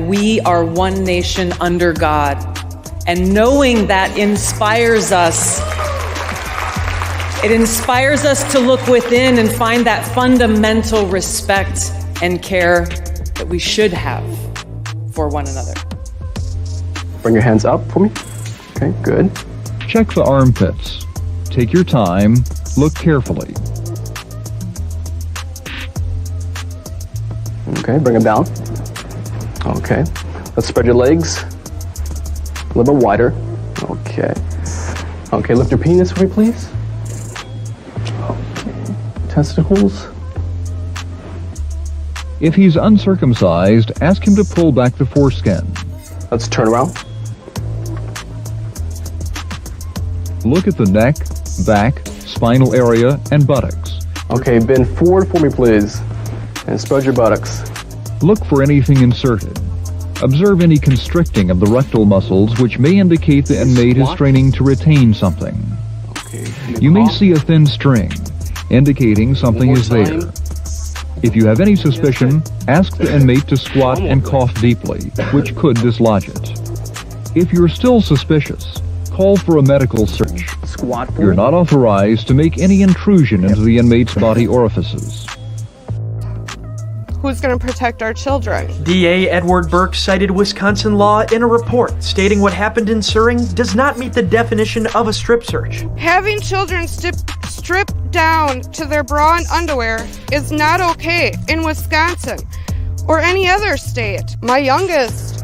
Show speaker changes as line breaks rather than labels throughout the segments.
we are one nation under God. And knowing that inspires us. It inspires us to look within and find that fundamental respect and care that we should have for one another.
Bring your hands up for me. Okay, good.
Check the armpits. Take your time. Look carefully.
Okay, bring them down. Okay. Let's spread your legs a little bit wider. Okay. Okay, lift your penis for me, please. Okay. Testicles.
If he's uncircumcised, ask him to pull back the foreskin.
Let's turn around.
Look at the neck, back, spinal area, and buttocks.
Okay, bend forward for me, please. And spread your buttocks.
Look for anything inserted. Observe any constricting of the rectal muscles, which may indicate the inmate is straining to retain something.
Okay.
You may see a thin string, indicating something is there. If you have any suspicion, ask the inmate to squat and cough deeply, which could dislodge it. If you're still suspicious, call for a medical search. You're not authorized to make any intrusion into the inmate's body orifices.
Who's going to protect our children?
DA Edward Burke cited Wisconsin law in a report stating what happened in Suring does not meet the definition of a strip search.
Having children stripped down to their bra and underwear is not okay in Wisconsin or any other state. My youngest,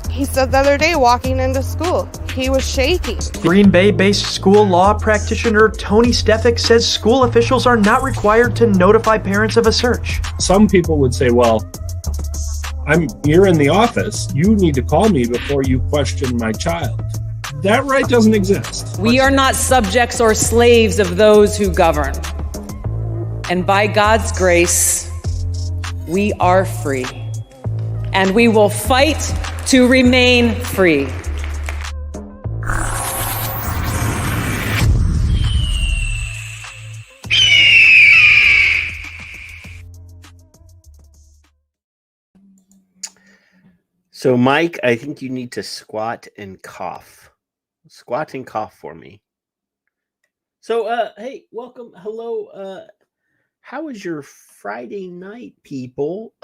he said the other day walking into school, he was shaking.
Green Bay-based school law practitioner Tony Stefik says school officials are not required to notify parents of a search.
Some people would say, well, you're in the office. You need to call me before you question my child. That right doesn't exist.
We are not subjects or slaves of those who govern. And by God's grace, we are free. And we will fight to remain free.
So, Mike, I think you need to squat and cough. Squat and cough for me. So, hey, welcome. Hello. How was your Friday night, people?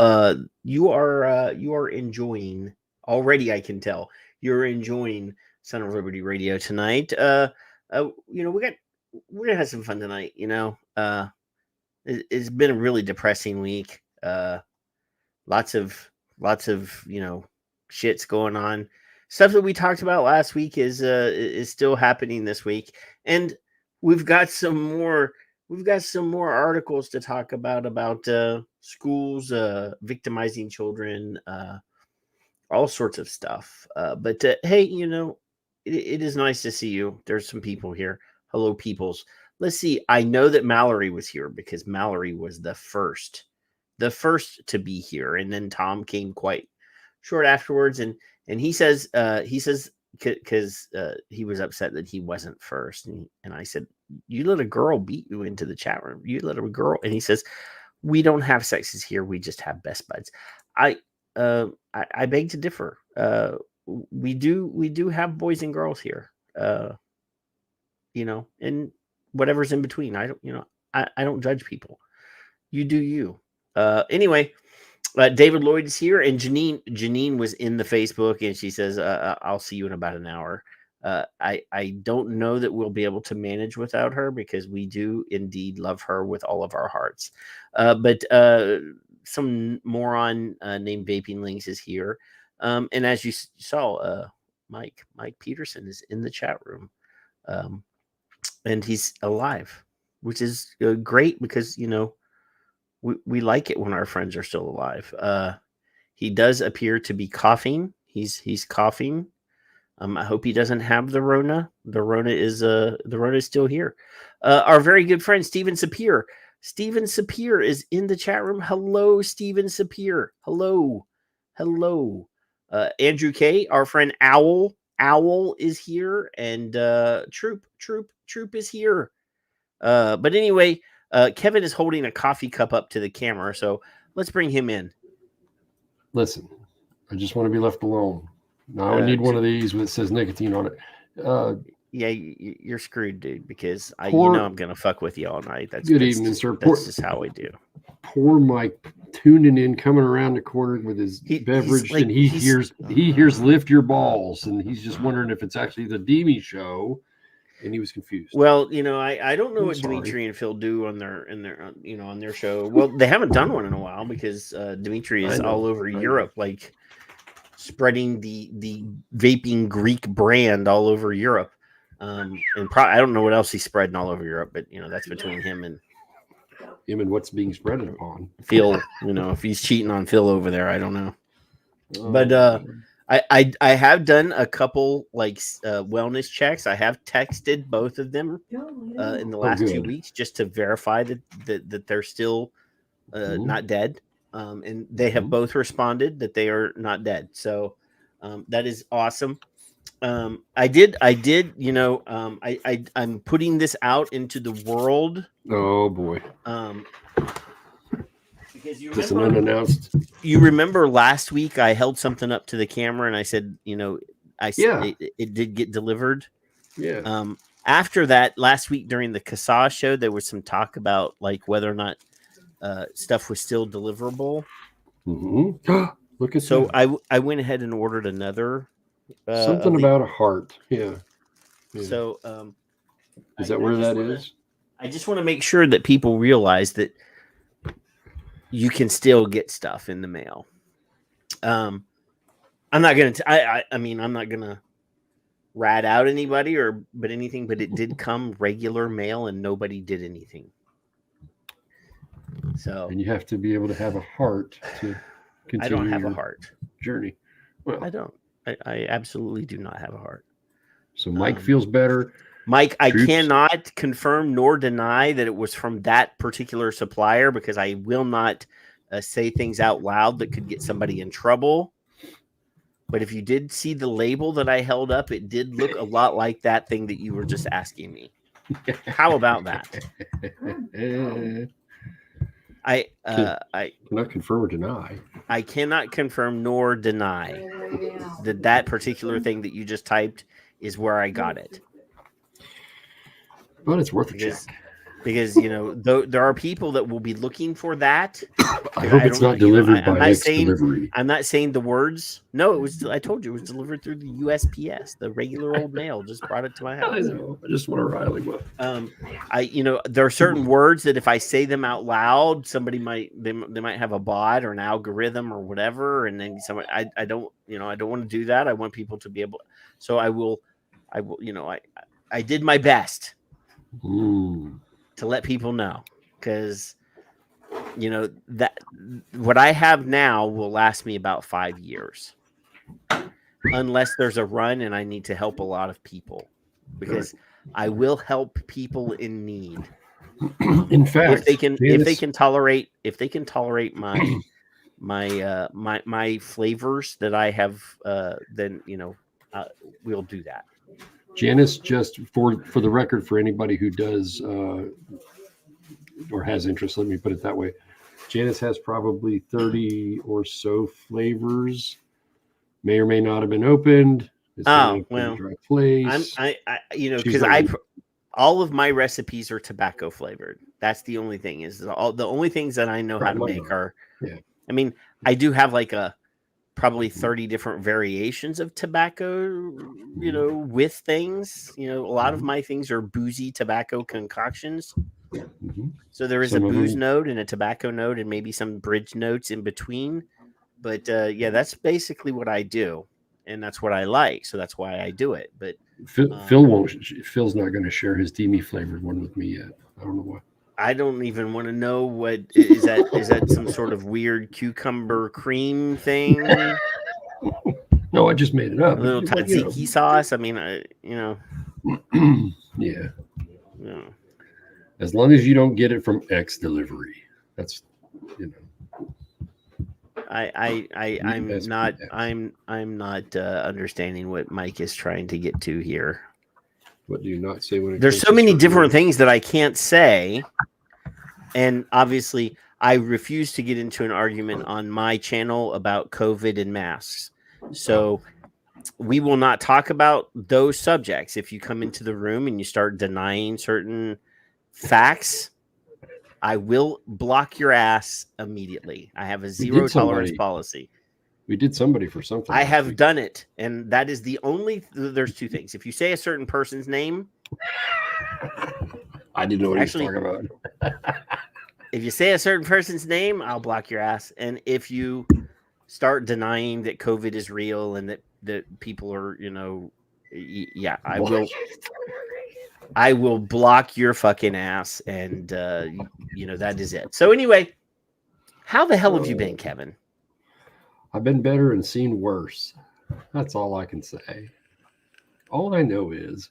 You are enjoying already. I can tell you're enjoying Son of Liberty Radio tonight. We're gonna have some fun tonight. It's been a really depressing week. Lots of shit's going on. Stuff that we talked about last week is still happening this week, and we've got some more articles to talk about schools victimizing children, all sorts of stuff. But hey, it is nice to see you. There's some people here. Hello, peoples. Let's see. I know that Mallory was here because Mallory was the first to be here, and then Tom came quite short afterwards, and he says because he was upset that he wasn't first, and I said, you let a girl beat you into the chat room. You let a girl, and he says, we don't have sexes here. We just have best buds. I beg to differ. We do have boys and girls here. And whatever's in between. I don't judge people. You do you. Anyway. David Lloyd is here, and Janine was in the Facebook, and she says, I'll see you in about an hour. I don't know that we'll be able to manage without her because we do indeed love her with all of our hearts. But some moron named Vaping Links is here. And as you saw, Mike Peterson is in the chat room. And he's alive, which is great because, we like it when our friends are still alive. He does appear to be coughing. He's coughing. I hope he doesn't have the Rona. The Rona is still here. Our very good friend Steven Sapir. Steven Sapir is in the chat room. Hello, Steven Sapir. Hello. Andrew K, our friend Owl is here, and Troop is here. But anyway. Kevin is holding a coffee cup up to the camera, so let's bring him in.
Listen, I just want to be left alone. Now I need one of these that says nicotine on it.
Yeah, you're screwed, dude, because I'm going to fuck with you all night. That's
good evening, sir.
That's just how we do.
Poor Mike tuning in, coming around the corner with his beverage, and he hears "Lift Your Balls," and he's just wondering if it's actually the Demi show, and he was confused.
Well, I don't know what Dimitri and Phil do on their show. Well, they haven't done one in a while because Dimitri is all over Europe, like spreading the vaping Greek brand all over Europe. And I don't know what else he's spreading all over Europe, but that's between him and
what's being spread upon
Phil. If he's cheating on Phil over there, I don't know. But I have done a couple wellness checks. I have texted both of them in the last 2 weeks just to verify that they're still not dead. And they have both responded that they are not dead. So that is awesome. I'm putting this out into the world.
Oh boy.
Because
just an unannounced.
You remember last week I held something up to the camera and I said, it did get delivered.
Yeah.
After that, last week during the CASA show, there was some talk about whether or not stuff was still deliverable.
Mm-hmm. Look at that.
I went ahead and ordered another.
Something about a heart. Yeah.
So
is that where that is?
I just want to make sure that people realize that you can still get stuff in the mail. I'm not going to, I'm not going to rat out anybody but it did come regular mail and nobody did anything. So,
and you have to be able to have a heart to continue.
I don't have a heart
journey. Well,
I don't. I absolutely do not have a heart.
So Mike feels better.
Mike, I cannot confirm nor deny that it was from that particular supplier because I will not say things out loud that could get somebody in trouble. But if you did see the label that I held up, it did look a lot like that thing that you were just asking me. How about that? I
cannot confirm or deny.
I cannot confirm nor deny that particular thing that you just typed is where I got it.
But it's worth a check.
Because there are people that will be looking for that.
I hope it's not delivered by next delivery.
I'm not saying the words. No, it was. I told you it was delivered through the USPS. The regular old mail just brought it to my house.
I know. I just want to rile him up.
There are certain words that if I say them out loud, somebody might have a bot or an algorithm or whatever, and then somebody. I don't want to do that. I want people to be able. So I will. I did my best.
Ooh.
To let people know, because that what I have now will last me about 5 years, unless there's a run and I need to help a lot of people, because I will help people in need.
In fact,
if they can tolerate my flavors that I have, then we'll do that.
Janice, just for the record, for anybody who does or has interest, let me put it that way. Janice has probably 30 or so flavors. May or may not have been opened.
Oh, well,
dry place.
because all of my recipes are tobacco flavored. That's the only thing the only things that I know how to make are.
Yeah.
I mean, I do have probably 30 different variations of tobacco, with things. A lot of my things are boozy tobacco concoctions.
Mm-hmm.
So there is a booze note and a tobacco note and maybe some bridge notes in between. But that's basically what I do. And that's what I like. So that's why I do it. But
Phil's not going to share his Demi flavored one with me yet. I don't know why.
I don't even want to know what is that. Is that some sort of weird cucumber cream thing?
No, I just made it up.
A little tzatziki sauce. I mean,
Yeah.
Yeah.
As long as you don't get it from X delivery, that's
I'm not understanding what Mike is trying to get to here.
What do you not say when it
There's so many different things that I can't say. And obviously I refuse to get into an argument on my channel about COVID and masks. So we will not talk about those subjects. If you come into the room and you start denying certain facts, I will block your ass immediately. I have a zero tolerance policy.
We did somebody for something.
I have done it. And that is the only, there's two things. If you say a certain person's name,
I didn't know what he was talking about.
If you say a certain person's name, I'll block your ass. And if you start denying that COVID is real and that people are, I will block your fucking ass. And, that is it. So anyway, how the hell have you been, Kevin?
I've been better and seen worse. That's all I can say. All I know is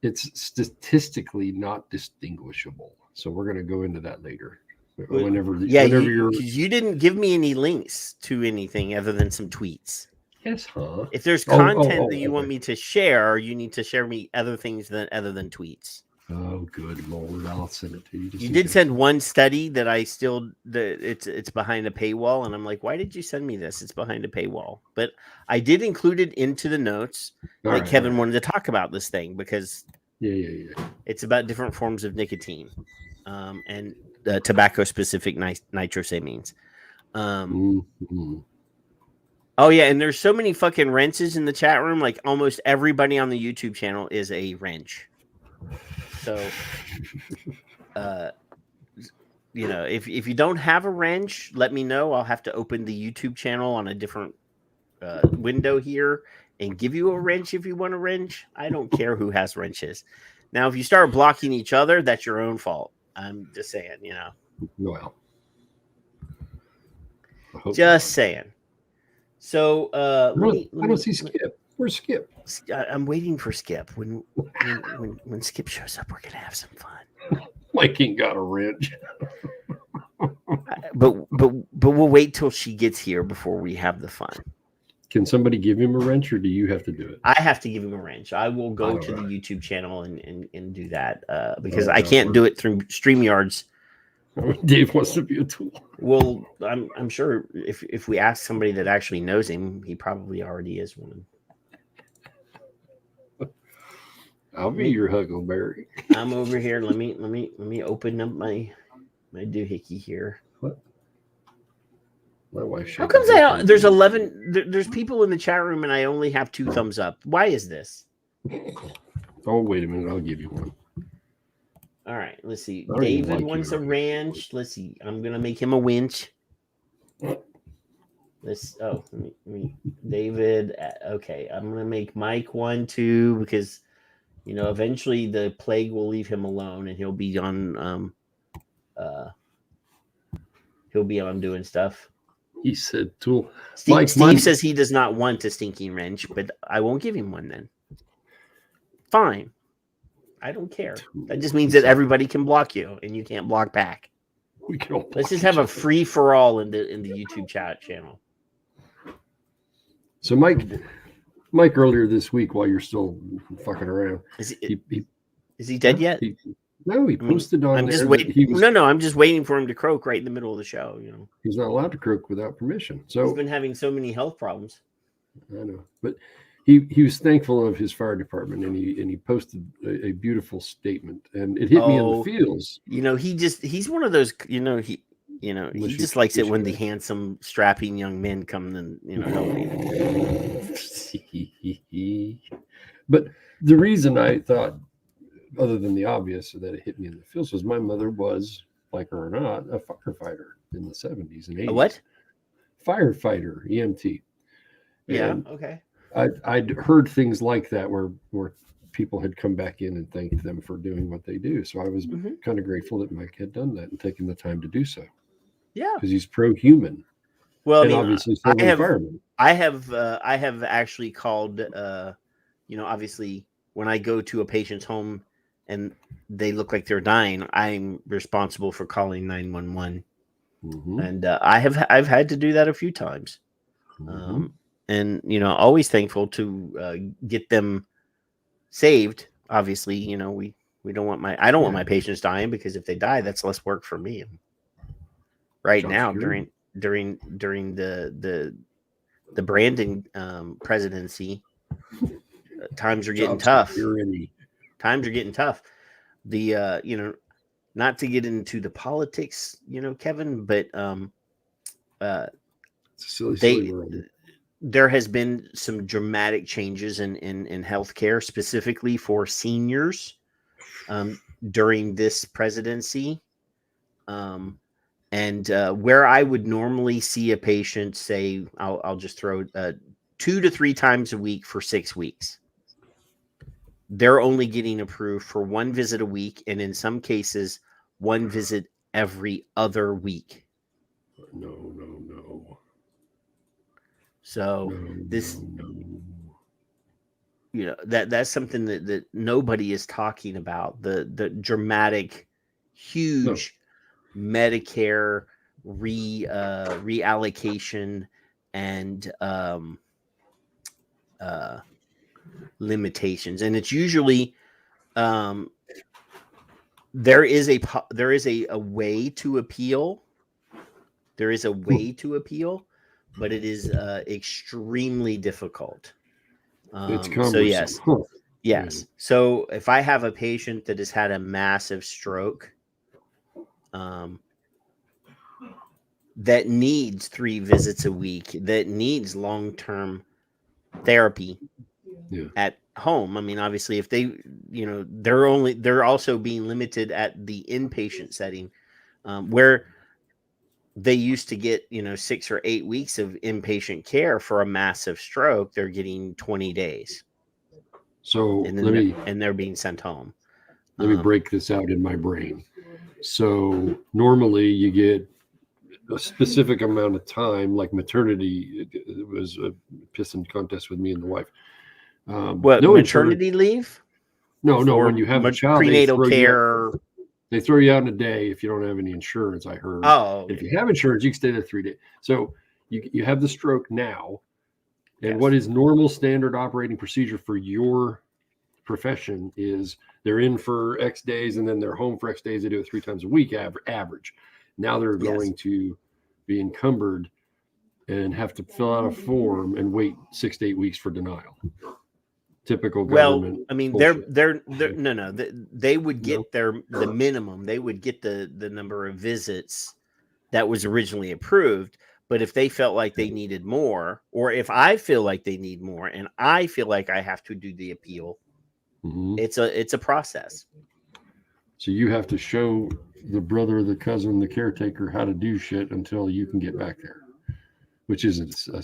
it's statistically not distinguishable. So we're going to go into that later. Whenever you didn't give me any links to anything other than some tweets. Yes, huh?
If there's content that you want me to share, you need to share me other things other than tweets.
Oh, good Lord! I'll send it to you.
You did send one study that it's behind a paywall, and I'm like, why did you send me this? It's behind a paywall, but I did include it into the notes. Kevin wanted to talk about this thing because it's about different forms of nicotine, and tobacco specific nitrosamines. Oh yeah, and there's so many fucking wrenches in the chat room. Like almost everybody on the YouTube channel is a wrench. So, if you don't have a wrench, let me know. I'll have to open the YouTube channel on a different window here and give you a wrench if you want a wrench. I don't care who has wrenches. Now, if you start blocking each other, that's your own fault. I'm just saying,
Well,
just saying. So,
I don't see Skip. Where's Skip?
I'm waiting for Skip. When Skip shows up, we're gonna have some fun.
Mike ain't got a wrench.
but we'll wait till she gets here before we have the fun.
Can somebody give him a wrench, or do you have to do it?
I have to give him a wrench. I will go to the YouTube channel and do that because I can't do it through StreamYards.
Dave wants to be a tool.
Well, I'm sure if we ask somebody that actually knows him, he probably already is one.
I'll be your Huckleberry.
I'm over here. Let me open up my doohickey here.
What? My wife.
How comes there's 11? There's people in the chat room, and I only have 2 thumbs up. Why is this?
Oh, wait a minute. I'll give you one.
All right. Let's see. David wants a ranch. Let's see. I'm gonna make him a winch. David. Okay. I'm gonna make Mike 1 too because. Eventually the plague will leave him alone and he'll be on doing stuff.
He said tool.
Steve says he does not want a stinking wrench, but I won't give him one then. Fine. I don't care. That just means that everybody can block you and you can't block back. Let's just have a free for all in the YouTube chat channel.
So Mike, earlier this week, while you're still fucking around,
is he dead yet?
He posted on.
I'm just waiting. I'm just waiting for him to croak right in the middle of the show.
He's not allowed to croak without permission. So
he's been having so many health problems.
I know, but he was thankful of his fire department, and he posted a beautiful statement, and it hit me in the feels.
He's one of those. He just likes it when the handsome, strapping young men come and help me.
But the reason I thought, other than the obvious, that it hit me in the feels was my mother was, like her or not, a firefighter in the 70s and 80s.
A what?
Firefighter, EMT.
Yeah. Okay.
I'd heard things like that where people had come back in and thanked them for doing what they do. So I was kind of grateful that Mike had done that and taken the time to do so.
Yeah.
Because he's pro-human.
Well,
obviously
I have actually called, obviously when I go to a patient's home and they look like they're dying, I'm responsible for calling 911. And I've had to do that a few times. And, always thankful to get them saved. Obviously, we don't want I don't want my patients dying because if they die, that's less work for me. right
Job
now
security.
during the Brandon presidency. Times are getting
Job
tough.
security.
Times are getting tough. The not to get into the politics, Kevin, but
It's a silly world.
there has been some dramatic changes in healthcare, specifically for seniors, during this presidency. And where I would normally see a patient, say, I'll just throw 2 to 3 times a week for 6 weeks. They're only getting approved for 1 visit a week, and in some cases, 1 visit every other week.
No.
So that's something that nobody is talking about. The dramatic, huge Medicare reallocation and limitations, and it's usually there is a way to appeal. There is a way to appeal, but it is extremely difficult.
It's cumbersome.
So yes. So if I have a patient that has had a massive stroke, that needs 3 visits a week, that needs long-term therapy at home. I mean, obviously, if they, they're also being limited at the inpatient setting, where they used to get, 6 or 8 weeks of inpatient care for a massive stroke. They're getting 20 days.
So
and they're being sent home.
Let me break this out in my brain. So normally you get a specific amount of time, like maternity. It was a pissing contest with me and the wife.
Maternity leave?
No. When you have a child,
prenatal care.
They throw you out in a day if you don't have any insurance, I heard.
Oh.
If you have insurance, you can stay there 3 days. So you have the stroke now. And what is normal standard operating procedure for your profession is they're in for X days and then they're home for X days. They do it 3 times a week average. Now they're going to be encumbered and have to fill out a form and wait 6 to 8 weeks for denial. Typical government.
Well, I mean,
bullshit.
they would get the minimum. They would get the number of visits that was originally approved. But if they felt like they needed more, or if I feel like they need more, and I feel like I have to do the appeal, it's a process.
So you have to show the brother, the cousin, the caretaker how to do shit until you can get back there, which isn't a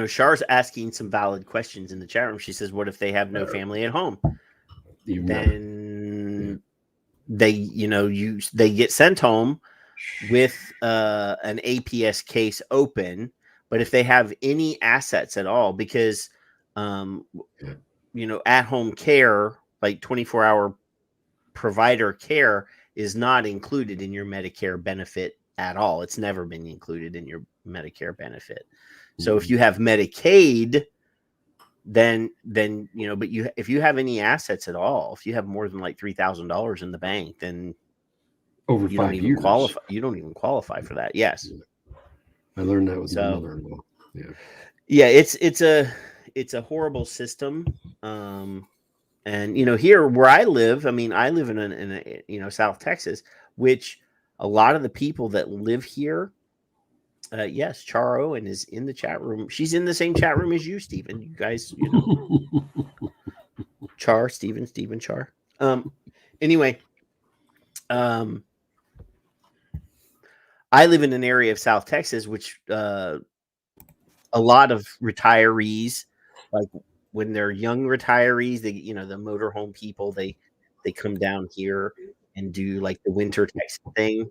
Char's asking some valid questions in the chat room. She says, "What if they have no family at home?" Then they get sent home with an APS case open. But if they have any assets at all, because at home care, like 24-hour provider care, is not included in your Medicare benefit at all. It's never been included in your Medicare benefit. So if you have Medicaid, then if you have any assets at all, if you have more than like $3,000 in the bank, then
over
you
5
don't even
years
qualify. You don't even qualify for that. Yes,
I learned that with my mother-in-law.
Yeah, it's a horrible system. And here where I live, I mean, I live in a South Texas, which a lot of the people that live here, yes, Char Owen is in the chat room. She's in the same chat room as you, Stephen. You guys, Char, Stephen, Char. Anyway, I live in an area of South Texas, which a lot of retirees, like when they're young retirees, they, the motorhome people, they come down here and do like the winter Texas thing.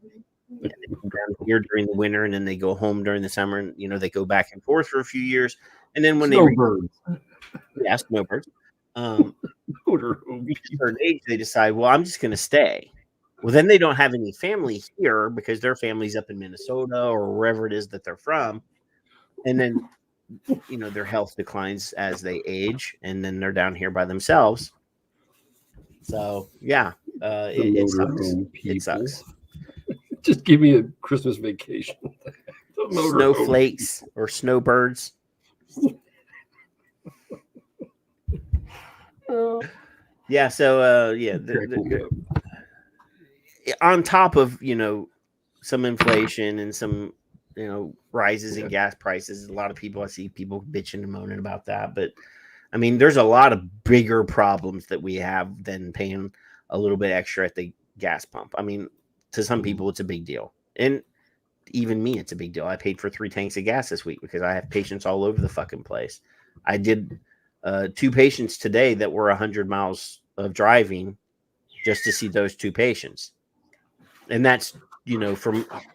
They come down here during the winter, and then they go home during the summer, and they go back and forth for a few years, and then when snowbirds. Motorhome reach a certain age, they decide, well, I'm just going to stay. Well, then they don't have any family here because their family's up in Minnesota or wherever it is that they're from, and then their health declines as they age, and then they're down here by themselves. So yeah, it sucks. It sucks.
Just give me a Christmas vacation.
Snowflakes or snowbirds. Yeah. So on top of some inflation and some rises in gas prices, a lot of people, I see people bitching and moaning about that, but I mean, there's a lot of bigger problems that we have than paying a little bit extra at the gas pump. I mean, to some people, it's a big deal. And even me, it's a big deal. I paid for 3 tanks of gas this week because I have patients all over the fucking place. I did 2 patients today that were 100 miles of driving just to see those 2 patients. And that's,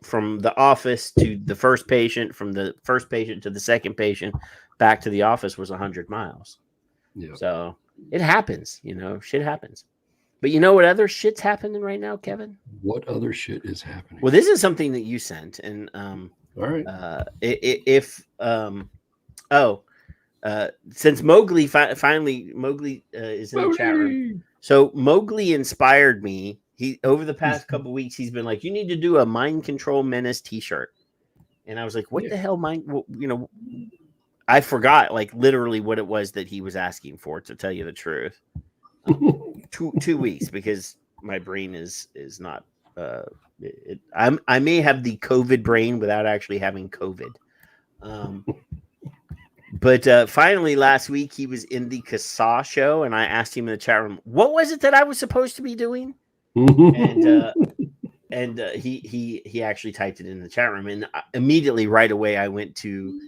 from the office to the first patient, from the first patient to the second patient, back to the office was 100 miles.
Yeah.
So it happens, shit happens. But you know what other shit's happening right now, Kevin?
What other shit is happening?
Well, this is something that you sent, and
all right.
Since Mowgli finally is in the chat room, so Mowgli inspired me. He over the past couple weeks, he's been like, "You need to do a Mind Control Menace T-shirt," and I was like, "What the hell, I forgot like literally what it was that he was asking for. To tell you the truth. 2 weeks because my brain is not I may have the COVID brain without actually having COVID. But finally last week he was in the CASA show and I asked him in the chat room, what was it that I was supposed to be doing? and he actually typed it in the chat room, and immediately right away I went to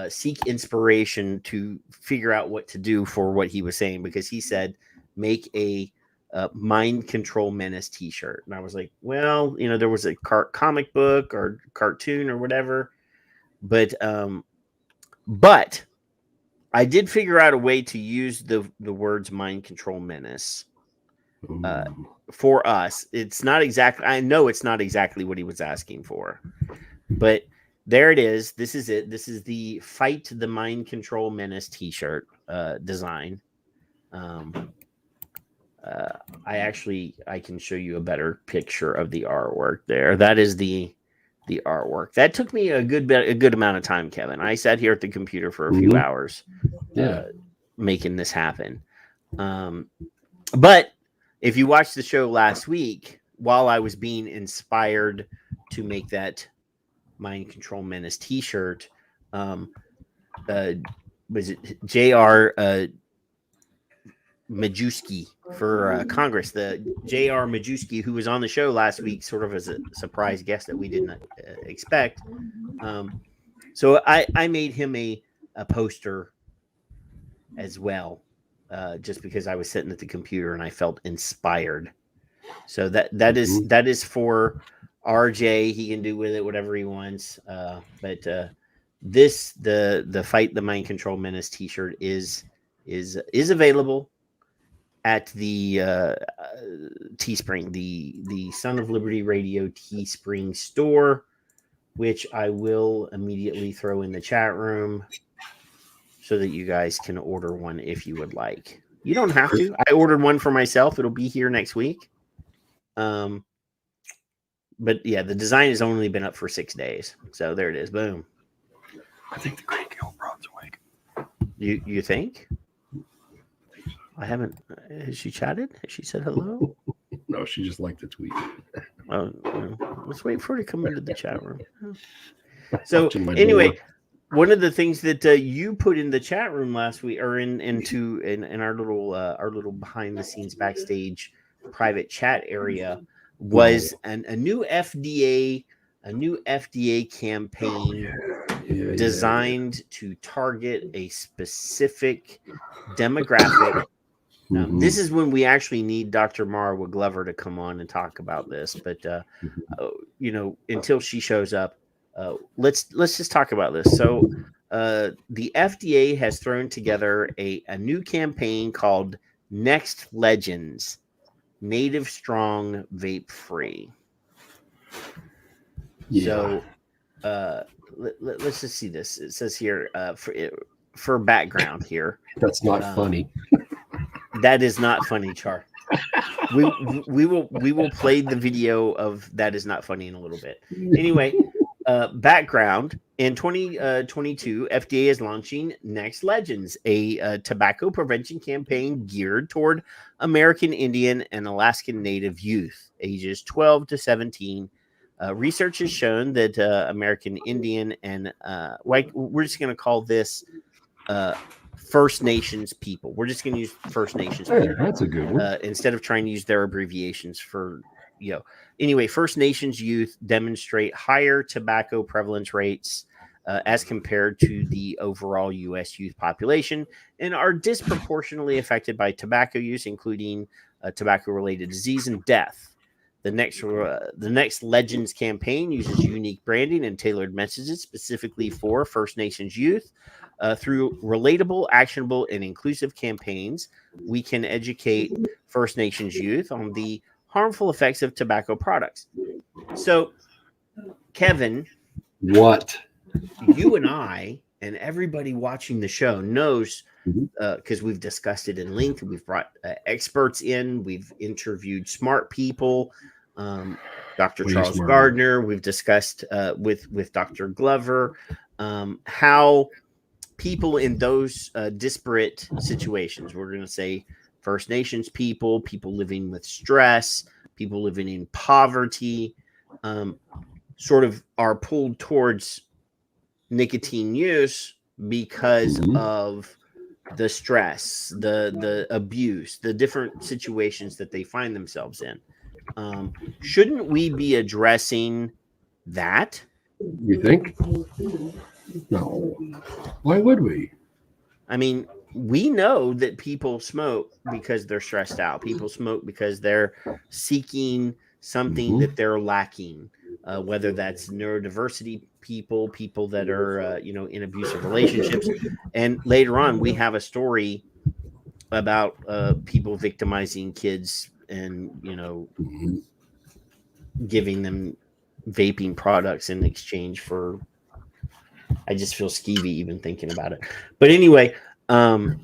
seek inspiration to figure out what to do for what he was saying, because he said make a Mind Control Menace T-shirt, and I was like, well, there was a comic book or cartoon or whatever, but I did figure out a way to use the words Mind Control Menace for us. It's not exactly, I know it's not exactly what he was asking for, but there it is. This is it. This is the Fight the Mind Control Menace T-shirt design. I can show you a better picture of the artwork there. That is the artwork. That took me a good amount of time, Kevin. I sat here at the computer for a few hours making this happen. But if you watched the show last week, while I was being inspired to make that Mind Control Menace T-shirt, was it J.R. Majewski for Congress, the J.R. Majewski, who was on the show last week, sort of as a surprise guest that we didn't expect. So I made him a poster as well, just because I was sitting at the computer and I felt inspired. So that is for RJ. He can do with it whatever he wants. But the Fight the Mind Control Menace T-shirt is available at the Teespring, the Son of Liberty Radio Teespring store, which I will immediately throw in the chat room so that you guys can order one if you would like. You don't have to. I ordered one for myself. It'll be here next week. But yeah, the design has only been up for 6 days. So there it is. Boom.
I think the Great Gill Broad's awake.
You think? I haven't. Has she chatted? Has she said hello?
No, she just liked the tweet.
Oh, let's wait for her to come into the chat room. So anyway, one of the things that you put in the chat room last week, or in our little behind the scenes backstage private chat area, was a new FDA campaign designed to target a specific demographic. This is when we actually need Dr. Marwa Glover to come on and talk about this. But until she shows up, let's just talk about this. So the FDA has thrown together a new campaign called Next Legends, Native Strong Vape Free. So let's just see this. It says here for background here.
That's not funny.
That is not funny, Char. we will play the video of That Is Not Funny in a little bit. Anyway, background. In 2022, FDA is launching Next Legends, a tobacco prevention campaign geared toward American Indian and Alaskan Native youth, ages 12 to 17. Research has shown that American Indian and we're just going to call this First Nations people. We're just going to use First Nations people.
That's a good one.
Instead of trying to use their abbreviations for, Anyway, First Nations youth demonstrate higher tobacco prevalence rates as compared to the overall U.S. youth population and are disproportionately affected by tobacco use, including tobacco-related disease and death. The next Legends campaign uses unique branding and tailored messages specifically for First Nations youth. Through relatable, actionable, and inclusive campaigns, we can educate First Nations youth on the harmful effects of tobacco products. So, Kevin,
what?
You and I and everybody watching the show knows, because we've discussed it in length. We've brought experts in. We've interviewed smart people. Dr. Charles Gardner. We've discussed with Dr. Glover how people in those disparate situations, we're going to say First Nations people, people living with stress, people living in poverty, sort of are pulled towards nicotine use because of the stress, the abuse, the different situations that they find themselves in. Shouldn't we be addressing that?
You think? No. Why would we?
I mean, we know that people smoke because they're stressed out. People smoke because they're seeking something that they're lacking, whether that's neurodiversity people that are, in abusive relationships. And later on, we have a story about people victimizing kids and, giving them vaping products in exchange for, I just feel skeevy even thinking about it. But anyway, FDA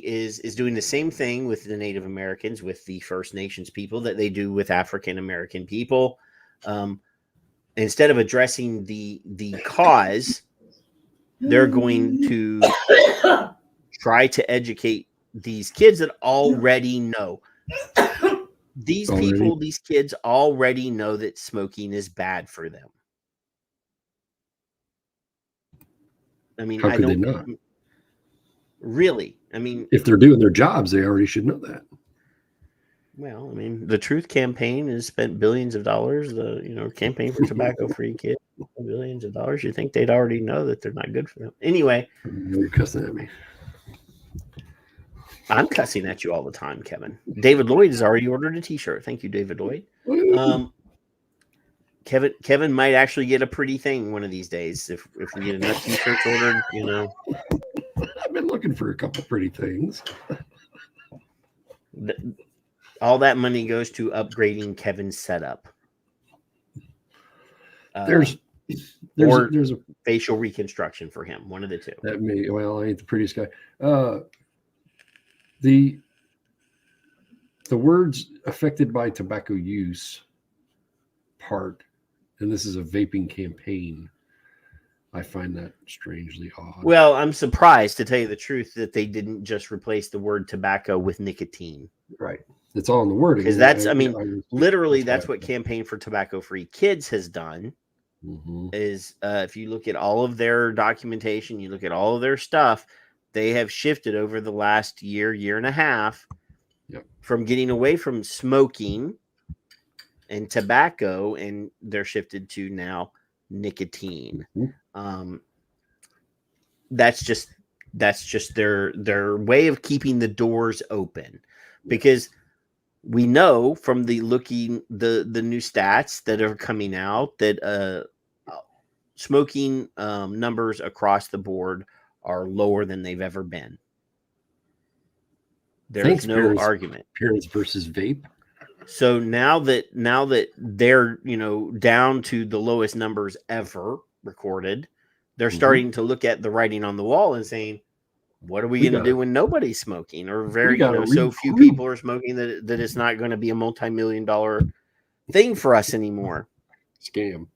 is doing the same thing with the Native Americans, with the First Nations people that they do with African American people. Instead of addressing the cause, they're going to try to educate these kids that already know. These kids already know that smoking is bad for them. I mean,
how could they not?
Really? I mean,
if they're doing their jobs, they already should know that.
Well, I mean, the Truth Campaign has spent billions of dollars. The campaign for tobacco-free kids, billions of dollars. You think they'd already know that they're not good for them? Anyway,
you're cussing at me.
I'm cussing at you all the time, Kevin. David Lloyd has already ordered a T-shirt. Thank you, David Lloyd. Kevin might actually get a pretty thing one of these days if we get enough T-shirts ordered.
I've been looking for a couple pretty things.
All that money goes to upgrading Kevin's setup.
There's a
facial reconstruction for him. One of the two.
I ain't the prettiest guy. The words affected by tobacco use part, and this is a vaping campaign. I find that strangely odd.
Well, I'm surprised, to tell you the truth, that they didn't just replace the word tobacco with nicotine.
Right. It's all in the wording.
Because that's what Campaign for Tobacco-Free Kids has done. Is if you look at all of their documentation, you look at all of their stuff, they have shifted over the last year and a half from getting away from smoking and tobacco, and they're shifted to now nicotine. That's just their way of keeping the doors open, because we know from the new stats that are coming out that smoking numbers across the board are lower than they've ever been. There's no argument.
Parents versus vape.
So now that they're down to the lowest numbers ever recorded, they're starting to look at the writing on the wall and saying, what are we going to do when nobody's smoking, or so few
regroup.
people are smoking that it's not going to be a multi-million-dollar thing for us anymore?
Scam.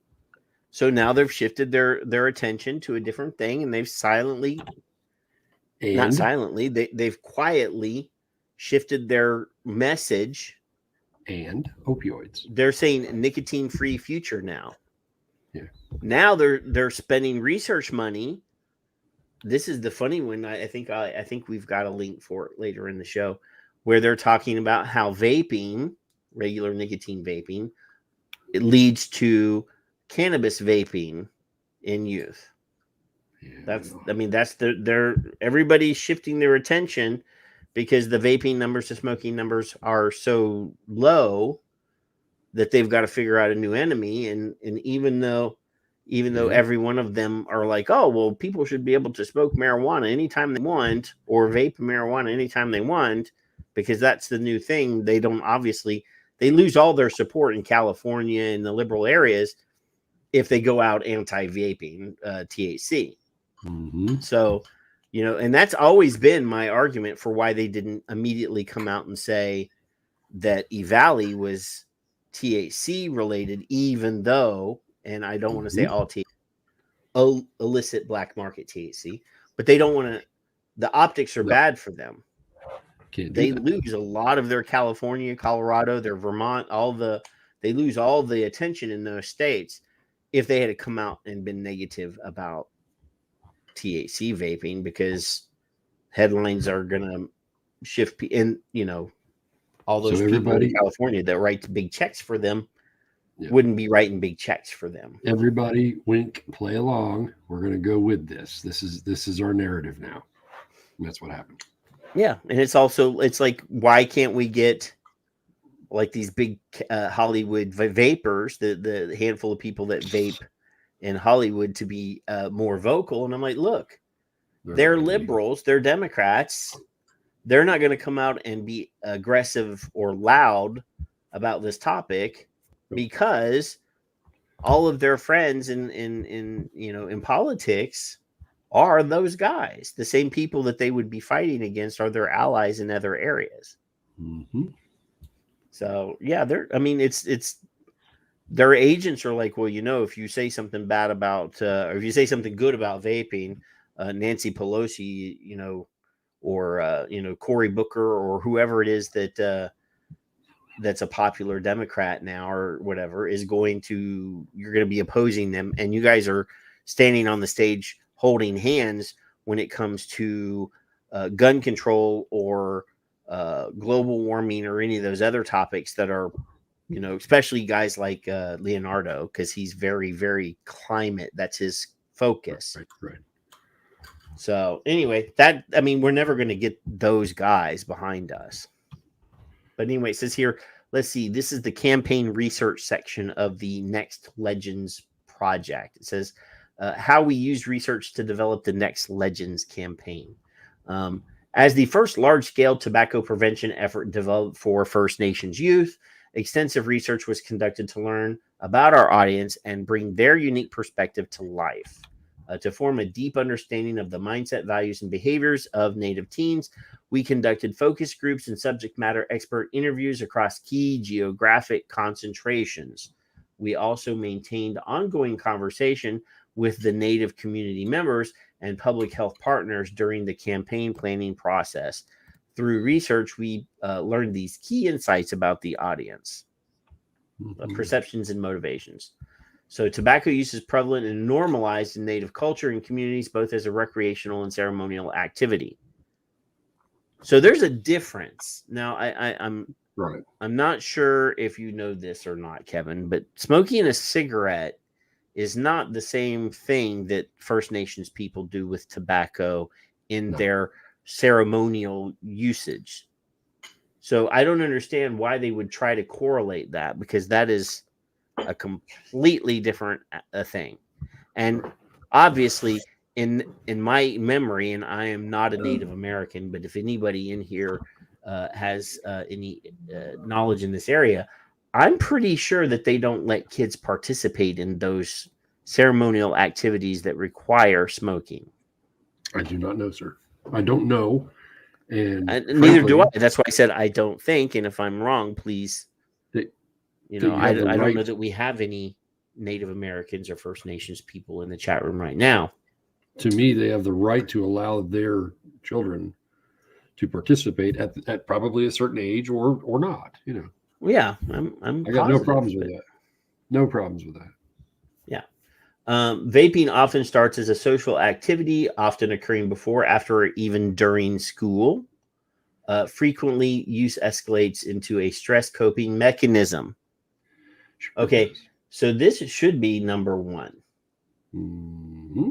So now they've shifted their attention to a different thing, and they've they've quietly shifted their message.
And opioids.
They're saying nicotine-free future now.
Yeah.
Now they're spending research money. This is the funny one. I think we've got a link for it later in the show, where they're talking about how vaping, regular nicotine vaping, it leads to cannabis vaping in youth. Yeah, that's everybody's shifting their attention because the vaping numbers, the smoking numbers are so low that they've got to figure out a new enemy. And even though every one of them are like, oh, well, people should be able to smoke marijuana anytime they want, or vape marijuana anytime they want, because that's the new thing. They lose all their support in California and the liberal areas if they go out anti-vaping THC.
Mm-hmm.
So, and that's always been my argument for why they didn't immediately come out and say that EVALI was THC related, even though, and I don't want to say all THC, illicit black market THC, but they don't want to, the optics are bad for them. They lose a lot of their California, Colorado, their Vermont, they lose all the attention in those states if they had to come out and been negative about THC vaping, because headlines are going to shift, and all those people in California that write big checks for them wouldn't be writing big checks for them.
Everybody wink, play along. We're going to go with this. This is our narrative now. And that's what happened.
Yeah. And it's like, why can't we get like these big Hollywood vapors, the handful of people that vape in Hollywood, to be more vocal? And I'm like, look, they're liberals, they're Democrats. They're not going to come out and be aggressive or loud about this topic because all of their friends in politics are those guys. The same people that they would be fighting against are their allies in other areas.
Mm-hmm.
So yeah, it's their agents are like, well, if you say something bad about, or if you say something good about vaping, Nancy Pelosi, or Cory Booker, or whoever it is that's a popular Democrat now, or whatever, you're going to be opposing them, and you guys are standing on the stage holding hands when it comes to gun control or global warming or any of those other topics that are, especially guys like Leonardo, because he's very, very climate. That's his focus.
Right.
So anyway, we're never going to get those guys behind us. But anyway, it says here, let's see, this is the campaign research section of the Next Legends project. It says how we use research to develop the Next Legends campaign. As the first large-scale tobacco prevention effort developed for First Nations youth, extensive research was conducted to learn about our audience and bring their unique perspective to life. To form a deep understanding of the mindset, values, and behaviors of Native teens, we conducted focus groups and subject matter expert interviews across key geographic concentrations. We also maintained ongoing conversation with the Native community members and public health partners during the campaign planning process. Through research, we learned these key insights about the audience, perceptions and motivations. So tobacco use is prevalent and normalized in Native culture and communities, both as a recreational and ceremonial activity. So there's a difference. Now, I'm not sure if you know this or not, Kevin, but smoking a cigarette is not the same thing that First Nations people do with tobacco in their ceremonial usage. So I don't understand why they would try to correlate that, because that is a completely different thing. And obviously in my memory, and I am not a Native American, but if anybody in here has any knowledge in this area, I'm pretty sure that they don't let kids participate in those ceremonial activities that require smoking.
I do not know, sir. I don't know. And
neither do I. That's why I said I don't think. And if I'm wrong, please,
They-
I don't know that we have any Native Americans or First Nations people in the chat room right now.
To me, they have the right to allow their children to participate at probably a certain age or not.
Yeah,
I got no problems with that. No problems with that.
Yeah. Vaping often starts as a social activity, often occurring before, after, or even during school. Frequently, use escalates into a stress coping mechanism. Okay, so this should be number one.
Mm-hmm.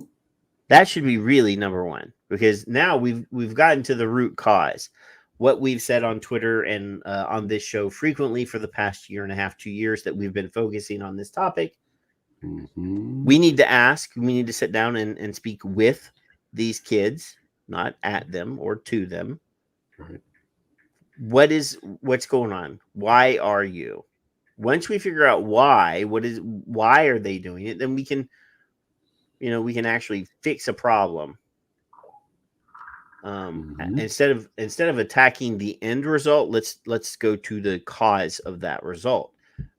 That should be really number one, because now we've gotten to the root cause. What we've said on Twitter and on this show frequently for the past 1.5 to 2 years that we've been focusing on this topic.
Mm-hmm.
We need to ask, we need to sit down and speak with these kids, not at them or to them.
Right.
What's going on? Why are you? Once we figure out why are they doing it, then we can actually fix a problem. Instead of attacking the end result, let's go to the cause of that result.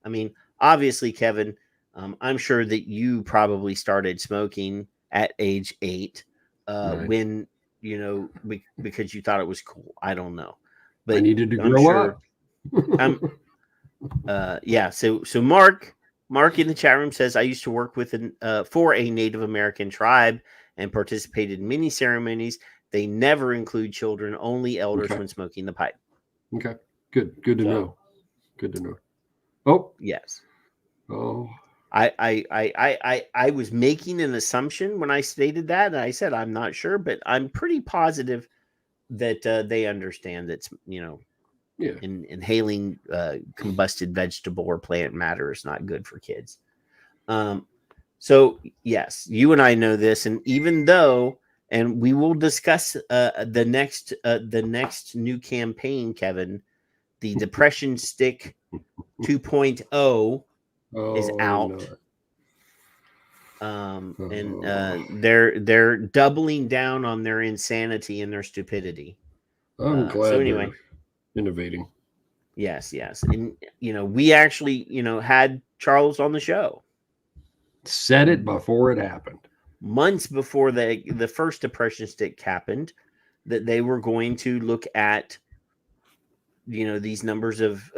I mean, obviously, Kevin, I'm sure that you probably started smoking at age 8,
right.
when because you thought it was cool. I don't know, but
I needed to grow
up. Yeah. So Mark in the chat room says, I used to work with for a Native American tribe and participated in many ceremonies. They never include children, only elders when smoking the pipe.
Okay. Good to know. Good to know. Oh,
yes.
Oh,
I was making an assumption when I stated that, and I said I'm not sure, but I'm pretty positive that they understand that inhaling combusted vegetable or plant matter is not good for kids. So yes, you and I know this, and even though, and we will discuss the next new campaign, Kevin, the Depression Stick 2.0 is out. No. And they're doubling down on their insanity and their stupidity.
I'm glad.
So anyway,
innovating.
Yes, and we actually had Charles on the show.
Said it before it happened.
Months before the first Depression Stick happened, that they were going to look at these numbers of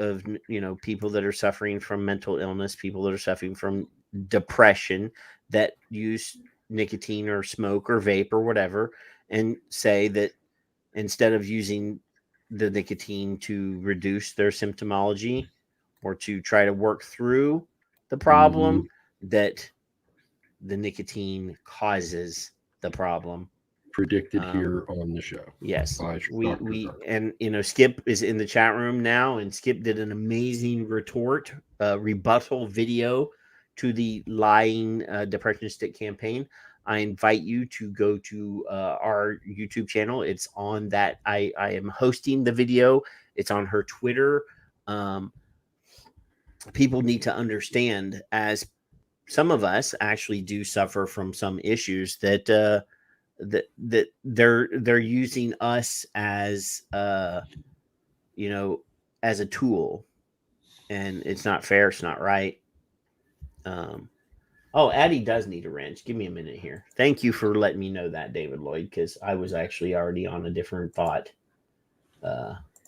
people that are suffering from mental illness, people that are suffering from depression that use nicotine or smoke or vape or whatever, and say that instead of using the nicotine to reduce their symptomology or to try to work through the problem, that the nicotine causes the problem.
Predicted here on the show.
Yes, we and Skip is in the chat room now, and Skip did an amazing rebuttal video to the lying Depression Stick campaign. I invite you to go to our YouTube channel. It's on that. I am hosting the video. It's on her Twitter. People need to understand, as some of us actually do suffer from some issues, that that they're using us as as a tool, and it's not fair. It's not right. Addie does need a wrench. Give me a minute here. Thank you for letting me know that, David Lloyd, because I was actually already on a different thought.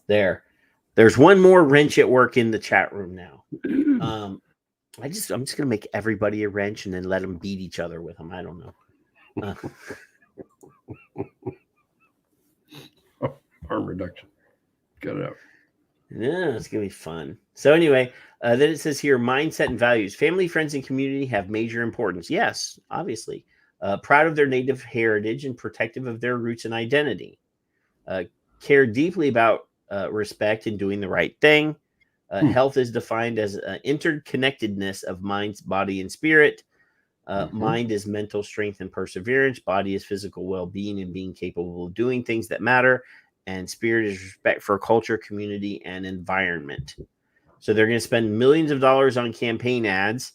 There's one more wrench at work in the chat room now. I'm just gonna make everybody a wrench and then let them beat each other with them. I don't know.
Harm reduction. Got it out.
Yeah, it's gonna be fun. So anyway, then it says here, mindset and values. Family, friends, and community have major importance. Yes, obviously. Proud of their native heritage and protective of their roots and identity. Care deeply about respect and doing the right thing. Health is defined as interconnectedness of mind, body, and spirit. Mind is mental strength and perseverance. Body is physical well-being and being capable of doing things that matter. And spirit is respect for culture, community, and environment. So they're going to spend millions of dollars on campaign ads.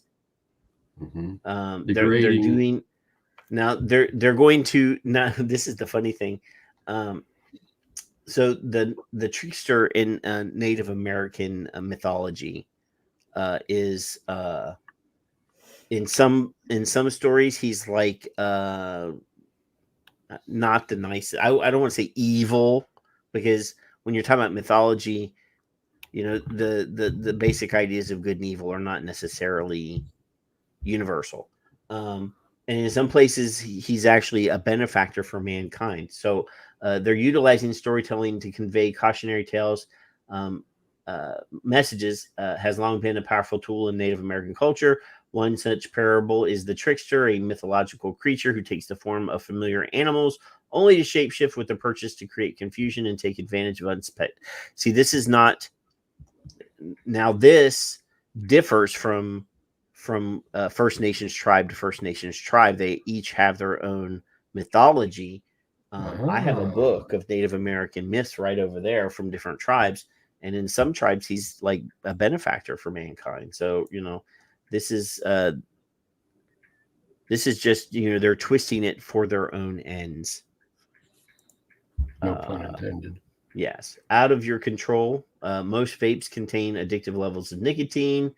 They're doing now. They're going to now. This is the funny thing. So the trickster in Native American mythology is in some stories he's like not the nicest. I don't want to say evil, because when you're talking about mythology, the basic ideas of good and evil are not necessarily universal. And in some places, he's actually a benefactor for mankind. So they're utilizing storytelling to convey cautionary tales. Messages has long been a powerful tool in Native American culture. One such parable is the trickster, a mythological creature who takes the form of familiar animals, only to shapeshift with the purpose to create confusion and take advantage of unsuspected. See, this is not. Now, this differs from First Nations tribe to First Nations tribe. They each have their own mythology. I have a book of Native American myths right over there from different tribes. And in some tribes, he's like a benefactor for mankind. So, this is just, they're twisting it for their own ends.
No pun intended.
Yes. Out of your control. Most vapes contain addictive levels of nicotine.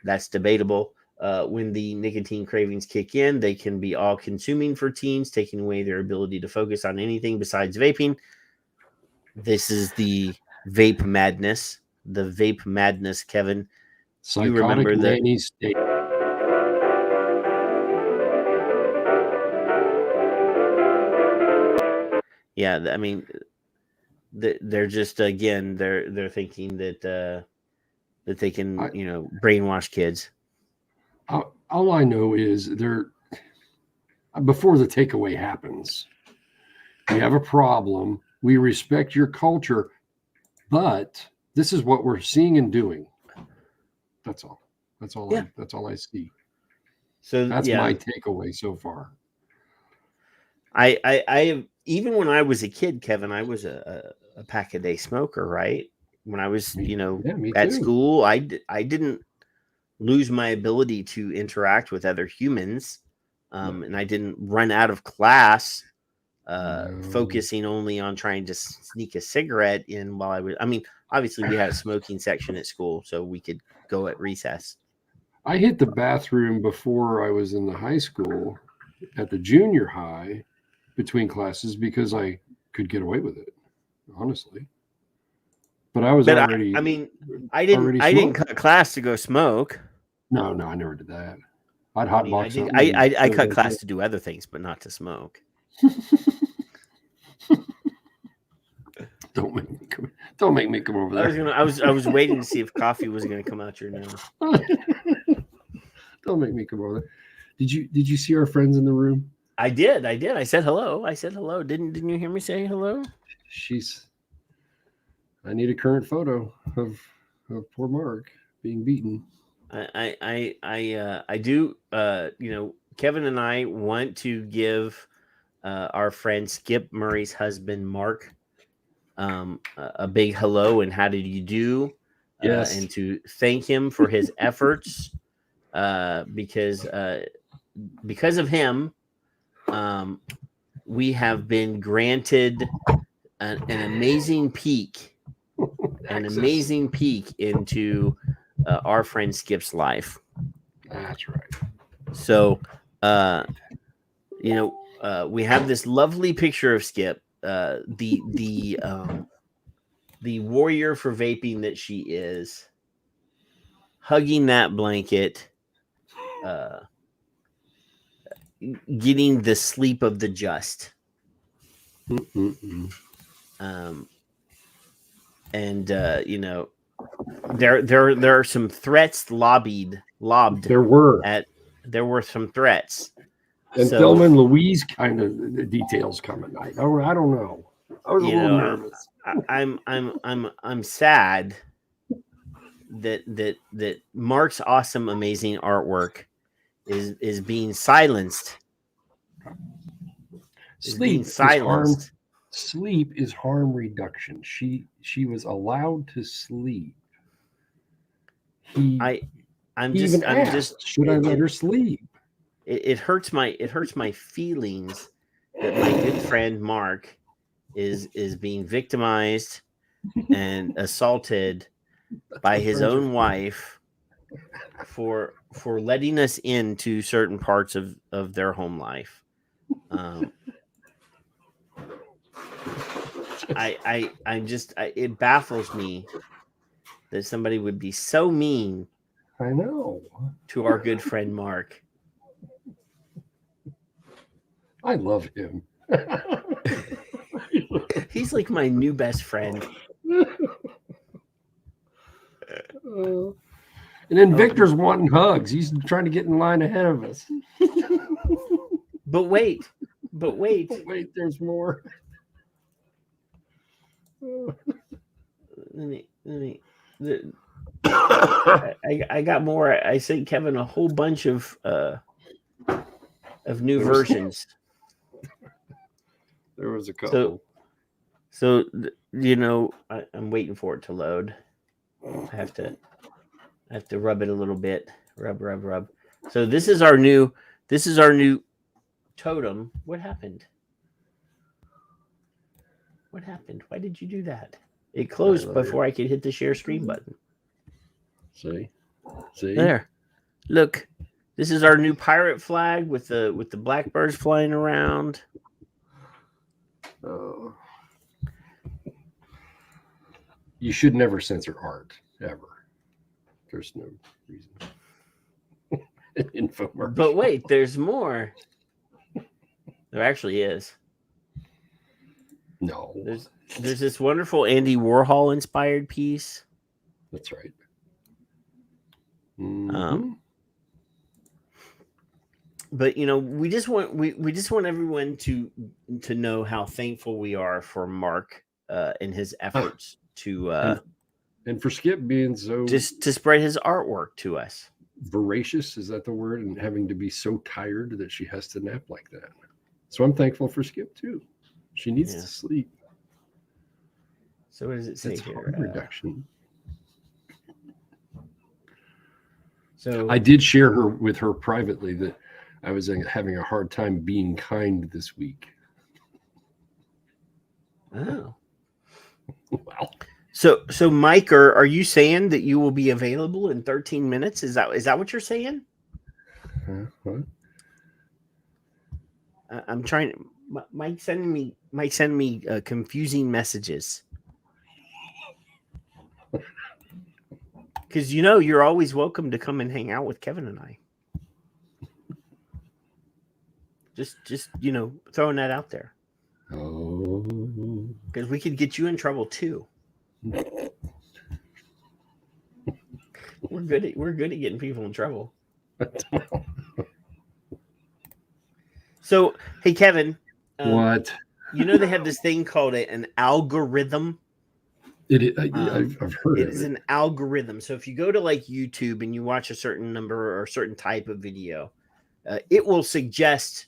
That's debatable. When the nicotine cravings kick in, they can be all consuming for teens, taking away their ability to focus on anything besides vaping. This is the vape madness. The vape madness, Kevin.
Psychotic
you remember that?
State.
Yeah, I mean, they're just, again, they're thinking that they can, brainwash kids.
All I know is before the takeaway happens, we have a problem. We respect your culture, but this is what we're seeing and doing. That's all. That's all.
Yeah.
That's all I see.
So
that's my takeaway so far.
I even when I was a kid, Kevin, I was a pack a day smoker, right? When I was, at school, I didn't lose my ability to interact with other humans. And I didn't run out of class focusing only on trying to sneak a cigarette in while obviously we had a smoking section at school, so we could go at recess.
I hit the bathroom before I was in the high school at the junior high between classes because I could get away with it, honestly. But I was already.
I didn't cut class to go smoke.
No, I never did that. I'd hotbox.
I cut class to do other things, but not to smoke.
Don't make me come over there.
I was waiting to see if coffee was going to come out your nose.
Don't make me come over there. Did you see our friends in the room?
I did. I said hello. Didn't you hear me say hello?
I need a current photo of poor Mark being beaten.
I do. Kevin and I want to give our friend Skip Murray's husband Mark a big hello and how did you do?
Yes,
and to thank him for his efforts because of him, we have been granted an amazing peek, into our friend Skip's life.
That's right.
So, we have this lovely picture of Skip, the warrior for vaping that she is, hugging that blanket, getting the sleep of the just. There are some threats lobbed.
There were
some threats.
And Thelma and Louise kind of details coming. I don't know. I was a little nervous.
I'm sad that Mark's awesome, amazing artwork is being silenced.
Sleep is harm reduction. She was allowed to sleep.
Should I
let her sleep?
It hurts my feelings that my good friend Mark is being victimized and assaulted by his own wife for letting us into certain parts of their home life. It baffles me that somebody would be so mean.
I know.
To our good friend Mark.
I love him.
He's like my new best friend.
And then Victor's wanting hugs. He's trying to get in line ahead of us.
But wait.
Wait, there's more.
I got more. I sent Kevin a whole bunch of new versions.
There was a couple.
So I'm waiting for it to load. I have to rub it a little bit. Rub. So this is our new totem. What happened? Why did you do that? It closed before I could hit the share screen button.
See?
There. Look. This is our new pirate flag with the blackbirds flying around.
Oh. You should never censor art, ever. There's no reason. Infomercial.
But wait, there's more. There actually is.
No.
There's this wonderful Andy Warhol inspired piece.
That's right.
But we just want everyone to know how thankful we are for Mark and his efforts to
and for Skip being so
just to spread his artwork to us.
Voracious, is that the word? And having to be so tired that she has to nap like that. So I'm thankful for Skip too. She needs to sleep.
So what does it say
it's
here?
Harm reduction.
So
I did share with her privately that I was having a hard time being kind this week.
Oh.
Wow.
So Mike, are you saying that you will be available in 13 minutes? Is that what you're saying?
What?
I'm trying. Mike sending me confusing messages. Because you're always welcome to come and hang out with Kevin and I. Just throwing that out there.
Oh.
Because we could get you in trouble too. We're good at getting people in trouble. So, hey Kevin.
What?
They have this thing called an algorithm.
I've heard
it
of
is
it.
An algorithm. So if you go to like YouTube and you watch a certain number or a certain type of video, it will suggest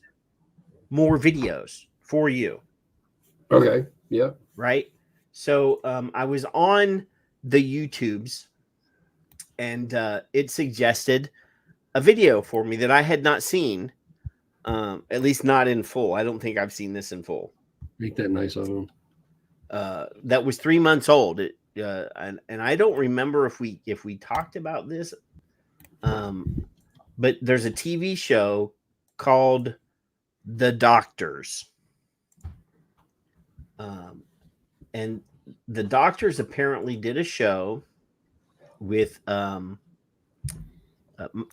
more videos for you.
Okay. Yeah.
Right. So I was on the YouTubes and it suggested a video for me that I had not seen, at least not in full. I don't think I've seen this in full.
Make that nice of them.
That was 3 months old. And I don't remember if we talked about this. But there's a TV show called The Doctors. And The Doctors apparently did a show with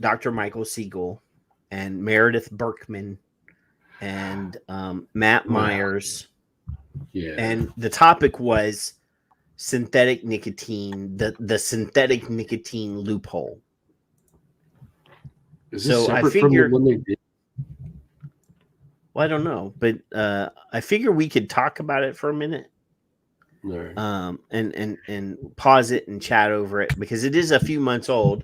Dr. Michael Siegel and Meredith Berkman and Matt Myers.
Yeah.
And the topic was synthetic nicotine, the synthetic nicotine loophole.
Is this separate from the one they did?
Well, I don't know, but I figure we could talk about it for a minute.
Right.
And pause it and chat over it because it is a few months old.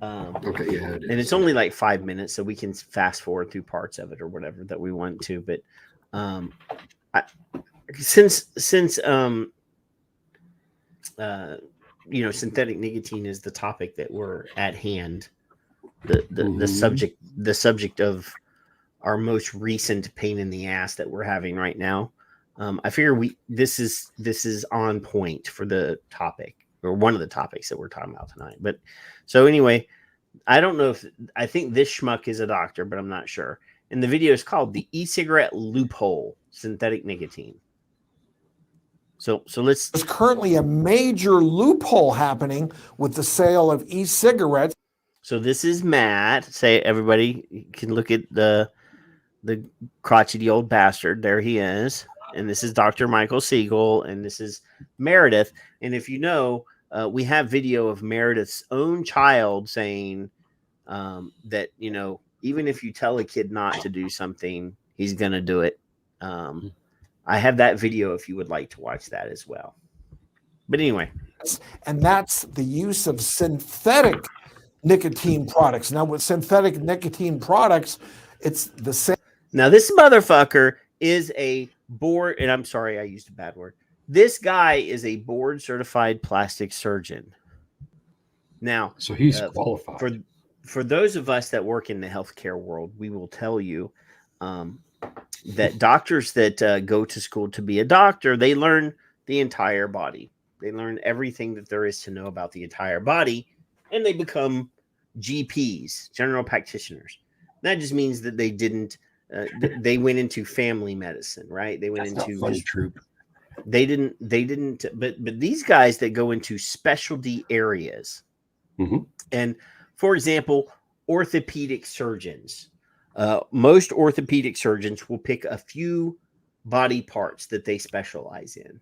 Okay, yeah, it is.
And it's only like 5 minutes, so we can fast forward through parts of it or whatever that we want to. But since synthetic nicotine is the topic that we're at hand, the subject of our most recent pain in the ass that we're having right now. I figure this is on point for the topic, or one of the topics that we're talking about tonight. But so anyway, I don't know I think this schmuck is a doctor, but I'm not sure. And the video is called "The E-Cigarette Loophole: Synthetic Nicotine." So let's.
There's currently a major loophole happening with the sale of e-cigarettes.
So this is Matt. Say, everybody can look at the crotchety old bastard. There he is. And this is Dr. Michael Siegel, and this is Meredith. And if you know, we have video of Meredith's own child saying that, you know, even if you tell a kid not to do something, he's going to do it. I have that video if you would like to watch that as well. But anyway.
And that's the use of synthetic nicotine products. Now, with synthetic nicotine products, it's the same.
Now, this motherfucker is a board, and I'm sorry I used a bad word. This guy is a board certified plastic surgeon. Now,
so he's qualified.
For those of us that work in the healthcare world, we will tell you that doctors that go to school to be a doctor, they learn the entire body. They learn everything that there is to know about the entire body, and they become GPs, general practitioners. That just means that they didn't. They went into family medicine, right? They went into
funny troop.
They didn't. But these guys that go into specialty areas, and for example, orthopedic surgeons. Most orthopedic surgeons will pick a few body parts that they specialize in.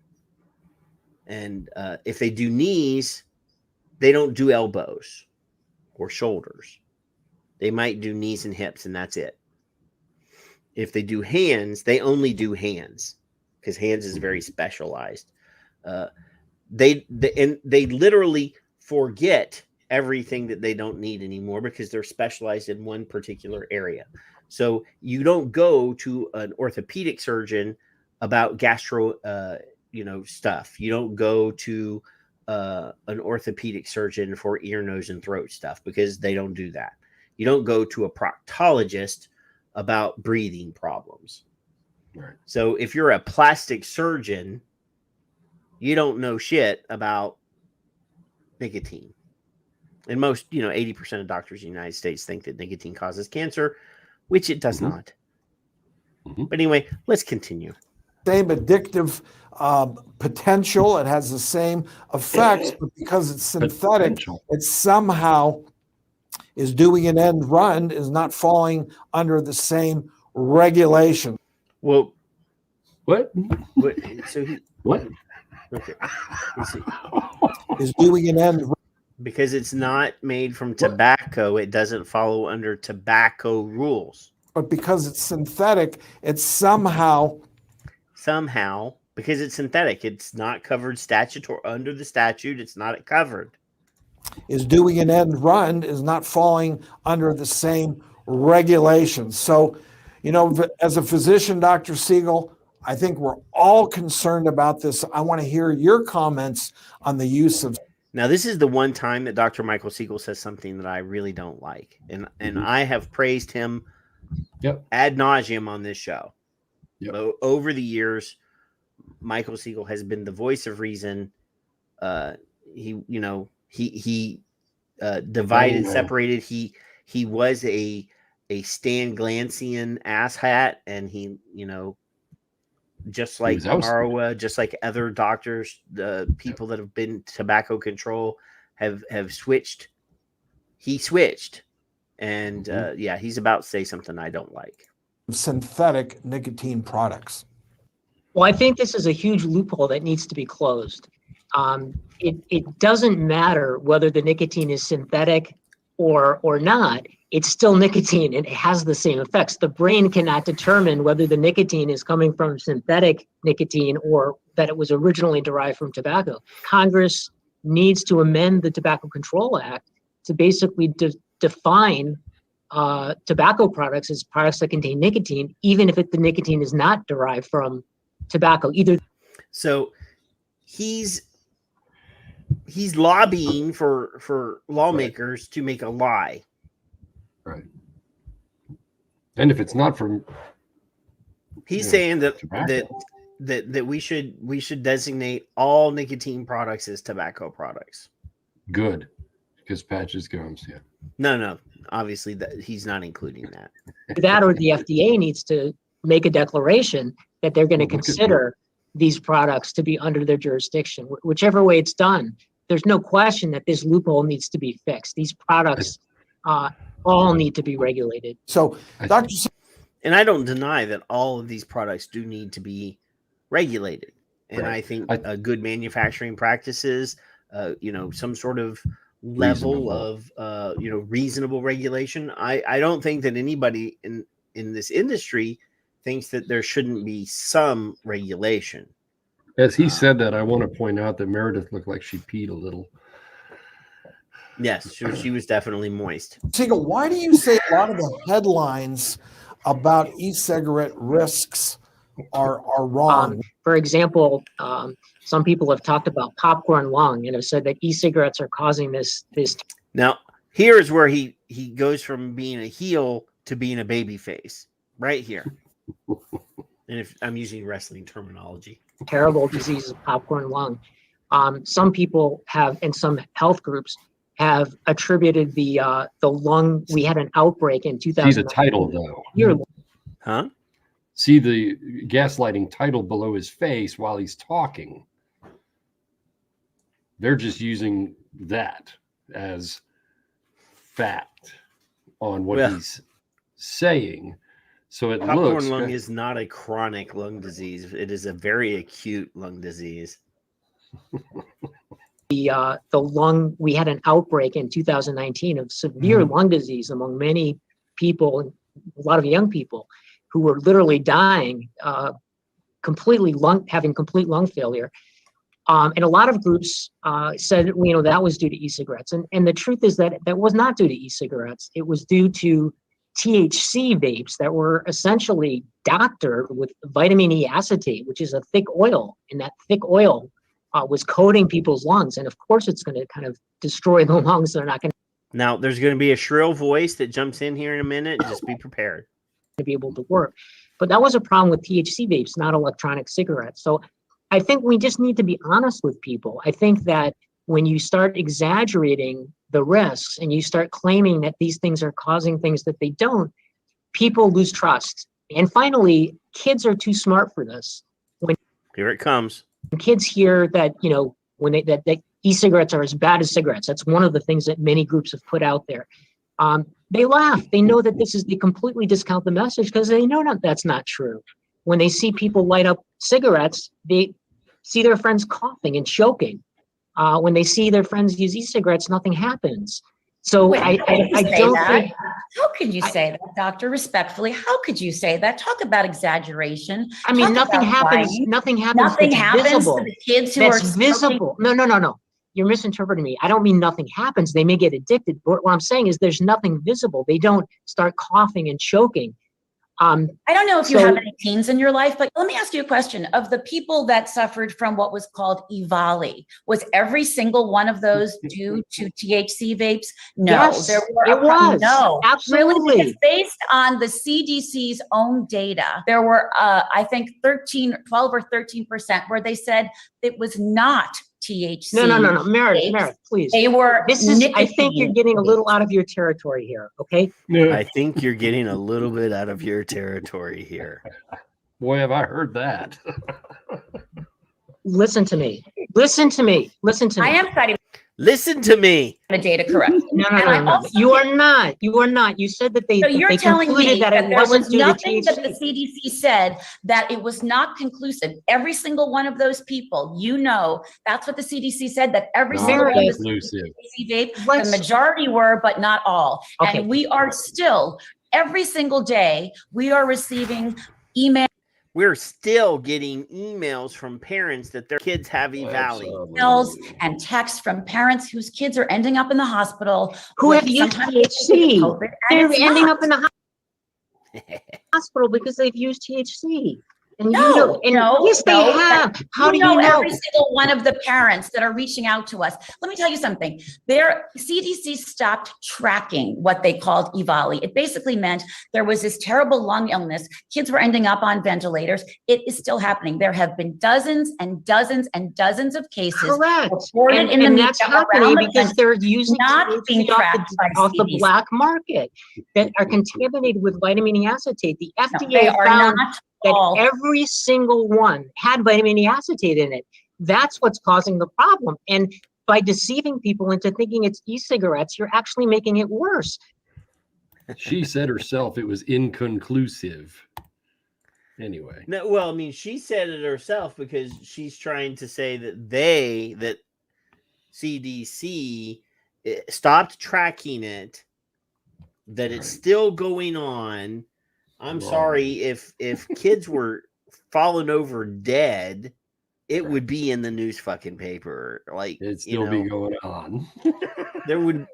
And if they do knees, they don't do elbows or shoulders. They might do knees and hips, and that's it. If they do hands, they only do hands, because hands is very specialized. They literally forget everything that they don't need anymore because they're specialized in one particular area. So you don't go to an orthopedic surgeon about gastro, stuff. You don't go to an orthopedic surgeon for ear, nose, and throat stuff, because they don't do that. You don't go to a proctologist about breathing problems. Right. So if you're a plastic surgeon, you don't know shit about nicotine. And most, 80% of doctors in the United States think that nicotine causes cancer, which it does not. But anyway, let's continue.
Same addictive potential. It has the same effects, but because it's synthetic, it somehow is doing an end run, is not falling under the same regulation.
Well,
what?
What? Okay.
Is doing an end run.
Because it's not made from tobacco, it doesn't follow under tobacco rules.
But because it's synthetic, it's somehow,
because it's synthetic, it's not covered under the statute. It's not covered.
Is doing an end run, is not falling under the same regulations. So, as a physician, Dr. Siegel, I think we're all concerned about this. I want to hear your comments on the use of.
Now, this is the one time that Dr. Michael Siegel says something that I really don't like. And I have praised him ad nauseum on this show. Over the years, Michael Siegel has been the voice of reason. He divided, separated. He was a Stan Glancian asshat, and he, just like Marwa, just like other doctors, the people that have been tobacco control have switched. He switched. And he's about to say something I don't like.
Synthetic nicotine products.
Well, I think this is a huge loophole that needs to be closed. It doesn't matter whether the nicotine is synthetic or not. It's still nicotine, and it has the same effects. The brain cannot determine whether the nicotine is coming from synthetic nicotine or that it was originally derived from tobacco. Congress needs to amend the Tobacco Control Act to basically define tobacco products as products that contain nicotine, even if the nicotine is not derived from tobacco.
So he's lobbying for lawmakers to make a lie.
Right. And if it's not from,
he's saying that that we should designate all nicotine products as tobacco products.
Good, because patches gums. Yeah.
No. Obviously, that he's not including that.
That or the FDA needs to make a declaration that they're going to consider these products to be under their jurisdiction. Whichever way it's done, there's no question that this loophole needs to be fixed. These products all need to be regulated.
So, Dr.
And I don't deny that all of these products do need to be regulated. And I think good manufacturing practices, some sort of level of reasonable regulation. I don't think that anybody in this industry thinks that there shouldn't be some regulation.
As he said that, I want to point out that Meredith looked like she peed a little.
Yes, she was definitely moist.
Siegel, why do you say a lot of the headlines about e-cigarette risks are wrong?
For example, some people have talked about popcorn lung and have said that e-cigarettes are causing this.
Now, here's where he goes from being a heel to being a baby face, right here. And if I'm using wrestling terminology,
terrible disease of popcorn lung. Some people have, and some health groups have attributed the lung. We had an outbreak in 2000.
See the title though.
Huh?
See the gaslighting title below his face while he's talking. They're just using that as fact on what he's saying. So it
popcorn
looks
lung is not a chronic lung disease. It is a very acute lung disease.
The lung, we had an outbreak in 2019 of severe lung disease among many people, a lot of young people who were literally dying, having complete lung failure. And a lot of groups said, that was due to e-cigarettes. And the truth is that was not due to e-cigarettes. It was due to THC vapes that were essentially doctored with vitamin E acetate, which is a thick oil. And that thick oil was coating people's lungs. And of course, it's going to kind of destroy the lungs. They're not going to.
Now, there's going to be a shrill voice that jumps in here in a minute. Just be prepared.
To be able to work. But that was a problem with THC vapes, not electronic cigarettes. So I think we just need to be honest with people. I think that when you start exaggerating the risks and you start claiming that these things are causing things that they don't, people lose trust. And finally, kids are too smart for this.
Here it comes.
When kids hear that, when that e-cigarettes are as bad as cigarettes, that's one of the things that many groups have put out there. They laugh. They know that they completely discount the message because they know that's not true. When they see people light up cigarettes, they see their friends coughing and choking. When they see their friends use e-cigarettes, nothing happens. So I don't think.
How could you say that, Doctor? Respectfully, how could you say that? Talk about exaggeration.
I mean, nothing happens. Nothing happens.
Nothing happens to the kids who are
visible. No. You're misinterpreting me. I don't mean nothing happens. They may get addicted. But what I'm saying is there's nothing visible. They don't start coughing and choking.
I don't know if you have any teens in your life, but let me ask you a question. Of the people that suffered from what was called EVALI, was every single one of those due to THC vapes? No,
yes,
there were.
It was.
No,
absolutely.
Really, based on the CDC's own data, there were, I think, 12 or 13% where they said it was not THC.
No. Meredith, please.
They were.
I think you're getting a little out of your territory here. Okay.
I think you're getting a little bit out of your territory here.
Boy, have I heard that.
Listen to me.
I am citing.
Listen to me.
The data correct.
No. You are not. You said that they.
So you're
they
telling me
that
there was
due
nothing
to
that the CDC said that it was not conclusive. Every single one of those people, that's what the CDC said, that every single one of those THC vape, the majority were, but not all.
Okay.
And we are still, every single day, we are receiving emails.
We're still getting emails from parents that their kids have EVALI.
Emails and texts from parents whose kids are ending up in the hospital.
Who have used THC. They're ending up in the hospital because they've used THC. And
No,
yes, they have. How do you know?
Every single one of the parents that are reaching out to us. Let me tell you something. Their CDC stopped tracking what they called EVALI. It basically meant there was this terrible lung illness. Kids were ending up on ventilators. It is still happening. There have been dozens and dozens and dozens of cases reported in the media
that's happening because they're using
not being tracked
off the black market that are contaminated with vitamin E acetate. The FDA found that every single one had vitamin E acetate in it. That's what's causing the problem. And by deceiving people into thinking it's e-cigarettes, you're actually making it worse.
She said herself it was inconclusive. Anyway.
No, well, I mean, she said it herself because she's trying to say that CDC stopped tracking it, that it's still going on. I'm sorry, if kids were falling over dead, it would be in the news fucking paper. Like,
it'd still be going on.
There would,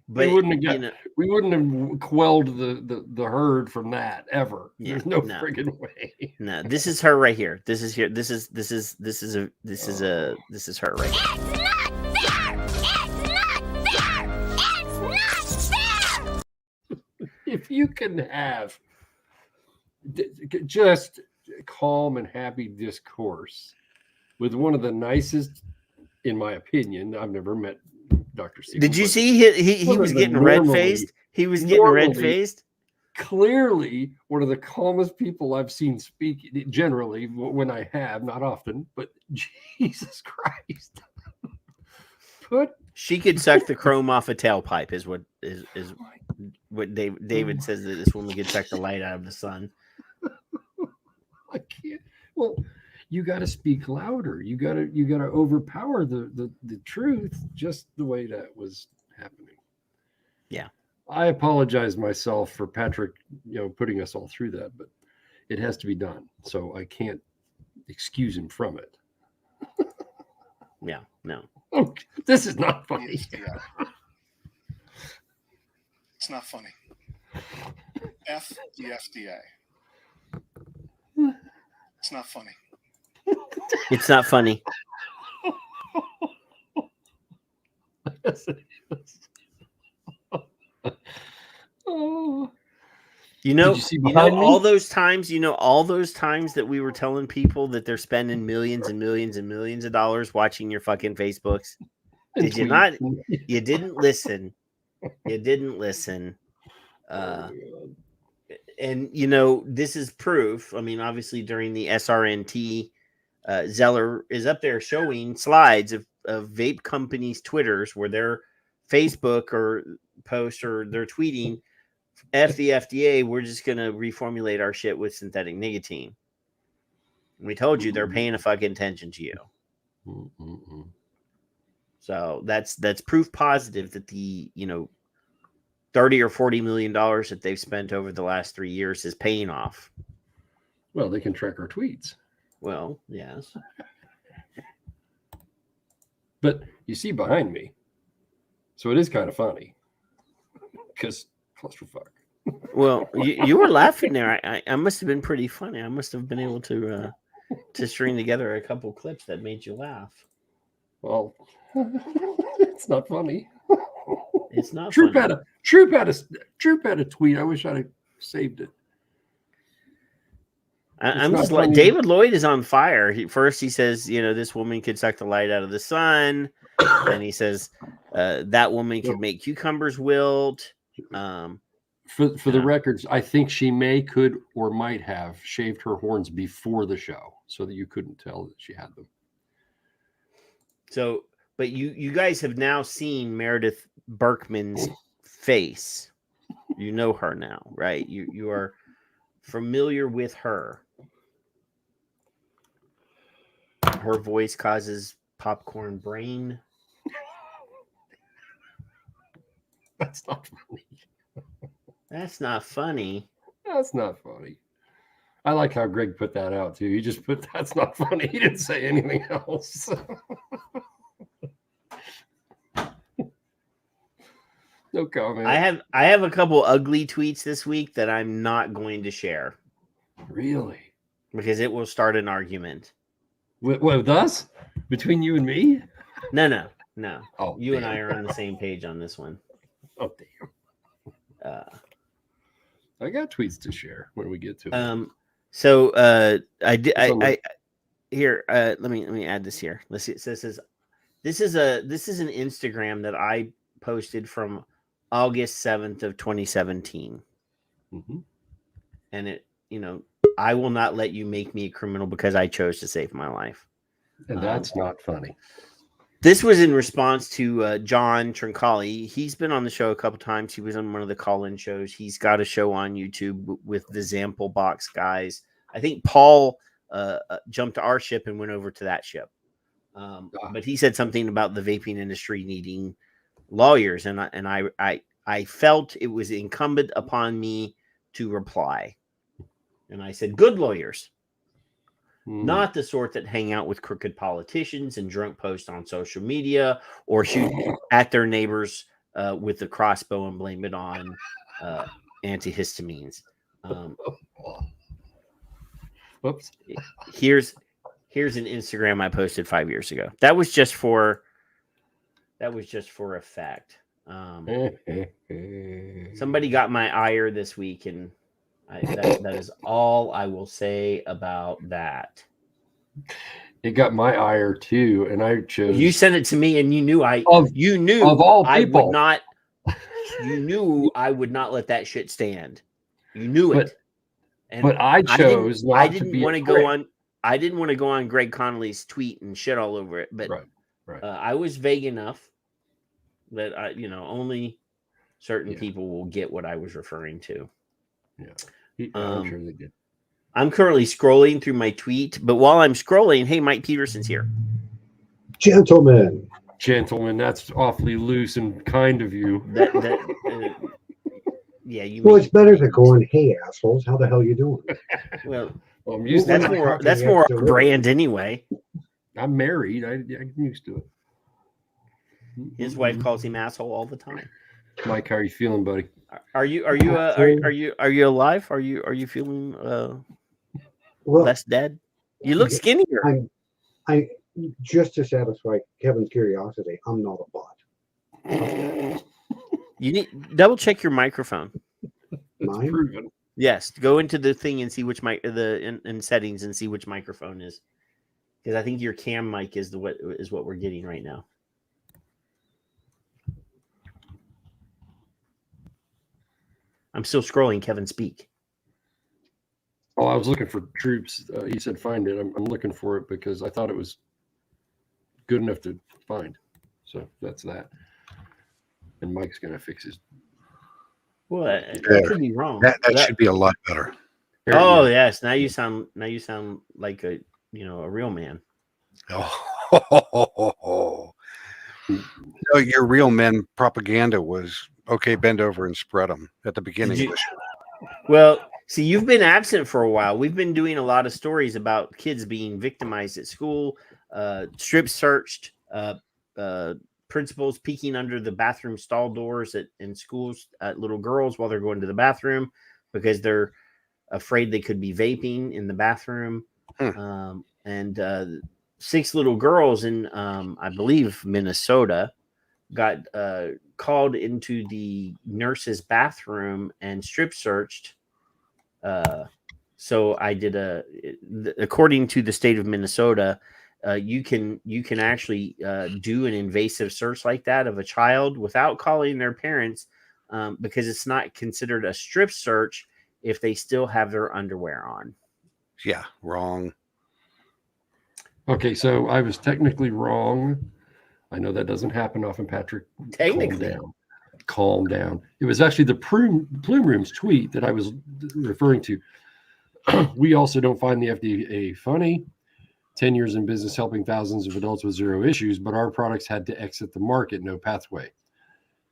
but
we wouldn't have quelled the herd from that ever. There's no friggin' way.
No, this is her right here. This is her right here.
If you can have just calm and happy discourse with one of the nicest, in my opinion, I've never met Dr. Siegel.
Did you see he was getting red-faced? He was getting red-faced?
Clearly, one of the calmest people I've seen speak, generally, when I have, not often, but Jesus Christ.
She could suck the chrome off a tailpipe is what David says, that this woman could suck the light out of the sun.
I can't. Well, you got to speak louder. You got to overpower the truth, just the way that was happening.
Yeah.
I apologize myself for Patrick, putting us all through that, but it has to be done. So I can't excuse him from it.
Yeah, no.
Okay. This is not funny.
It's not funny. F the FDA. It's not funny.
It's not funny.
Yes, it is. Oh.
All those times that we were telling people that they're spending millions and millions and millions of dollars watching your fucking Facebooks. Did you not? You didn't listen. You didn't listen. And this is proof. I mean, obviously during the SRNT, Zeller is up there showing slides of vape companies' Twitters where their Facebook or posts or they're tweeting, F the FDA, we're just going to reformulate our shit with synthetic nicotine. We told you they're paying a fucking attention to you. So that's proof positive that the, $30 or $40 million that they've spent over the last 3 years is paying off.
Well, they can track our tweets.
Well, yes.
But you see behind me. So it is kind of funny. Because clusterfuck.
Well, you were laughing there. I must have been pretty funny. I must have been able to string together a couple clips that made you laugh.
Well, it's not funny.
It's not
Troop
funny.
had a tweet. I wish I'd have saved it.
I'm just like, David Lloyd is on fire. First he says, this woman could suck the light out of the sun. And he says that woman could make cucumbers wilt.
For the records, I think she could, or might have shaved her horns before the show so that you couldn't tell that she had them.
So, but you guys have now seen Meredith Berkman's face. You know her now, right? You are familiar with her. Her voice causes popcorn brain.
That's not funny.
That's not funny.
That's not funny. I like how Greg put that out too. He just put that's not funny. He didn't say anything else. No comment.
I have a couple ugly tweets this week that I'm not going to share.
Really?
because it will start an argument.
With us? Between you and me?
No.
Oh,
you
damn.
and I are on the same page on this one.
Oh, damn. I got tweets to share when we get to it.
So here, let me add this here. Let's see. It says this is an Instagram that I posted from August 7th of 2017.
Mm-hmm.
And it, I will not let you make me a criminal because I chose to save my life.
And that's not funny.
This was in response to John Trincali. He's been on the show a couple times. He was on one of the call-in shows. He's got a show on YouTube with the Zample Box guys. I think Paul jumped to our ship and went over to that ship. But he said something about the vaping industry needing lawyers, and I felt it was incumbent upon me to reply. And I said, good lawyers. Not the sort that hang out with crooked politicians and drunk post on social media or shoot at their neighbors with a crossbow and blame it on antihistamines.
Whoops.
Here's an Instagram I posted 5 years ago. That was just for effect. Somebody got my ire this week, and that is all I will say about that.
It got my ire too, and I chose.
You sent it to me, and you knew of all people. I would not. You knew I would not let that shit stand. You knew it.
But I chose not to be.
I didn't want to go on Greg Connolly's tweet and shit all over it. But
right.
I was vague enough that only certain people will get what I was referring to.
Yeah, I'm sure they did.
I'm currently scrolling through my tweet, but while I'm scrolling, hey, Mike Peterson's here.
Gentlemen,
that's awfully loose and kind of you.
Well, it's better to go on, hey, assholes, how the hell you doing?
Well,
I'm used
that's
to
more. That's more a brand anyway.
I'm married. I'm used to it.
His wife calls him asshole all the time.
Mike, how are you feeling, buddy?
Are you alive? Are you feeling less dead? You look skinnier.
I just to satisfy Kevin's curiosity, I'm not a bot.
You need double check your microphone.
Mine?
Proven.
Yes, go into the thing and see which mic in settings and see which microphone is, because I think your cam mic is what we're getting right now. I'm still scrolling. Kevin, speak.
Oh, I was looking for troops. He said find it. I'm looking for it because I thought it was good enough to find. So that's that. And Mike's gonna fix his.
Well, that could be wrong.
That should be a lot better.
Oh yes, now you sound like a real man.
Oh. No, your real men propaganda was okay. Bend over and spread them at the beginning of the show.
Well, see, you've been absent for a while. We've been doing a lot of stories about kids being victimized at school, strip searched, principals peeking under the bathroom stall doors in schools at little girls while they're going to the bathroom because they're afraid they could be vaping in the bathroom. And 6 little girls in, I believe, Minnesota got called into the nurse's bathroom and strip searched. So I did according to the state of Minnesota, you can actually do an invasive search like that of a child without calling their parents, because it's not considered a strip search if they still have their underwear on.
Yeah, wrong.
Okay, so I was technically wrong. I know that doesn't happen often, Patrick.
Technically.
Calm down. It was actually the Plume Room's tweet that I was referring to. We also don't find the FDA funny. 10 years in business helping thousands of adults with zero issues, but our products had to exit the market, no pathway.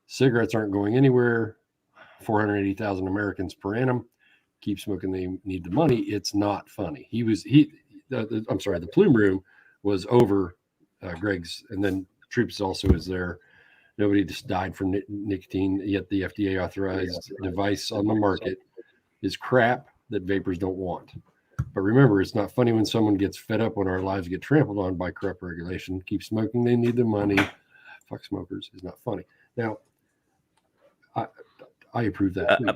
Cigarettes aren't going anywhere. 480,000 Americans per annum keep smoking. They need the money. It's not funny. I'm sorry, the Plume Room was over Greg's, and then Troops also is there. Nobody just died from nicotine, yet the FDA authorized device on the market is crap that vapors don't want. But remember, it's not funny when someone gets fed up when our lives get trampled on by corrupt regulation. Keep smoking, they need the money. Fuck smokers is not funny. Now, I approve that too.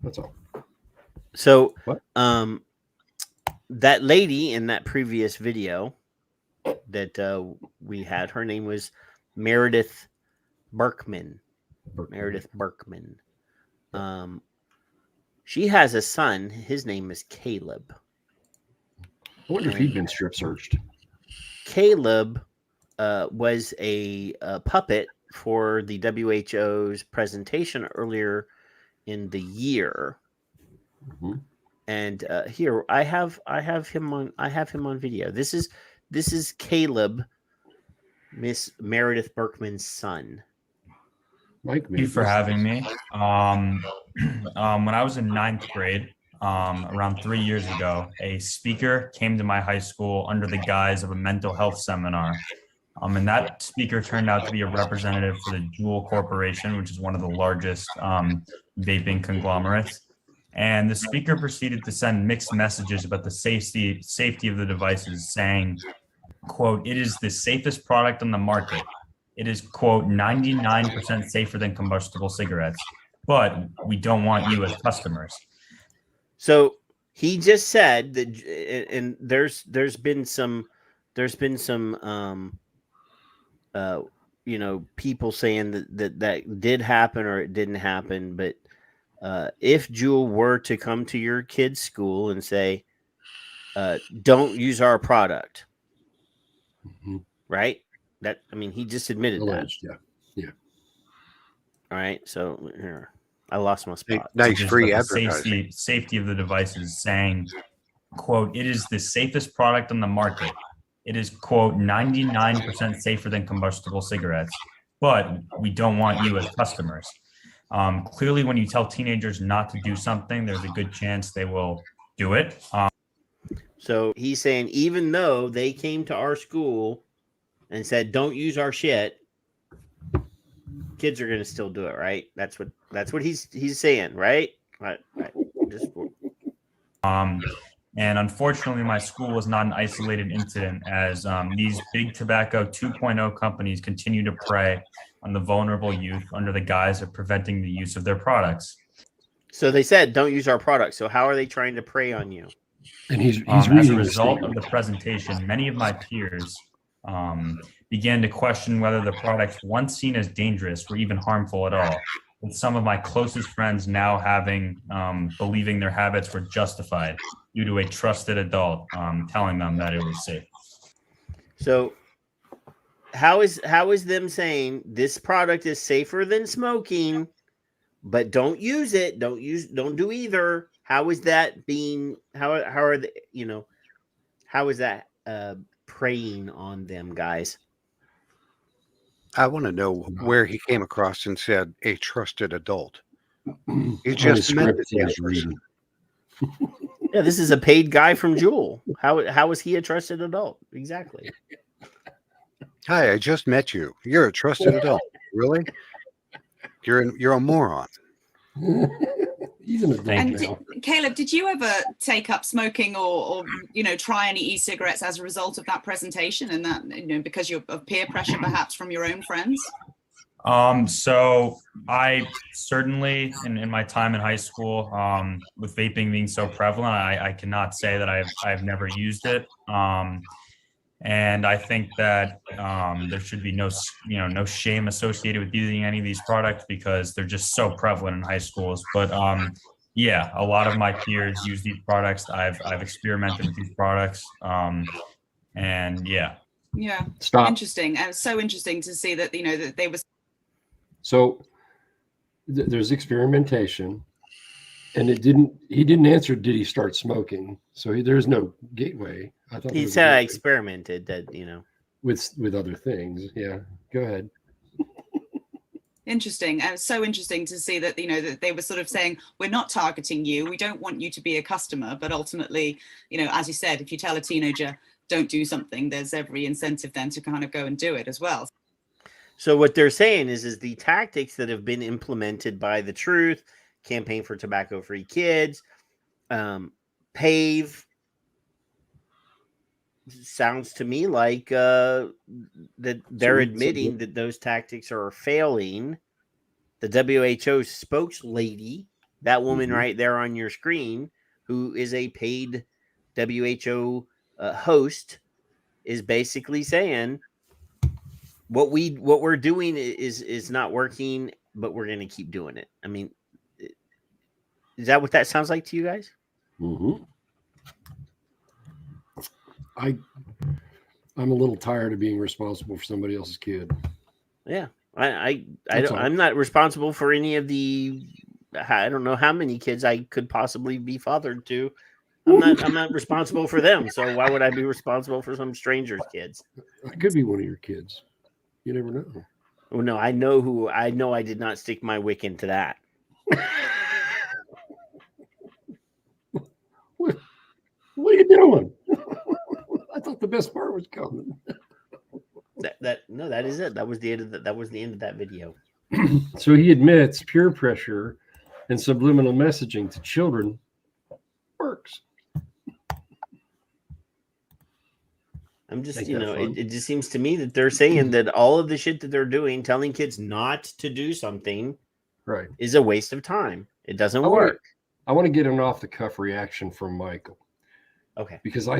That's all.
So,
what?
That lady in that previous video that we had, her name was Meredith Berkman. Meredith Berkman. She has a son. His name is Caleb.
I wonder if he'd been strip searched.
Caleb was a puppet for the WHO's presentation earlier in the year.
Mm-hmm.
And here I have him on video. This is Caleb, Miss Meredith Berkman's son.
Mike,
thank you for having me. When I was in 9th grade, around 3 years ago, a speaker came to my high school under the guise of a mental health seminar. And that speaker turned out to be a representative for the Juul Corporation, which is one of the largest vaping conglomerates. And the speaker proceeded to send mixed messages about the safety of the devices, saying, quote, "It is the safest product on the market. It is, quote, 99% safer than combustible cigarettes, but we don't want you as customers."
So he just said that, and there's been some people saying that did happen or it didn't happen. But if Juul were to come to your kid's school and say, "Don't use our product,"
mm-hmm.
right? He just admitted
Alleged,
that.
Yeah.
All right. So here, I lost my spot.
Nice free advertising.
Safety of the devices, saying, quote, "It is the safest product on the market. It is, quote, 99% safer than combustible cigarettes, but we don't want you as customers." Clearly, when you tell teenagers not to do something, there's a good chance they will do it.
So he's saying even though they came to our school and said, "Don't use our shit," kids are going to still do it, right? That's what he's saying, right? Right.
And unfortunately, my school was not an isolated incident, as these big tobacco 2.0 companies continue to prey on the vulnerable youth under the guise of preventing the use of their products.
So they said, "Don't use our product." So how are they trying to prey on you?
And he's
as
reading
a result of the presentation, many of my peers began to question whether the products once seen as dangerous were even harmful at all, with some of my closest friends now believing their habits were justified due to a trusted adult telling them that it was safe.
So how is them saying this product is safer than smoking, but don't use it, don't do either? How is that being, how are they, how is that preying on them, guys?
I want to know where he came across and said a trusted adult. He just meant it.
Yeah, this is a paid guy from Juul. How is he a trusted adult? Exactly.
Hi, I just met you. You're a trusted adult. Really? You're a moron.
He's an adult now.
Caleb, did you ever take up smoking or try any e-cigarettes as a result of that presentation, and that because of peer pressure perhaps from your own friends?
So I certainly, in my time in high school, with vaping being so prevalent, I cannot say that I've never used it. And I think that there should be no shame associated with using any of these products because they're just so prevalent in high schools. But yeah, a lot of my peers use these products. I've experimented with these products, and yeah.
Yeah.
Stop.
Interesting. And it's so interesting to see that that they was.
So there's experimentation, and he didn't answer. Did he start smoking? So there's no gateway. I thought
he said I experimented that,
with other things. Yeah, go ahead.
Interesting. And it's so interesting to see that, that they were sort of saying, we're not targeting you. We don't want you to be a customer. But ultimately, as you said, if you tell a teenager, don't do something, there's every incentive then to kind of go and do it as well.
So what they're saying is the tactics that have been implemented by the Truth, Campaign for Tobacco-Free Kids, PAVE, sounds to me like that they're admitting that those tactics are failing. The WHO spokeslady, that woman right there on your screen, who is a paid WHO host, is basically saying what we're doing is not working, but we're going to keep doing it. I mean, is that what that sounds like to you guys?
Mm-hmm. I'm a little tired of being responsible for somebody else's kid.
Yeah, I'm not responsible for any of the. I don't know how many kids I could possibly be fathered to. I'm not responsible for them. So why would I be responsible for some stranger's kids?
I could be one of your kids. You never know.
Oh no, I know I did not stick my wick into that.
What are you doing? I thought the best part was coming.
That is it. That was the end of that video.
So he admits peer pressure and subliminal messaging to children works.
I'm just, it just seems to me that they're saying that all of the shit that they're doing, telling kids not to do something,
right,
is a waste of time. It doesn't work.
I want to get an off the cuff reaction from Michael.
Okay.
Because I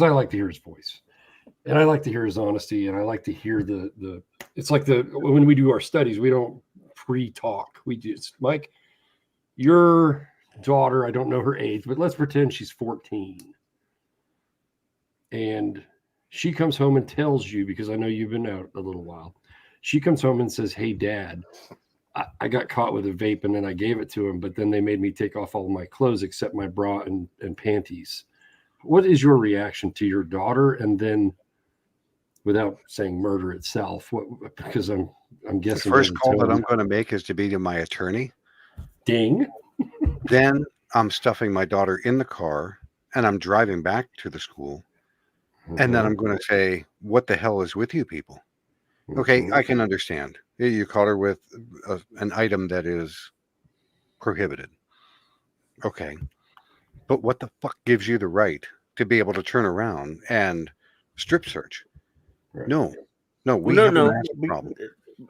like to hear his voice, and I like to hear his honesty, and I like to hear the it's like when we do our studies, we don't pre-talk. We just, Mike, your daughter, I don't know her age, but let's pretend she's 14. And she comes home and tells you, because I know you've been out a little while, she comes home and says, "Hey, Dad, I got caught with a vape and then I gave it to him, but then they made me take off all my clothes except my bra and panties." What is your reaction to your daughter? And then, without saying murder itself, because I'm guessing
the first call that I'm going to make is to be to my attorney.
Ding.
Then I'm stuffing my daughter in the car and I'm driving back to the school. And then I'm going to say, "What the hell is with you people?" Okay, I can understand. You caught her with an item that is prohibited. Okay. But what the fuck gives you the right to be able to turn around and strip search? Right. No, we have a massive problem.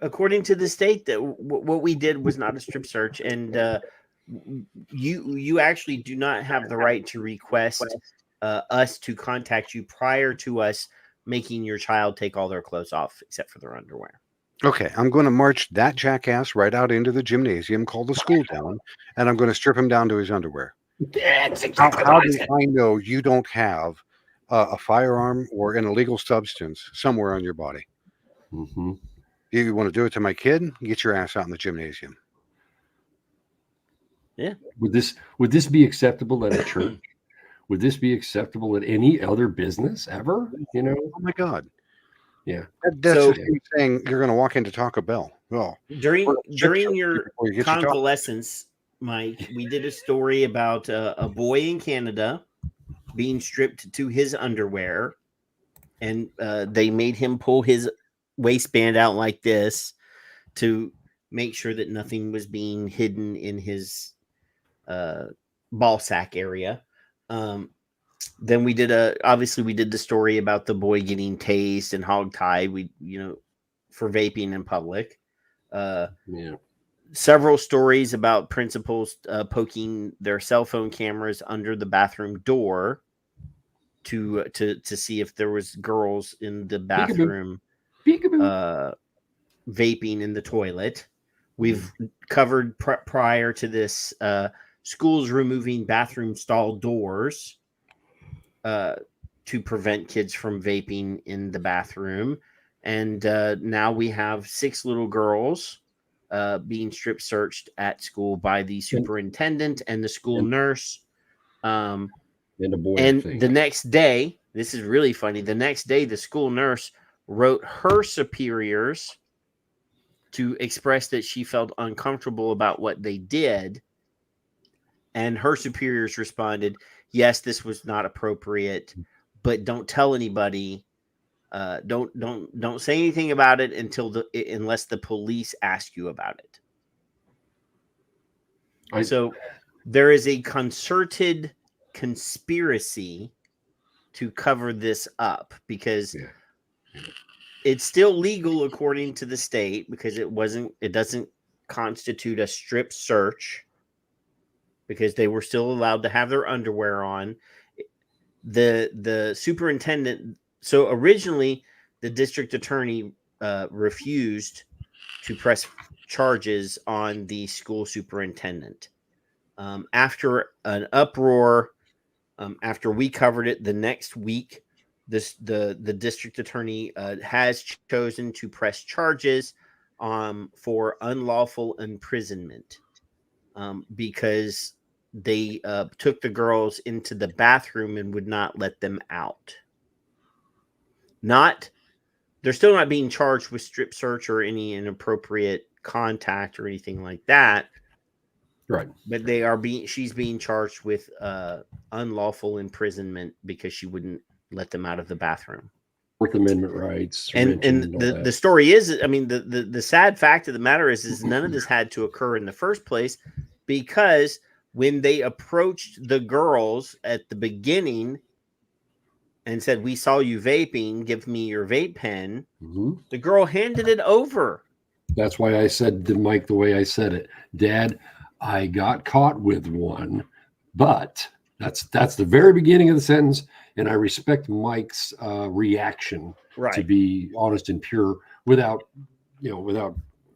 According to the state, that what we did was not a strip search, and you actually do not have the right to request us to contact you prior to us making your child take all their clothes off except for their underwear.
Okay, I'm going to march that jackass right out into the gymnasium, call the school down, and I'm going to strip him down to his underwear. How do I know you don't have a firearm or an illegal substance somewhere on your body?
Mm-hmm.
You want to do it to my kid? Get your ass out in the gymnasium.
Yeah.
Would this be acceptable at a church? Would this be acceptable at any other business ever?
Oh my God.
Yeah.
That's just saying you're going to walk into Taco Bell. Well,
during your convalescence, Mike, we did a story about a boy in Canada being stripped to his underwear, and they made him pull his waistband out like this to make sure that nothing was being hidden in his ball sack area. Then we did the story about the boy getting tased and hogtied. For vaping in public. Several stories about principals poking their cell phone cameras under the bathroom door to see if there was girls in the bathroom vaping in the toilet. We've covered prior to this schools removing bathroom stall doors to prevent kids from vaping in the bathroom. And now we have 6 little girls being strip searched at school by the superintendent and the school nurse. And the next day, this is really funny. The next day, the school nurse wrote her superiors to express that she felt uncomfortable about what they did. And her superiors responded, "Yes, this was not appropriate, but don't tell anybody. Don't say anything about it unless the police ask you about it." So there is a concerted conspiracy to cover this up because it's still legal according to the state because it doesn't constitute a strip search because they were still allowed to have their underwear on. The superintendent, so originally the district attorney refused to press charges on the school superintendent. After an uproar, after we covered it the next week, the district attorney has chosen to press charges for unlawful imprisonment because they took the girls into the bathroom and would not let them out. They're still not being charged with strip search or any inappropriate contact or anything like that.
Right.
But she's being charged with unlawful imprisonment because she wouldn't let them out of the bathroom.
Fourth Amendment rights.
And the story is, I mean, the sad fact of the matter is none of this had to occur in the first place because when they approached the girls at the beginning and said, "We saw you vaping, give me your vape pen," the girl handed it over.
That's why I said to Mike the way I said it. Dad, I got caught with one, but that's the very beginning of the sentence, and I respect Mike's reaction to be honest and pure without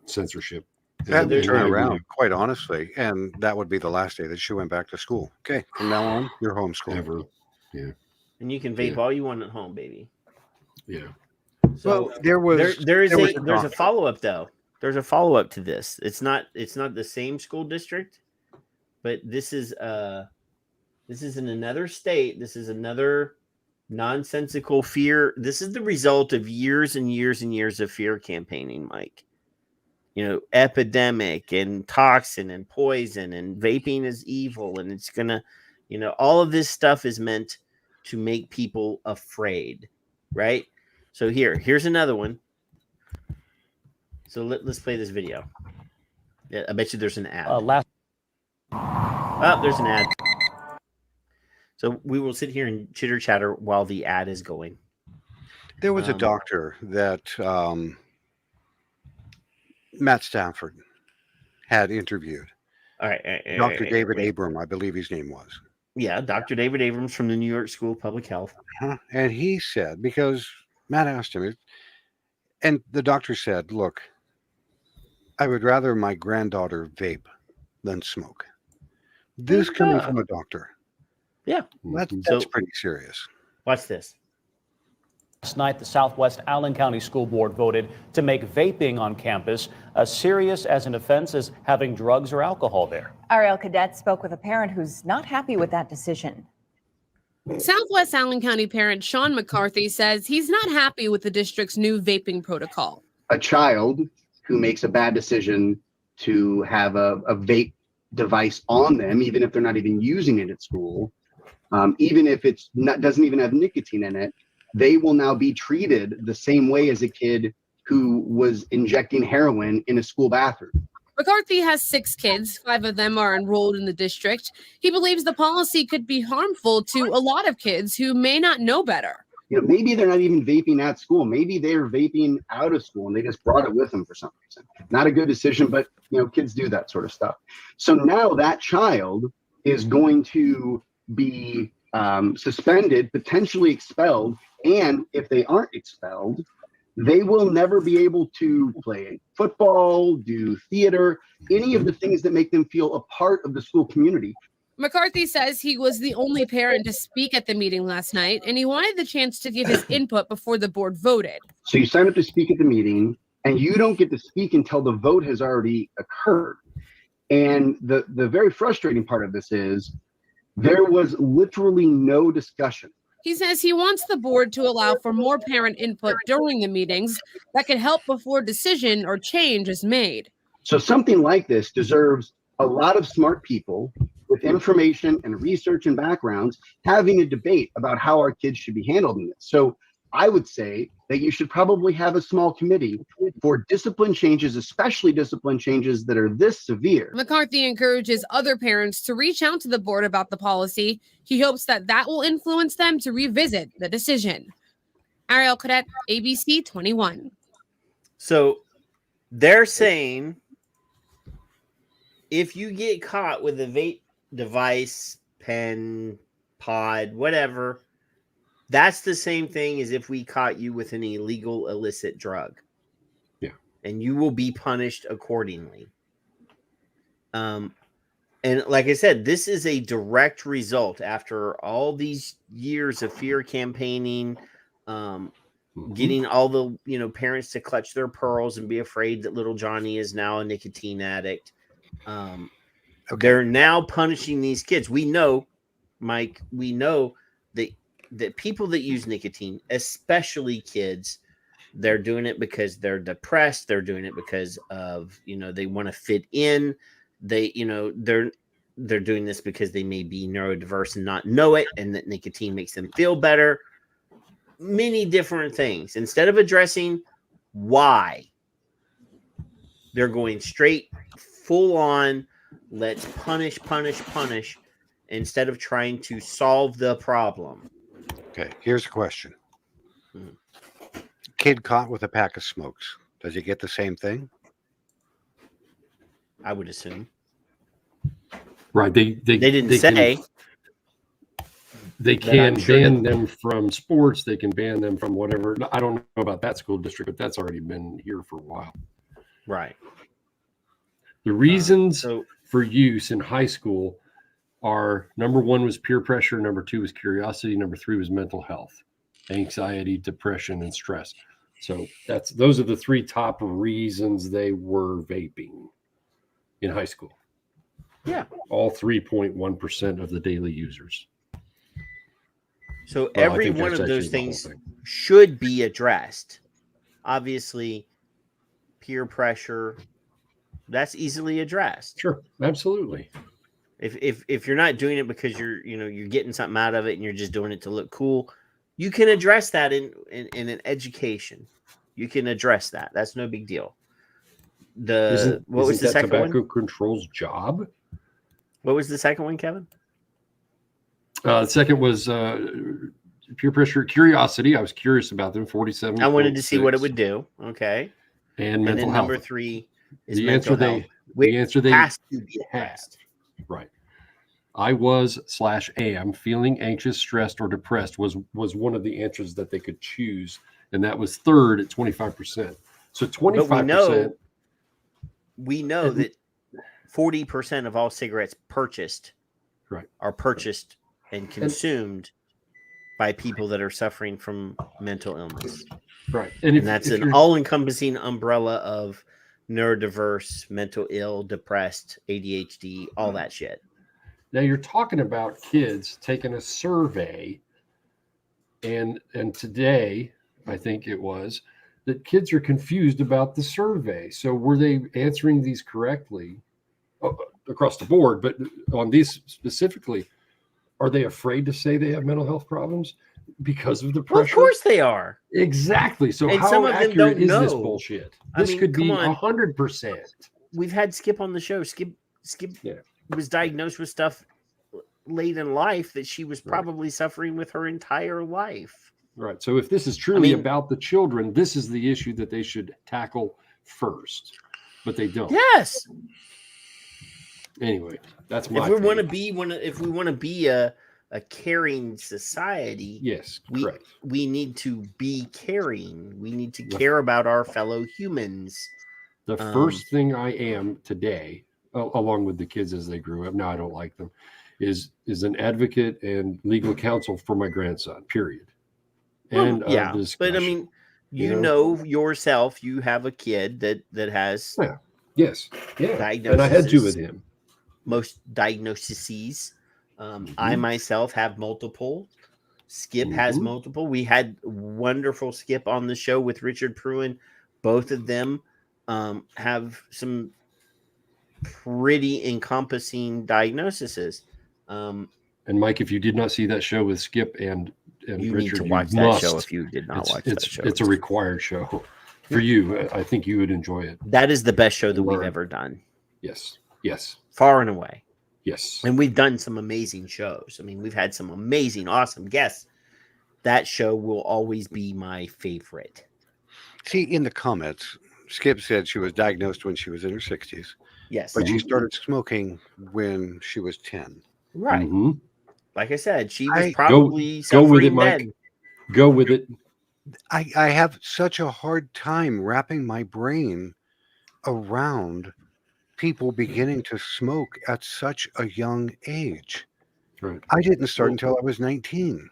censorship.
Had to turn around, quite honestly, and that would be the last day that she went back to school. Okay, from now on, you're homeschooled.
Yeah.
And you can vape all you want at home, baby.
Yeah.
So there's a follow-up though. There's a follow-up to this. It's not the same school district, but this is in another state. This is another nonsensical fear. This is the result of years and years and years of fear campaigning, Mike. Epidemic and toxin and poison and vaping is evil and it's gonna, all of this stuff is meant to make people afraid, right? So here's another one. So let's play this video. Yeah, I bet you there's an ad. There's an ad. So we will sit here and chitter chatter while the ad is going.
There was a doctor that Matt Stafford had interviewed.
All right,
Dr. David Abram, I believe his name was.
Yeah, Dr. David Abrams from the New York School of Public Health.
And he said, because Matt asked him, and the doctor said, "Look, I would rather my granddaughter vape than smoke." This coming from a doctor.
Yeah.
That's pretty serious.
Watch this.
Last night, the Southwest Allen County School Board voted to make vaping on campus as serious as an offense as having drugs or alcohol there.
Ariel Cadet spoke with a parent who's not happy with that decision.
Southwest Allen County parent Sean McCarthy says he's not happy with the district's new vaping protocol.
A child who makes a bad decision to have a vape device on them, even if they're not even using it at school, even if doesn't even have nicotine in it, they will now be treated the same way as a kid who was injecting heroin in a school bathroom.
McCarthy has 6 kids. 5 of them are enrolled in the district. He believes the policy could be harmful to a lot of kids who may not know better.
Maybe they're not even vaping at school. Maybe they're vaping out of school and they just brought it with them for some reason. Not a good decision, but kids do that sort of stuff. So now that child is going to be suspended, potentially expelled, and if they aren't expelled, they will never be able to play football, do theater, any of the things that make them feel a part of the school community.
McCarthy says he was the only parent to speak at the meeting last night, and he wanted the chance to give his input before the board voted.
So you sign up to speak at the meeting, and you don't get to speak until the vote has already occurred. And the very frustrating part of this is there was literally no discussion.
He says he wants the board to allow for more parent input during the meetings that could help before decision or change is made.
So something like this deserves a lot of smart people with information and research and backgrounds having a debate about how our kids should be handled in this. So I would say that you should probably have a small committee for discipline changes, especially discipline changes that are this severe.
McCarthy encourages other parents to reach out to the board about the policy. He hopes that that will influence them to revisit the decision. Ariel Cadet, ABC 21.
So they're saying if you get caught with a vape device, pen, pod, whatever, that's the same thing as if we caught you with an illegal illicit drug.
Yeah.
And you will be punished accordingly. And like I said, this is a direct result after all these years of fear campaigning, getting all the parents to clutch their pearls and be afraid that little Johnny is now a nicotine addict. They're now punishing these kids. We know, Mike, that people that use nicotine, especially kids, they're doing it because they're depressed. They're doing it because of, they want to fit in. They're doing this because they may be neurodiverse and not know it, and that nicotine makes them feel better. Many different things. Instead of addressing why, they're going straight full on, let's punish, instead of trying to solve the problem.
Okay, here's a question. Kid caught with a pack of smokes. Does he get the same thing?
I would assume.
Right. They
didn't say.
They can ban them from sports. They can ban them from whatever. I don't know about that school district, but that's already been here for a while.
Right.
The reasons for use in high school are: number one was peer pressure, number two was curiosity, number three was mental health, anxiety, depression, and stress. So those are the three top reasons they were vaping in high school.
Yeah.
All 3.1% of the daily users.
So every one of those things should be addressed. Obviously, peer pressure, that's easily addressed.
Sure, absolutely.
If you're not doing it because you're getting something out of it and you're just doing it to look cool, you can address that in an education. You can address that. That's no big deal. What was the second one?
Tobacco control's job.
What was the second one, Kevin?
The second was peer pressure, curiosity. I was curious about them. 47.
I wanted to see what it would do. Okay.
And mental
then
health.
Number three is
the
mental
answer
health.
The answer they
has to be addressed.
Right. I was/am feeling anxious, stressed, or depressed was one of the answers that they could choose, and that was third at 25%. So 25%.
We know that 40% of all cigarettes purchased are purchased and consumed by people that are suffering from mental illness.
Right.
And that's an all-encompassing umbrella of neurodiverse, mental ill, depressed, ADHD, all that shit.
Now you're talking about kids taking a survey, and today, I think it was, that kids are confused about the survey. So were they answering these correctly across the board? But on these specifically, are they afraid to say they have mental health problems because of the pressure?
Well, of course they are.
Exactly. So
and
how
some of them
accurate
don't
is
know.
this bullshit? This could be 100%.
We've had Skip on the show. Skip was diagnosed with stuff late in life that she was probably suffering with her entire life.
Right. So if this is truly about the children, this is the issue that they should tackle first, but they don't.
Yes.
Anyway, that's my.
If we want to be a caring society,
yes,
we need to be caring. We need to care about our fellow humans.
The first thing I am today, along with the kids as they grew up, now I don't like them, is an advocate and legal counsel for my grandson. Period. And
but I mean, you know yourself. You have a kid that has diagnoses,
and I had two with him.
Most diagnoses. I myself have multiple. Skip has multiple. We had wonderful Skip on the show with Richard Pruin. Both of them have some pretty encompassing diagnoses.
And Mike, if you did not see that show with Skip and and
You
Richard,
need to watch
you
that
must.
show if you did not watch that show.
It's a required show for you. I think you would enjoy it.
That is the best show that we've ever done.
Yes. Yes.
Far and away.
Yes.
And we've done some amazing shows. I mean, we've had some amazing, awesome guests. That show will always be my favorite.
See, in the comments, Skip said she was diagnosed when she was in her 60s.
Yes.
But she started smoking when she was 10.
Right. Like I said, she was
I-
probably
Go with it,
suffering
Mike.
then.
Go with it.
I have such a hard time wrapping my brain around people beginning to smoke at such a young age.
Right.
I didn't start until I was 19.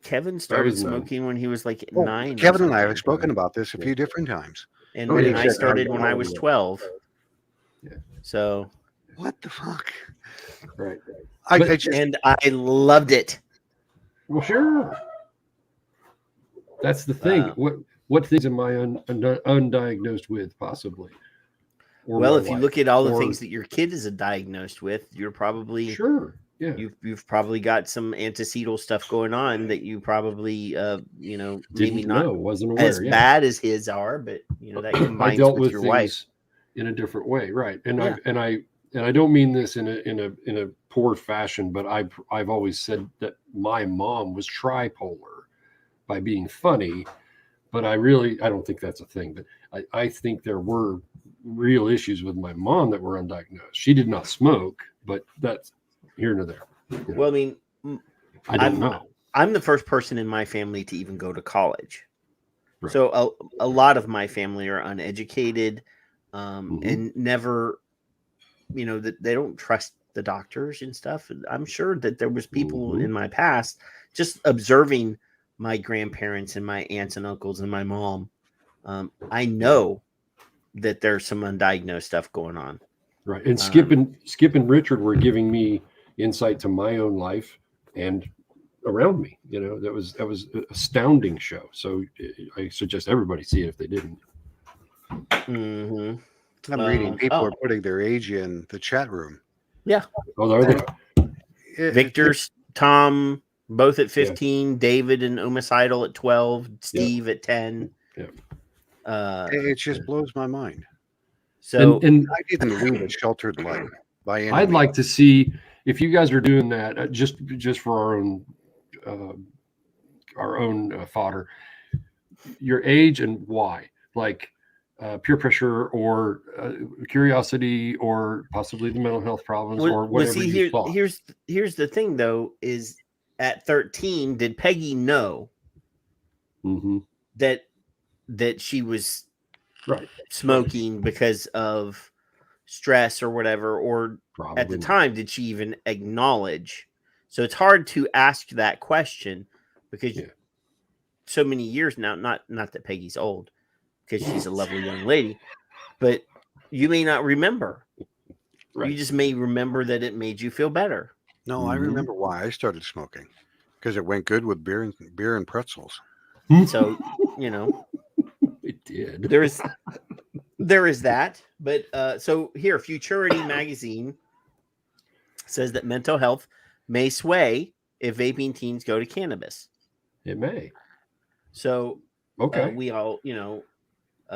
Kevin started
was nine.
smoking when he was like
Oh,
9. or
Kevin and I
something.
have spoken about this a few different times.
And
Oh,
when
yeah.
I started when I was 12. So
what the fuck?
Right.
And I loved it.
Well, sure. That's the thing. What things am I undiagnosed with, possibly? Or
Well,
my
if you
wife?
look at all the
Or-
things that your kid is diagnosed with, you're probably
Sure. Yeah.
You've probably got some antecedent stuff going on that you probably maybe
Didn't
not
know, wasn't aware,
as
yeah.
bad as his are, but that
I
combines
dealt
with
with
your
things
wife.
in a different way, right? And
Yeah.
I don't mean this in a poor fashion, but I've always said that my mom was tripolar by being funny, but I don't think that's a thing. But I think there were real issues with my mom that were undiagnosed. She did not smoke, but that's here and there.
Well, I mean,
I don't know.
I'm the first person in my family to even go to college. So a lot of my family are uneducated and never, that they don't trust the doctors and stuff. I'm sure that there was people in my past just observing my grandparents and my aunts and uncles and my mom. I know that there's some undiagnosed stuff going on.
Right. And Skip and Richard were giving me insight to my own life and around me. That was an astounding show. So I suggest everybody see it if they didn't.
Mm-hmm.
I'm reading people are putting their age in the chat room.
Yeah.
Oh, are they?
Victor's, Tom, both at 15, David and Homicidal at 12, Steve at 10.
Yeah.
It just blows my mind.
So
and
I didn't lead a sheltered life by any
I'd
means.
like to see if you guys are doing that just for our own fodder, your age and why, like peer pressure or curiosity or possibly the mental health problems or whatever you thought.
Here's the thing though, is at 13, did Peggy know that she was smoking because of stress or whatever, or at the time did she even acknowledge? So it's hard to ask that question because so many years now, not that Peggy's old, because she's a lovely young lady, but you may not remember. You just may remember that it made you feel better.
No, I remember why I started smoking, because it went good with beer and pretzels.
So
it did.
There is that, but so here, Futurity magazine says that mental health may sway if vaping teens go to cannabis.
It may.
So we all,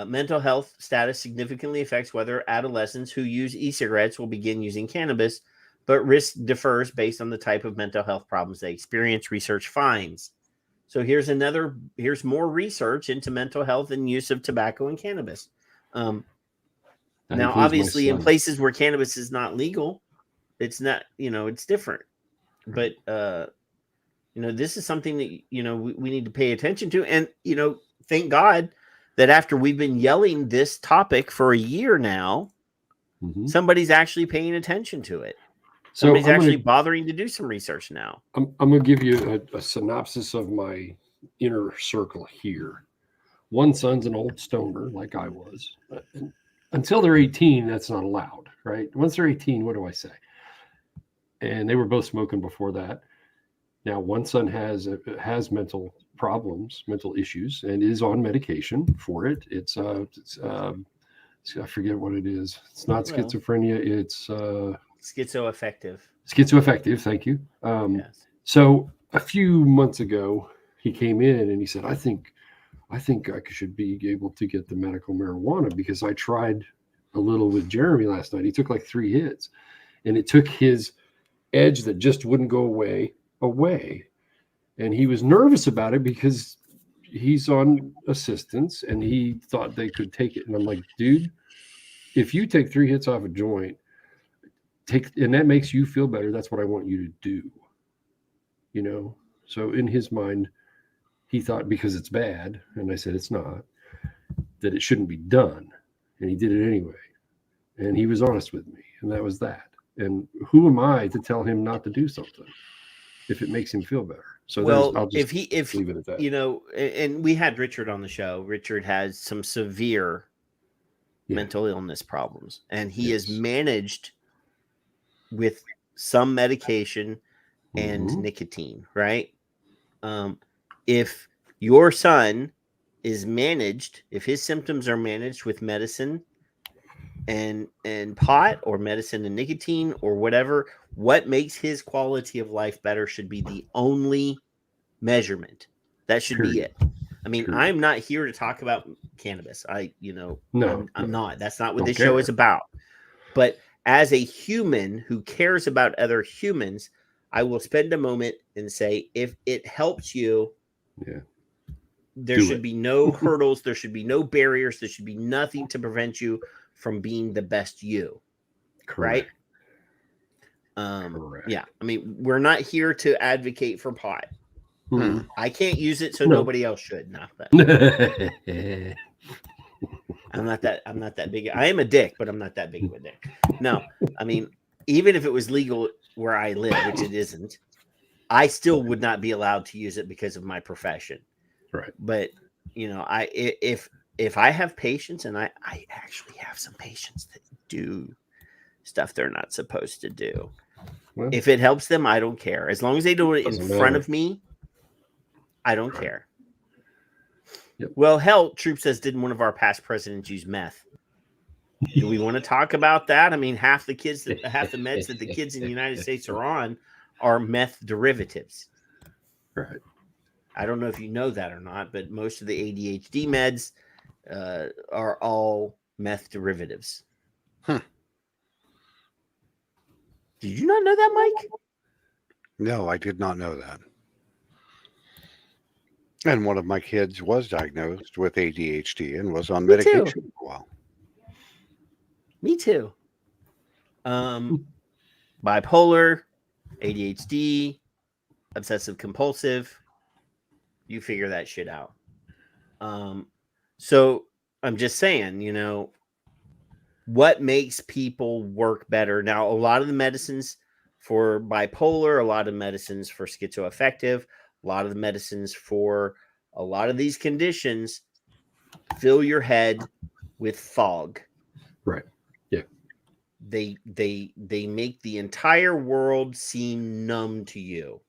mental health status significantly affects whether adolescents who use e-cigarettes will begin using cannabis, but risk differs based on the type of mental health problems they experience, research finds. So here's more research into mental health and use of tobacco and cannabis. Now, obviously, in places where cannabis is not legal, it's not, it's different. But, this is something that, we need to pay attention to. And, thank God that after we've been yelling this topic for a year now, somebody's actually paying attention to it. Somebody's actually bothering to do some research now.
I'm going to give you a synopsis of my inner circle here. One son's an old stoner like I was. Until they're 18, that's not allowed, right? Once they're 18, what do I say? And they were both smoking before that. Now, one son has mental problems, mental issues, and is on medication for it. It's I forget what it is. It's not schizophrenia. It's
schizoaffective.
Schizoaffective. Thank you. So a few months ago, he came in and he said, I think I should be able to get the medical marijuana because I tried a little with Jeremy last night. He took like 3 hits and it took his edge that just wouldn't go away. And he was nervous about it because he's on assistance and he thought they could take it. And I'm like, dude, if you take 3 hits off a joint, and that makes you feel better, that's what I want you to do. You know? So in his mind, he thought because it's bad, and I said it's not, that it shouldn't be done. And he did it anyway. And he was honest with me, and that was that. And who am I to tell him not to do something if it makes him feel better? So I'll just leave it at that.
You know, and we had Richard on the show. Richard has some severe mental illness problems, and he is managed with some medication and nicotine, right? If your son is managed, if his symptoms are managed with medicine and pot or medicine and nicotine or whatever, what makes his quality of life better should be the only measurement. That should be it. I mean, I'm not here to talk about cannabis. I'm not. That's not what this show is about. But as a human who cares about other humans, I will spend a moment and say, if it helps you, there should be no hurdles. There should be no barriers. There should be nothing to prevent you from being the best you. Correct. Right? Yeah. I mean, we're not here to advocate for pot. I can't use it, so nobody else should. Not that. I'm not that big. I am a dick, but I'm not that big of a dick. No, I mean, even if it was legal where I live, which it isn't, I still would not be allowed to use it because of my profession.
Right.
But you know, if I have patients, and I actually have some patients that do stuff they're not supposed to do. Well, if it helps them, I don't care. As long as they do it in front of me, I don't care. Yep. Well, hell, Troop says, didn't one of our past presidents use meth? Do we want to talk about that? I mean, half the meds that the kids in the United States are on are meth derivatives.
Right.
I don't know if you know that or not, but most of the ADHD meds are all meth derivatives.
Huh.
Did you not know that, Mike?
No, I did not know that. And one of my kids was diagnosed with ADHD and was on medication for a while.
Me too. Bipolar, ADHD, obsessive compulsive. You figure that shit out. So I'm just saying, you know, what makes people work better? Now, a lot of the medicines for bipolar, a lot of medicines for schizoaffective, a lot of the medicines for a lot of these conditions fill your head with fog.
Right. Yeah.
They make the entire world seem numb to you.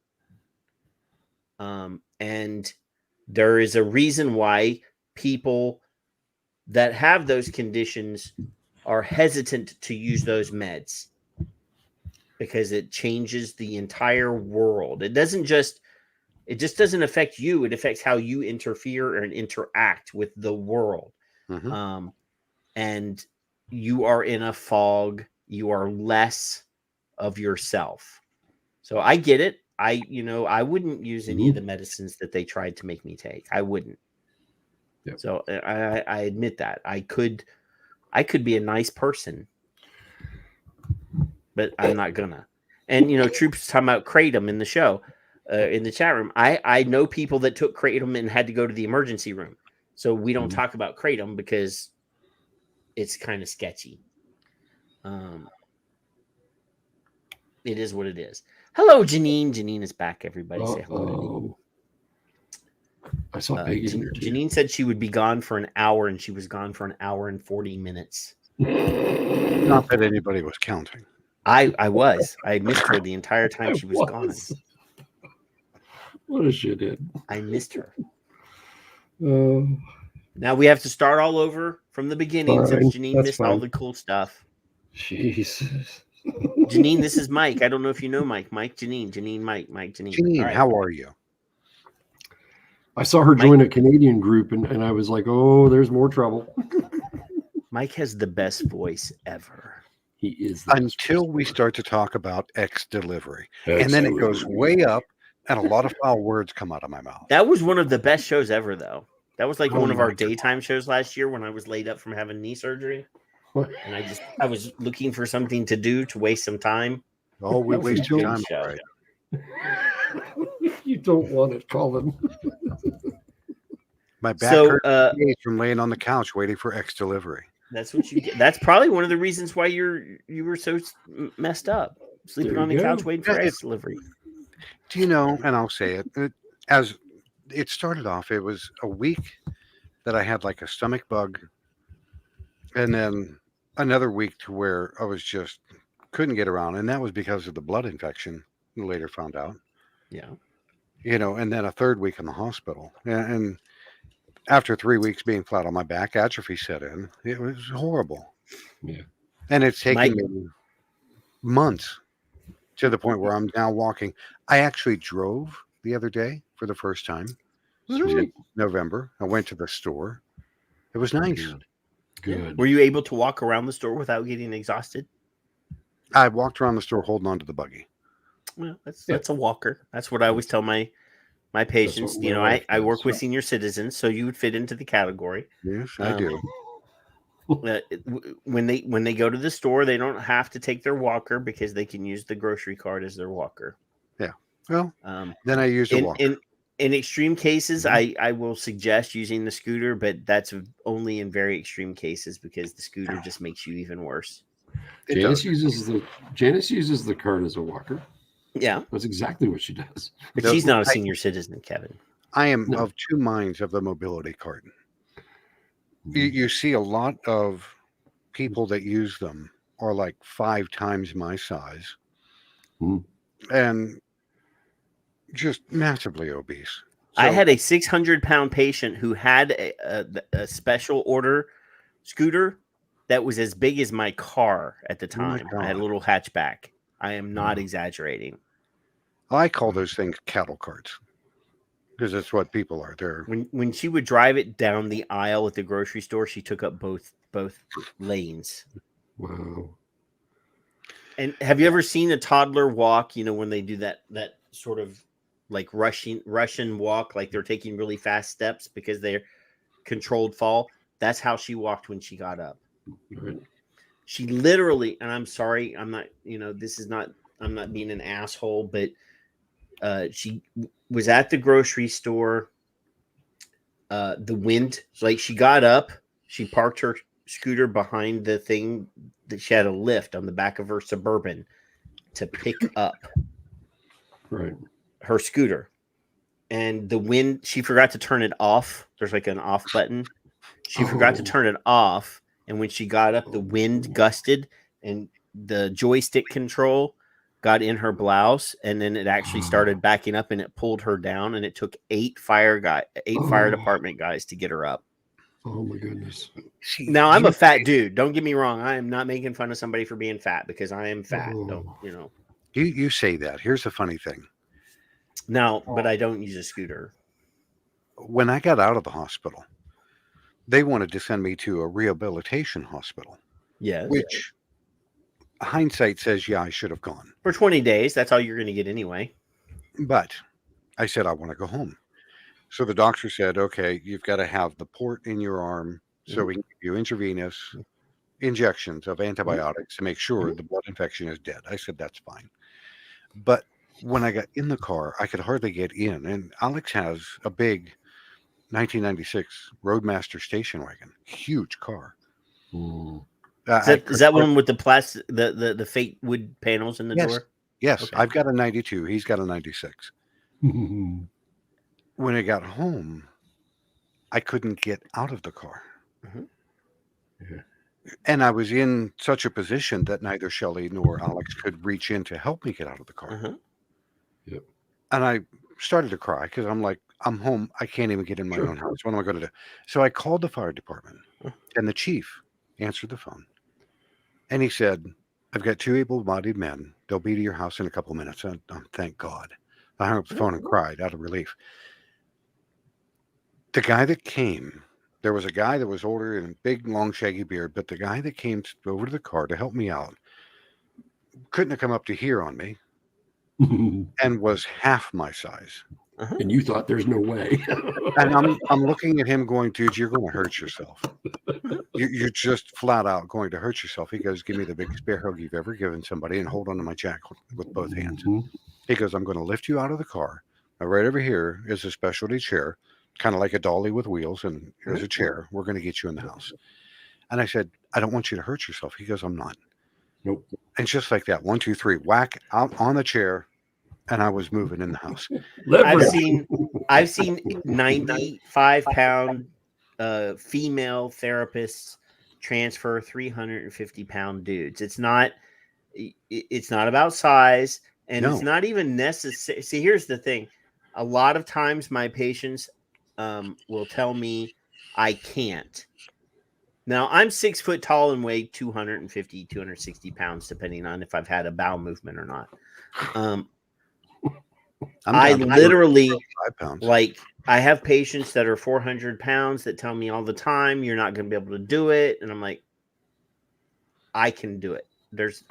And there is a reason why people that have those conditions are hesitant to use those meds, because it changes the entire world. It just doesn't affect you. It affects how you interfere and interact with the world. And you are in a fog. You are less of yourself. So I get it. I wouldn't use any of the medicines that they tried to make me take. I wouldn't.
Yep.
So I admit that I could be a nice person, but I'm not gonna. And Troops talking about kratom in the show, in the chat room. I know people that took kratom and had to go to the emergency room. So we don't talk about kratom because it's kind of sketchy. It is what it is. Hello, Janine. Janine is back. Everybody say hello to Janine.
I saw Peggy in there too.
Janine said she would be gone for an hour, and she was gone for an hour and 40 minutes.
Not that anybody was counting.
I was. I missed her the entire time she was gone.
What a shithead.
I missed her. Now we have to start all over from the beginning since Janine missed all the cool stuff.
Jesus.
Janine, this is Mike. I don't know if you know Mike. Mike, Janine, Mike, Janine.
Janine,
All right.
how are you?
I saw her join a Canadian group, and I was like, oh, there's more trouble.
Mike has the best voice ever.
He is.
Until we start to talk about X delivery. And then it goes way up, and a lot of foul words come out of my mouth.
That was one of the best shows ever, though. That was like
Oh
one of our
my God.
daytime shows last year when I was laid up from having knee surgery. And I was looking for something to do to waste some time.
Oh, we wasted time.
Show.
Right.
You don't want it, Colin.
My back
So,
hurt from laying on the couch waiting for X delivery.
That's what you get. That's probably one of the reasons why you were so messed up, sleeping
There
on the
you
couch
go.
waiting for
Yeah,
X delivery.
Do you know, and I'll say it, as it started off, it was a week that I had like a stomach bug, and then another week to where I was just couldn't get around, and that was because of the blood infection. Later found out.
Yeah.
You know, and then a third week in the hospital, and after 3 weeks being flat on my back, atrophy set in. It was horrible.
Yeah.
And it's taken me months to the point where I'm now walking. I actually drove the other day for the first time.
Really?
November. I went to the store. It was nice.
Good.
Were you able to walk around the store without getting exhausted?
I walked around the store holding on to the buggy.
Well, that's a walker. That's what I always tell my patients. You know, I work with senior citizens, so you would fit into the category.
Yes, I do.
When they go to the store, they don't have to take their walker because they can use the grocery cart as their walker.
Yeah. Well, then I use a walker.
In extreme cases, I will suggest using the scooter, but that's only in very extreme cases because the scooter just makes you even worse.
Janice uses the cart as a walker.
Yeah,
that's exactly what she does.
But she's not a senior citizen, Kevin.
I am of two minds of the mobility cart. You see a lot of people that use them are like 5 times my size and just massively obese.
I had a 600-pound patient who had a special order scooter that was as big as my car at the time. I had a little hatchback. I am not exaggerating.
I call those things cattle carts because that's what people are. They're
When she would drive it down the aisle at the grocery store, she took up both lanes.
Wow.
And have you ever seen a toddler walk? You know, when they do that sort of like Russian walk, like they're taking really fast steps because they're controlled fall. That's how she walked when she got up.
Right.
She literally, and I'm sorry, I'm not, I'm not being an asshole, but she was at the grocery store. The wind, like she got up, she parked her scooter behind the thing that she had a lift on the back of her Suburban to pick up her scooter. And the wind, she forgot to turn it off. There's like an off button. She forgot to turn it off. And when she got up, the wind gusted and the joystick control got in her blouse. And then it actually started backing up and it pulled her down. And it took 8 fire department guys to get her up.
Oh my goodness.
Now I'm a fat dude. Don't get me wrong. I am not making fun of somebody for being fat because I am fat. Don't,
You say that. Here's the funny thing.
No, but I don't use a scooter.
When I got out of the hospital, they wanted to send me to a rehabilitation hospital.
Yes.
Which hindsight says, yeah, I should have gone.
For 20 days. That's all you're going to get anyway.
But I said, I want to go home. So the doctor said, okay, you've got to have the port in your arm so we can give you intravenous injections of antibiotics to make sure the blood infection is dead. I said, that's fine. But when I got in the car, I could hardly get in. And Alex has a big 1996 Roadmaster station wagon, huge car.
Is that one with the plastic, the fake wood panels in the door?
Yes,
Okay.
I've got a 92. He's got a 96. When I got home, I couldn't get out of the car. And I was in such a position that neither Shelley nor Alex could reach in to help me get out of the car.
Yep.
And I started to cry because I'm like, I'm home. I can't even get in my own house. What am I going to do? So I called the fire department and the chief answered the phone. And he said, I've got 2 able-bodied men. They'll be to your house in a couple of minutes. Thank God. I hung up the phone and cried out of relief. The guy that came, there was a guy that was older and big, long, shaggy beard, but the guy that came over to the car to help me out couldn't have come up to here on me and was half my size.
And you thought there's no way.
And I'm looking at him going, dude, you're going to hurt yourself. You're just flat out going to hurt yourself. He goes, give me the biggest bear hug you've ever given somebody and hold on to my jack with both hands. He goes, I'm going to lift you out of the car. Now, right over here is a specialty chair, kind of like a dolly with wheels, and here's a chair. We're going to get you in the house. And I said, I don't want you to hurt yourself. He goes, I'm not.
Nope.
And just like that, 1, 2, 3, whack out on the chair. And I was moving in the house.
I've seen 95-pound female therapists transfer 350-pound dudes. It's not about size, and it's not even necessary. See, here's the thing: a lot of times my patients will tell me I can't. Now, I'm 6 foot tall and weigh 250, 260 pounds, depending on if I've had a bowel movement or not. I literally, like, I have patients that are 400 pounds that tell me all the time, you're not going to be able to do it. And I'm like, I can do it.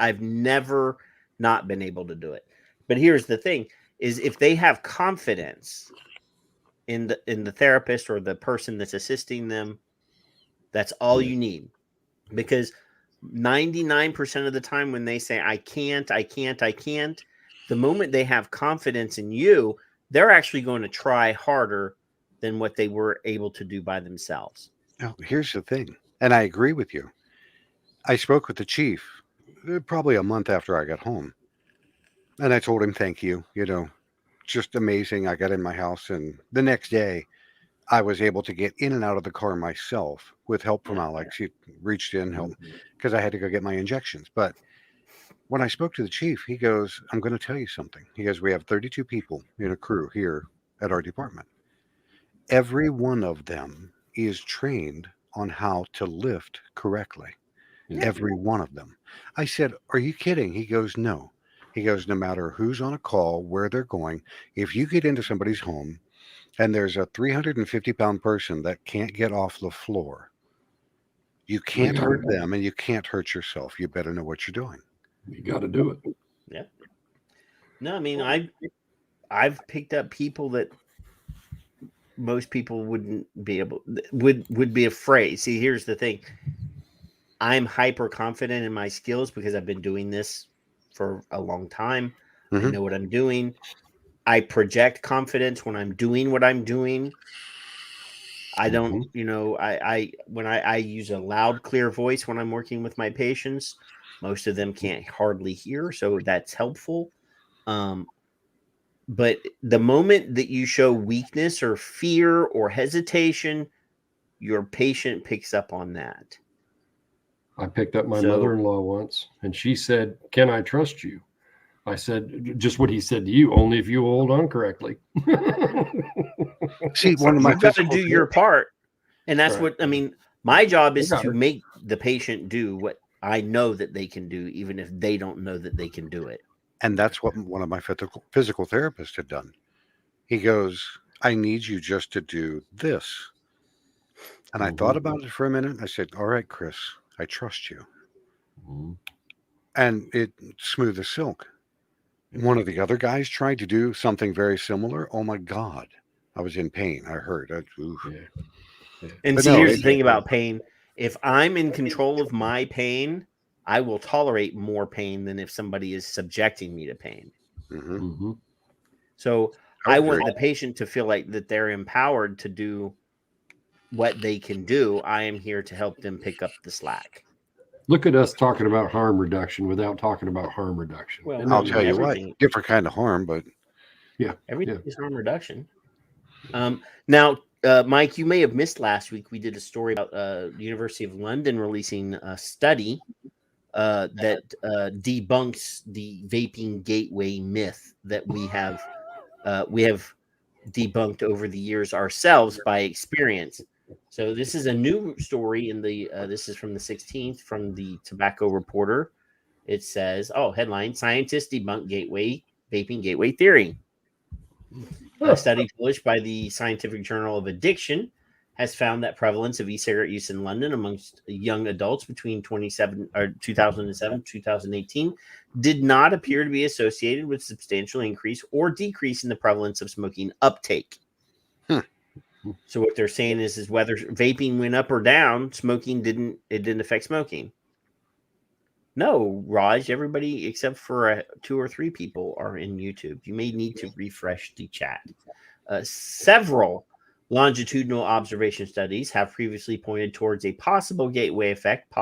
I've never not been able to do it. But here's the thing is if they have confidence in the therapist or the person that's assisting them, that's all you need. Because 99% of the time when they say, I can't, the moment they have confidence in you, they're actually going to try harder than what they were able to do by themselves.
Now, here's the thing, and I agree with you. I spoke with the chief probably a month after I got home, and I told him, thank you, just amazing. I got in my house, and the next day I was able to get in and out of the car myself with help from Alex. He reached in, helped, because I had to go get my injections. But when I spoke to the chief, he goes, I'm going to tell you something. He goes, we have 32 people in a crew here at our department. Every one of them is trained on how to lift correctly. Yeah. Every one of them. I said, are you kidding? He goes, no. He goes, no matter who's on a call, where they're going, if you get into somebody's home and there's a 350-pound person that can't get off the floor, you can't hurt them and you can't hurt yourself. You better know what you're doing.
You got to do it.
Yeah. No, I mean, I've picked up people that most people wouldn't be able would be afraid. See, here's the thing. I'm hyper confident in my skills because I've been doing this for a long time. Mm-hmm. I know what I'm doing. I project confidence when I'm doing what I'm doing. I don't, when I use a loud, clear voice when I'm working with my patients. Most of them can't hardly hear, so that's helpful. But the moment that you show weakness or fear or hesitation, your patient picks up on that.
I picked up my mother-in-law once, and she said, can I trust you? I said, just what he said to you, only if you hold on correctly.
See,
you've got to do your part. And that's right. My job is to make the patient do what I know that they can do, even if they don't know that they can do it.
And that's what one of my physical therapists had done. He goes, I need you just to do this. And I thought about it for a minute. I said, all right, Chris, I trust you. And it smooth as silk. One of the other guys tried to do something very similar. Oh my God. I was in pain. I heard.
And see, here's the thing about pain. If I'm in control of my pain, I will tolerate more pain than if somebody is subjecting me to pain.
Mm-hmm.
So I want the patient to feel like that they're empowered to do what they can do. I am here to help them pick up the slack.
Look at us talking about harm reduction without talking about harm reduction.
Well,
I'll tell you what, different kind of harm, but
everything is harm reduction. Now, Mike, you may have missed last week. We did a story about the University of London releasing a study that debunks the vaping gateway myth that we have debunked over the years ourselves by experience. So this is a new story in the this is from the 16th from the Tobacco Reporter. It says, headline, scientists debunk vaping gateway theory. A study published by the Scientific Journal of Addiction has found that prevalence of e-cigarette use in London amongst young adults between 2007 2018 did not appear to be associated with substantial increase or decrease in the prevalence of smoking uptake. So what they're saying is whether vaping went up or down, smoking didn't affect smoking. No, Raj, everybody except for 2 or 3 people are in YouTube. You may need to refresh the chat. Several longitudinal observation studies have previously pointed towards a possible gateway effect,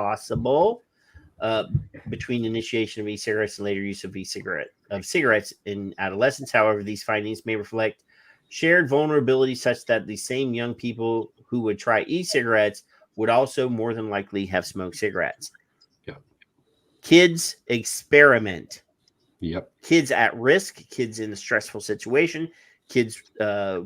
between initiation of e-cigarettes and later use of cigarettes in adolescence. However, these findings may reflect shared vulnerability such that the same young people who would try e-cigarettes would also more than likely have smoked cigarettes. Kids experiment.
Yep.
Kids at risk, kids in a stressful situation, kids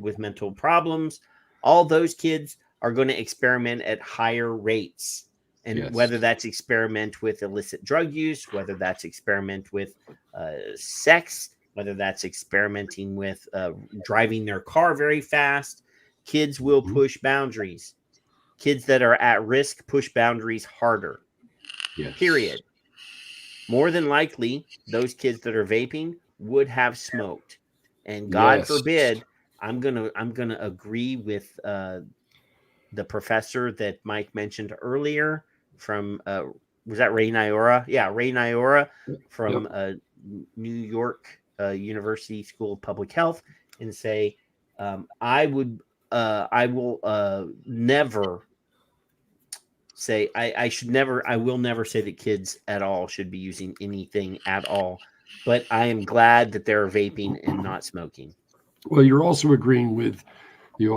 with mental problems, all those kids are going to experiment at higher rates. And whether that's experiment with illicit drug use, whether that's experiment with sex, whether that's experimenting with driving their car very fast, kids will push boundaries. Kids that are at risk push boundaries harder. Period. More than likely, those kids that are vaping would have smoked, and God forbid, I'm gonna agree with the professor that Mike mentioned earlier from was that Ray Nyora? Yeah, Ray Nyora from New York University School of Public Health, and say I will never say I will never say that kids at all should be using anything at all, but I am glad that they're vaping and not smoking.
Well, you're also agreeing with the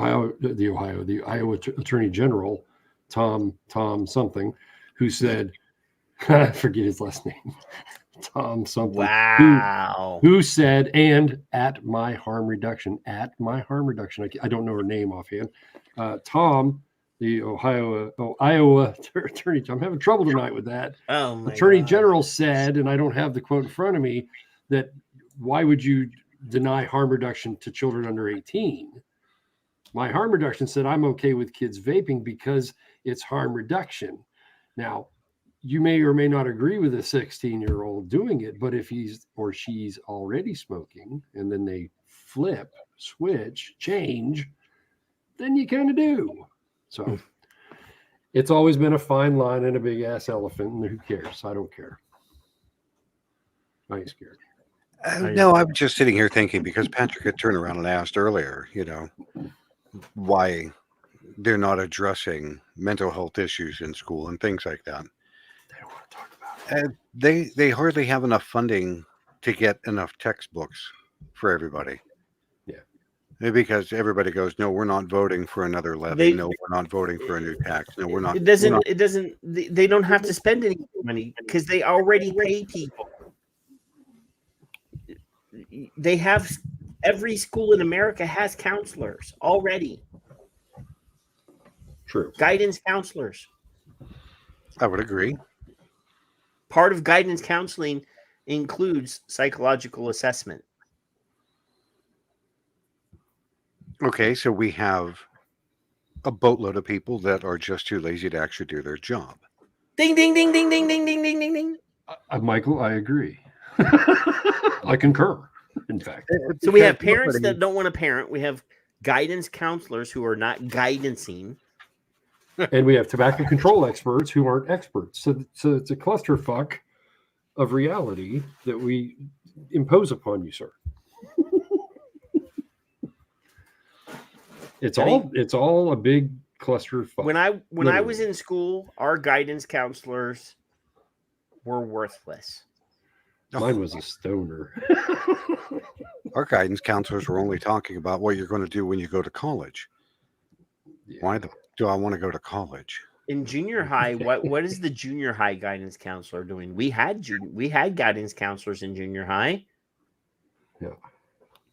Iowa Attorney General, Tom something, who said, I forget his last name, Tom something.
Wow.
Who said, and at my harm reduction, I don't know her name offhand. Tom, the Iowa Attorney, I'm having trouble tonight with that.
Oh my
Attorney
God.
General said, and I don't have the quote in front of me, that why would you deny harm reduction to children under 18? My harm reduction said I'm okay with kids vaping because it's harm reduction. Now, you may or may not agree with a 16-year-old doing it, but if he's or she's already smoking and then they switch, change, then you kind of do. So it's always been a fine line and a big ass elephant, and who cares? I don't care. I ain't scared.
No, I'm just sitting here thinking, because Patrick had turned around and asked earlier, why they're not addressing mental health issues in school and things like that.
They don't want to talk about
it. They hardly have enough funding to get enough textbooks for everybody. Because everybody goes, no, we're not voting for another levy. No, we're not voting for a new tax. No, we're not.
They don't have to spend any money because they already pay people. They have, every school in America has counselors already.
True.
Guidance counselors.
I would agree.
Part of guidance counseling includes psychological assessment.
Okay, so we have a boatload of people that are just too lazy to actually do their job.
Ding, ding, ding, ding, ding, ding, ding, ding, ding, ding.
Michael, I agree. I concur, in fact.
So we have parents that don't want to parent. We have guidance counselors who are not guidancing.
And we have tobacco control experts who aren't experts. So it's a clusterfuck of reality that we impose upon you, sir. It's all a big clusterfuck.
When I was in school, our guidance counselors were worthless.
Mine was a stoner.
Our guidance counselors were only talking about what you're going to do when you go to college. Yeah. Why do I want to go to college?
In junior high, what is the junior high guidance counselor doing? We had guidance counselors in junior high.
Yeah.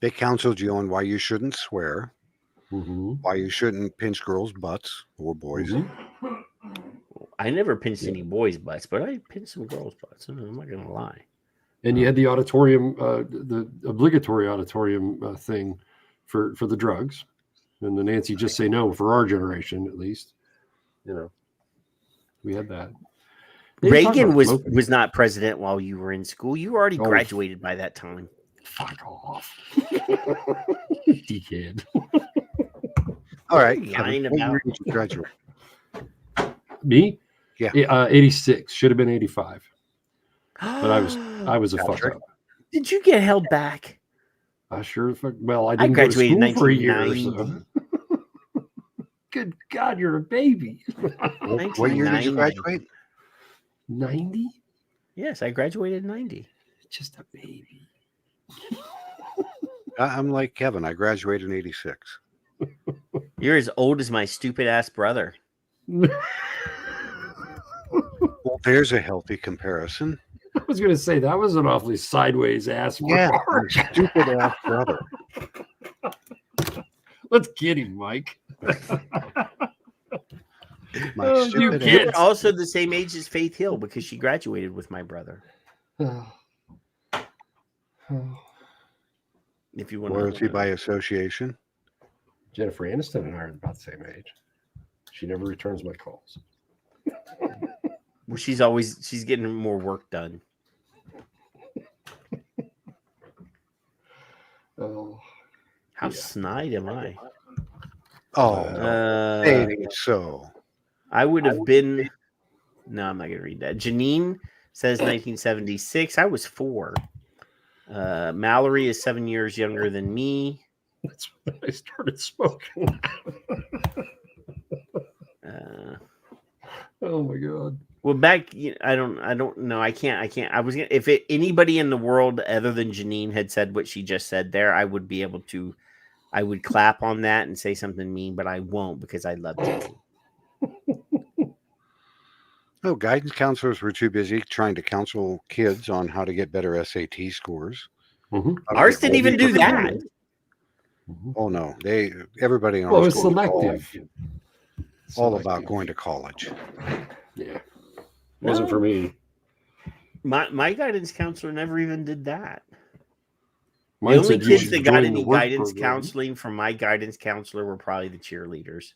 They counseled you on why you shouldn't swear,
mm-hmm.
why you shouldn't pinch girls' butts or boys.
Mm-hmm.
never pinched any boys' butts, but I pinched some girls' butts. I'm not gonna lie.
And you had the auditorium, the obligatory auditorium thing for the drugs, and the Nancy just say no for our generation at least. We had that.
Reagan was not president while you were in school. You already graduated by that time.
Fuck off, dickhead.
All right,
lying
Kevin,
about.
what year did you graduate?
Me?
Yeah.
86. Should have been 85. But I was a fuck up.
Did you get held back?
I sure well, I didn't
graduated
go to school for a year.
1990.
So. Good God, you're a baby.
What year did you graduate?
90?
Yes, I graduated in 90.
Just a baby.
I'm like Kevin. I graduated in 86.
You're as old as my stupid ass brother.
Well, there's a healthy comparison.
I was going to say that was an awfully sideways ass.
Yeah, stupid ass brother.
Let's get him, Mike.
You're also the same age as Faith Hill because she graduated with my brother. If you want
Loyalty by association.
Jennifer Aniston and I are about the same age. She never returns my calls.
Well, she's getting more work done.
Oh,
how snide am I?
Oh, maybe so.
I would have been. No, I'm not going to read that. Janine says 1976. I was 4. Mallory is 7 years younger than me.
That's when I started smoking. Oh my God.
Well, I don't know. I can't. I was gonna, if anybody in the world other than Janine had said what she just said there, I would be able to. I would clap on that and say something mean, but I won't because I love Janine.
No, guidance counselors were too busy trying to counsel kids on how to get better SAT scores.
Mm-hmm.
Ours didn't even do that.
Oh no, everybody in
Well,
our
it was
school
selective.
all about going to college.
Yeah, wasn't for me.
My guidance counselor never even did that.
Mine
the only
said you
kids
should
that got
join
any
the work
guidance
program.
counseling from my guidance counselor were probably the cheerleaders.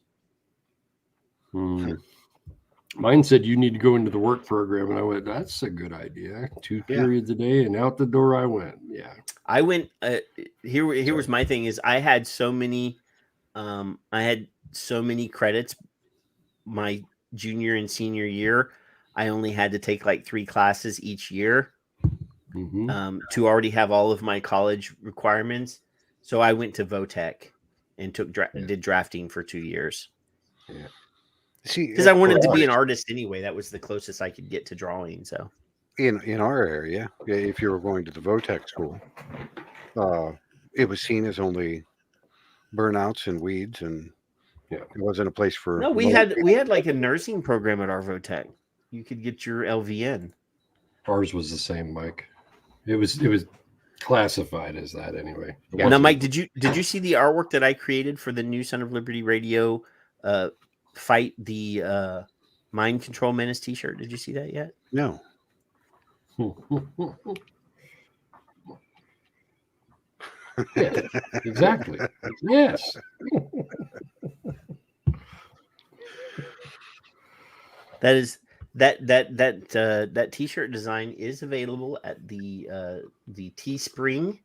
Mine said you need to go into the work program, and I went, "That's a good idea." 2 periods a day, and out the door I went. Yeah,
I went. Here was my thing: is I had so many credits my junior and senior year. I only had to take like 3 classes each year to already have all of my college requirements. So I went to Votech and did drafting for 2 years.
Yeah.
See,
because I wanted to be an artist anyway. That was the closest I could get to drawing. So
in our area, if you were going to the Votech school, it was seen as only burnouts and weeds, and it wasn't a place for.
No, we had like a nursing program at our Votech. You could get your LVN.
Ours was the same, Mike. It was classified as that anyway.
Now, Mike, did you see the artwork that I created for the new Son of Liberty Radio fight the mind control menace T-shirt? Did you see that yet?
No.
Yeah, exactly. Yes.
That T-shirt design is available at the Teespring.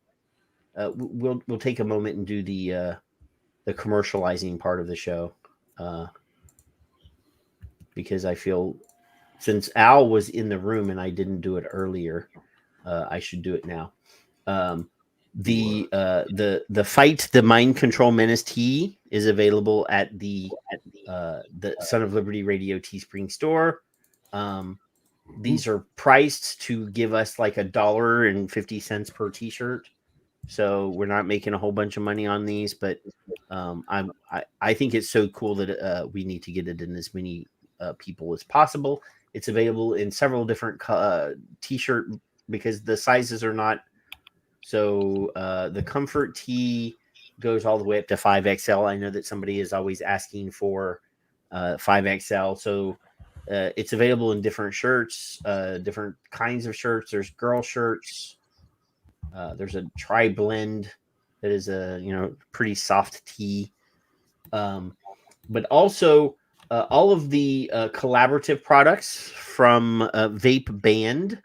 We'll take a moment and do the commercializing part of the show, because I feel since Al was in the room and I didn't do it earlier, I should do it now. The fight the mind control menace tee is available at the Son of Liberty Radio Teespring store. These are priced to give us like $1.50 per t-shirt, so we're not making a whole bunch of money on these, but I think it's so cool that we need to get it in as many people as possible. It's available in several different t-shirt because the sizes are not. So the comfort tee goes all the way up to 5XL. I know that somebody is always asking for 5XL. So It's available in different shirts, different kinds of shirts. There's girl shirts. There's a tri-blend that is a pretty soft tee. But also all of the collaborative products from Vape Band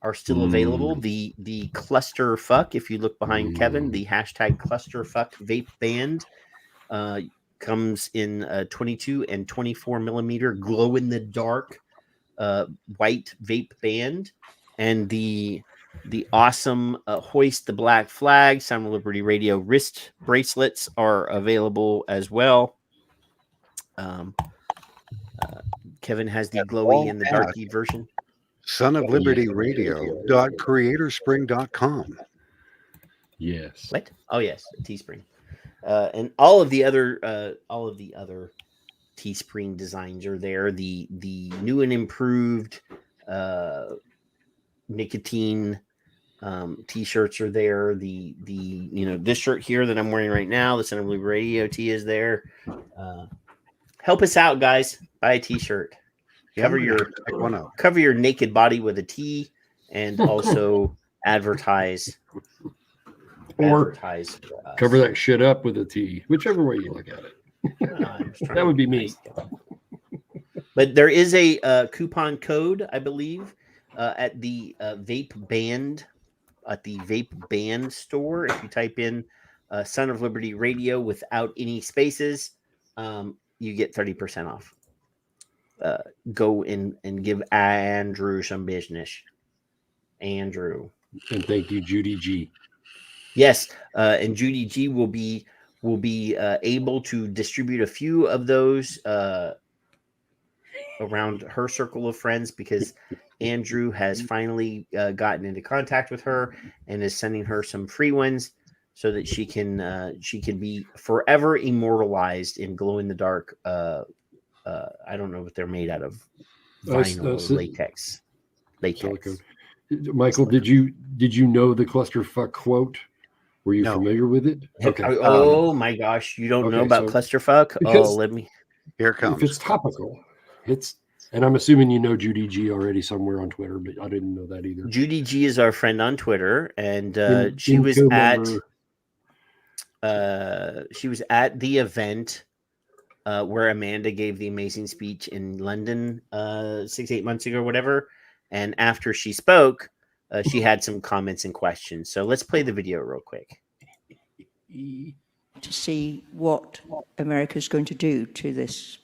are still available. The cluster fuck, if you look behind Kevin, the hashtag cluster fuck Vape Band comes in 22 and 24 millimeter glow in the dark white vape band, and the awesome Hoist the Black Flag Sound of Liberty Radio wrist bracelets are available as well. Kevin has the glowy and the darky version.
sonoflibertyradio.creatorspring.com.
Yes.
What? Oh yes, Teespring. And all of the other Teespring designs are there. The new and improved nicotine t-shirts are there. The this shirt here that I'm wearing right now, the Sound of Liberty Radio tee is there. Help us out, guys. Buy a t-shirt. Cover your naked body with a tee, and also advertise.
Or cover that shit up with a T, whichever way you look at it. That would be me.
But there is a coupon code, I believe, at the Vape Band store. If you type in Son of Liberty Radio without any spaces, you get 30% off. Go in and give Andrew some business. Andrew.
And thank you, Judy G.
Yes, and Judy G will be able to distribute a few of those around her circle of friends, because Andrew has finally gotten into contact with her and is sending her some free ones so that she can be forever immortalized in glow in the dark. I don't know what they're made out of, vinyl or latex.
Silicone. Michael, did you know the clusterfuck quote? Were you familiar with it?
Okay. Oh my gosh, you don't know about clusterfuck? Oh, let me.
Here it comes.
If it's topical, and I'm assuming you know Judy G already somewhere on Twitter, but I didn't know that either.
Judy G is our friend on Twitter, and she was at the event where Amanda gave the amazing speech in London 6-8 months ago, or whatever. And after she spoke, she had some comments and questions. So let's play the video real quick.
To see what America's going to do to this,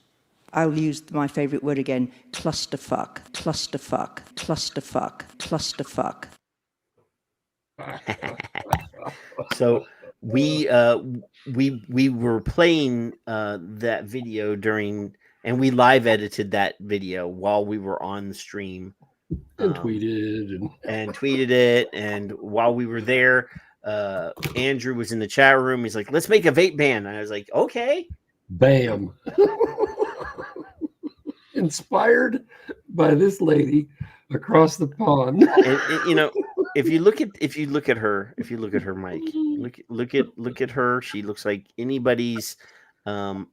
I'll use my favorite word again, clusterfuck, clusterfuck, clusterfuck, clusterfuck.
So we were playing that video during, and we live edited that video while we were on the stream.
And tweeted
it, and while we were there, Andrew was in the chat room. He's like, "Let's make a vape ban," and I was like, "Okay."
Bam. Inspired by this lady across the pond.
And, if you look at her, Mike, look at her. She looks like anybody's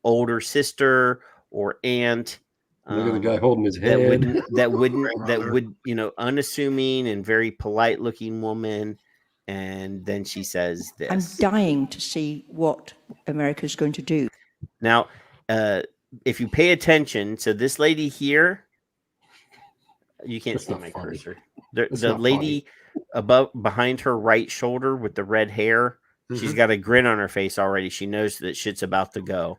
older sister or aunt.
Look at the guy holding his head.
That would unassuming and very polite looking woman. And then she says this.
I'm dying to see what America's going to do.
Now, if you pay attention, so this lady here, you can't see my cursor. The lady behind her right shoulder with the red hair, she's got a grin on her face already. She knows that shit's about to go.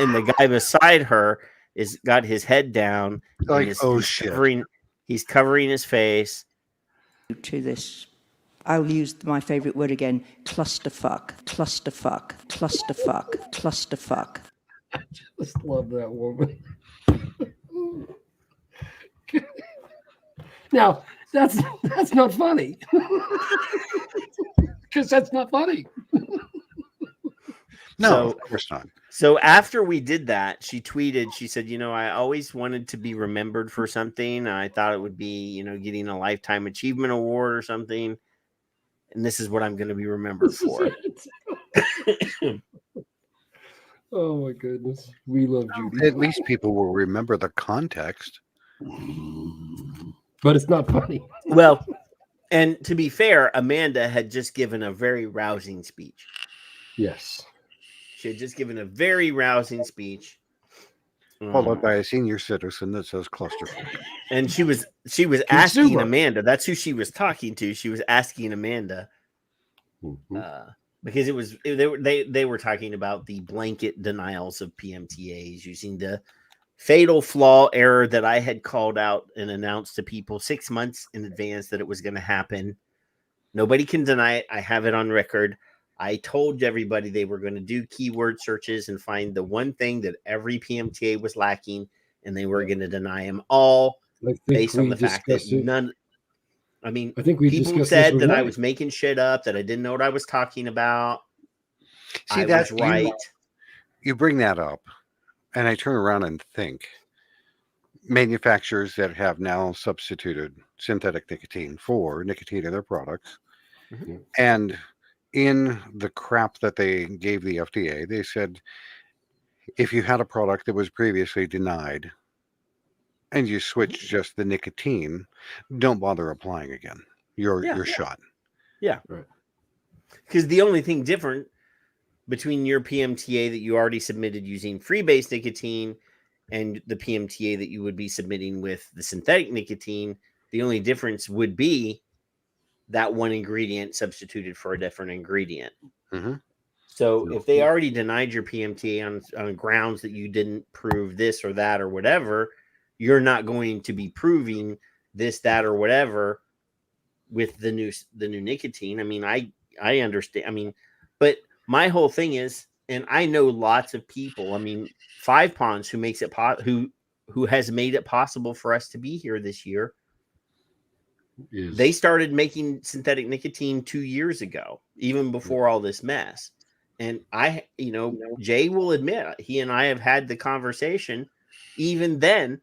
And the guy beside her is got his head down,
like,
shit! He's covering his face.
To this, I'll use my favorite word again: clusterfuck, clusterfuck, clusterfuck, clusterfuck.
I just love that woman. Now that's not funny, because that's not funny.
No, of course not.
So after we did that, she tweeted, she said, I always wanted to be remembered for something. I thought it would be, getting a Lifetime Achievement Award or something. And this is what I'm going to be remembered for.
Oh my goodness. We love Judy.
At least people will remember the context.
But it's not funny.
Well, and to be fair, Amanda had just given a very rousing speech.
Yes.
She had just given a very rousing speech.
Followed by a senior citizen that says clusterfuck.
And she was asking Amanda. That's who she was talking to. She was asking Amanda. Because they were talking about the blanket denials of PMTAs using the fatal flaw error that I had called out and announced to people 6 months in advance that it was going to happen. Nobody can deny it. I have it on record. I told everybody they were going to do keyword searches and find the one thing that every PMTA was lacking, and they were going to deny them all based on the fact that none. I mean,
I think we
people said that I was making shit up, that I didn't know what I was talking about.
See,
I
that's
was right.
You bring that up, and I turn around and think manufacturers that have now substituted synthetic nicotine for nicotine in their products, and in the crap that they gave the FDA, they said if you had a product that was previously denied and you switch just the nicotine, don't bother applying again. You're shot.
Yeah. Because the only thing different between your PMTA that you already submitted using free-base nicotine and the PMTA that you would be submitting with the synthetic nicotine, the only difference would be that one ingredient substituted for a different ingredient. So if they already denied your PMTA on grounds that you didn't prove this or that or whatever, you're not going to be proving this, that, or whatever with the new nicotine. I mean, I understand. I mean, but my whole thing is, and I know lots of people. I mean, Five Ponds, who makes it who has made it possible for us to be here this year. They started making synthetic nicotine 2 years ago, even before all this mess. And Jay will admit, he and I have had the conversation even then.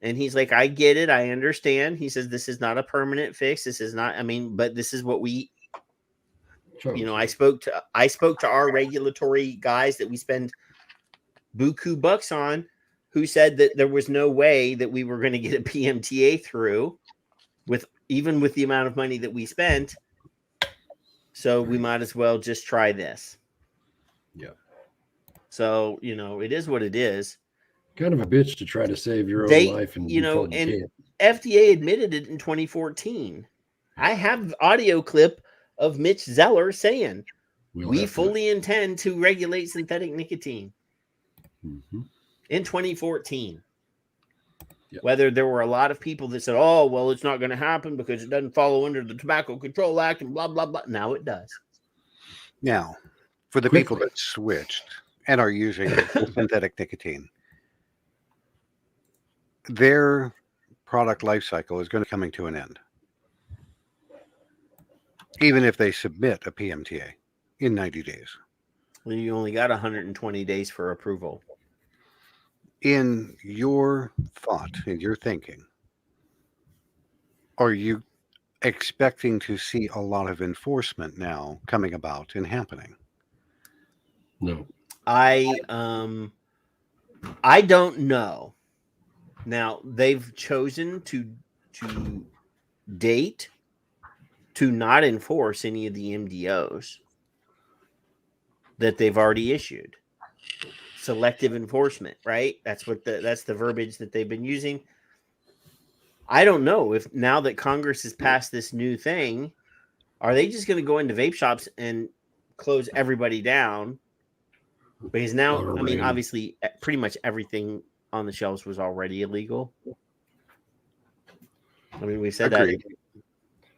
And he's like, I get it. I understand. He says, this is not a permanent fix. This is not, but this is what we, I spoke to our regulatory guys that we spend buku bucks on, who said that there was no way that we were going to get a PMTA through even with the amount of money that we spent. So we might as well just try this.
Yeah.
So, it is what it is.
Kind of a bitch to try to save your own life. And
FDA admitted it in 2014. I have audio clip of Mitch Zeller saying, we fully intend to regulate synthetic nicotine in 2014. Yep. Whether there were a lot of people that said, oh, well, it's not going to happen because it doesn't follow under the Tobacco Control Act and blah, blah, blah. Now it does.
Now, for the people that switched and are using synthetic nicotine, their product life cycle is going to be coming to an end. Even if they submit a PMTA in 90 days.
Well, you only got 120 days for approval.
In your thought, in your thinking, are you expecting to see a lot of enforcement now coming about and happening?
No.
I don't know. Now, they've chosen to date to not enforce any of the MDOs that they've already issued. Selective enforcement, right? That's the verbiage that they've been using. I don't know if now that Congress has passed this new thing, are they just going to go into vape shops and close everybody down? Because now, obviously, pretty much everything on the shelves was already illegal. We said that.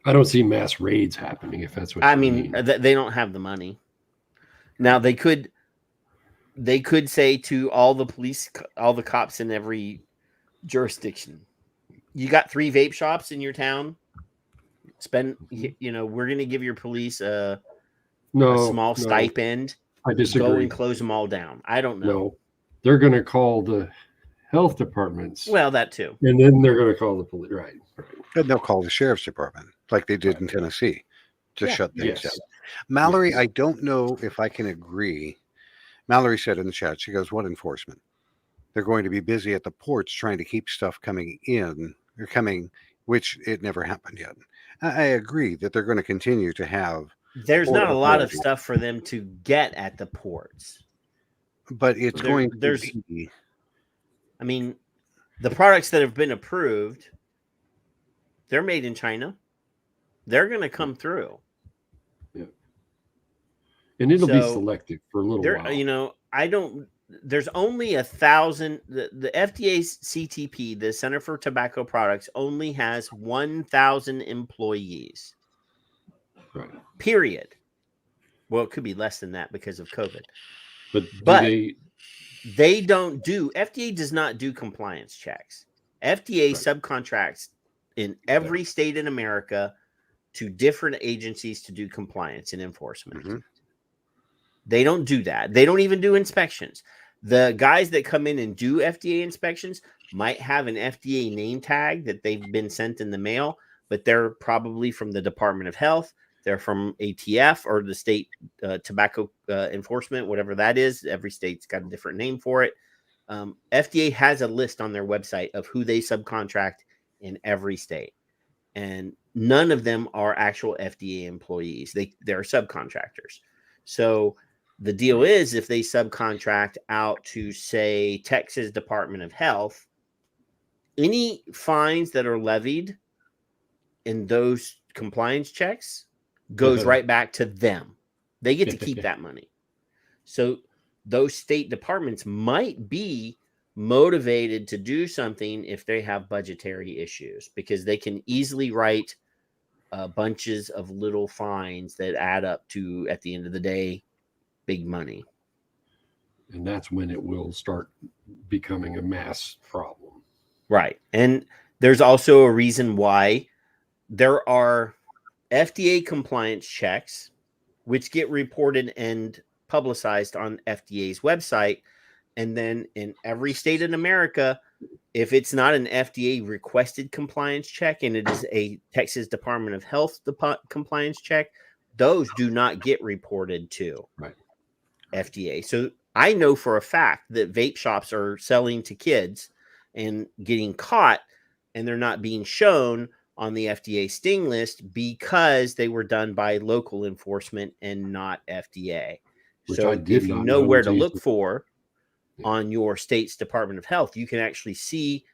I don't see mass raids happening if that's what you mean.
They don't have the money. Now they could say to all the police, all the cops in every jurisdiction, you got 3 vape shops in your town. We're going to give your police a small stipend.
I disagree.
Go and close them all down. I don't know.
No, they're going to call the health departments.
Well, that too.
And then they're going to call the police. Right.
And they'll call the sheriff's department like they did in Tennessee to shut things down. Mallory, I don't know if I can agree Mallory said in the chat, she goes, what enforcement? They're going to be busy at the ports trying to keep stuff coming in, or coming, which it never happened yet. I agree that they're going to continue to have.
There's not a lot of stuff for them to get at the ports.
But it's going to be.
I mean, the products that have been approved, they're made in China. They're going to come through.
Yeah. And it'll be selective for a little while.
You know, there's only 1,000. The FDA's CTP, the Center for Tobacco Products, only has 1,000 employees.
Right.
Period. Well, it could be less than that because of COVID.
But
they don't do, FDA does not do compliance checks. FDA subcontracts in every state in America to different agencies to do compliance and enforcement.
Mm-hmm.
They don't do that. They don't even do inspections. The guys that come in and do FDA inspections might have an FDA name tag that they've been sent in the mail, but they're probably from the Department of Health. They're from ATF or the state tobacco enforcement, whatever that is. Every state's got a different name for it. FDA has a list on their website of who they subcontract in every state. And none of them are actual FDA employees. They're subcontractors. So the deal is, if they subcontract out to, say, Texas Department of Health, any fines that are levied in those compliance checks goes right back to them. They get to keep that money. So those state departments might be motivated to do something if they have budgetary issues, because they can easily write bunches of little fines that add up to, at the end of the day, big money.
And that's when it will start becoming a mass problem.
Right. And there's also a reason why there are FDA compliance checks, which get reported and publicized on FDA's website. And then in every state in America, if it's not an FDA requested compliance check and it is a Texas Department of Health compliance check, those do not get reported to FDA. So I know for a fact that vape shops are selling to kids and getting caught, and they're not being shown on the FDA sting list because they were done by local enforcement and not FDA.
Which
so if you know where to look for on your state's Department of Health, you can actually see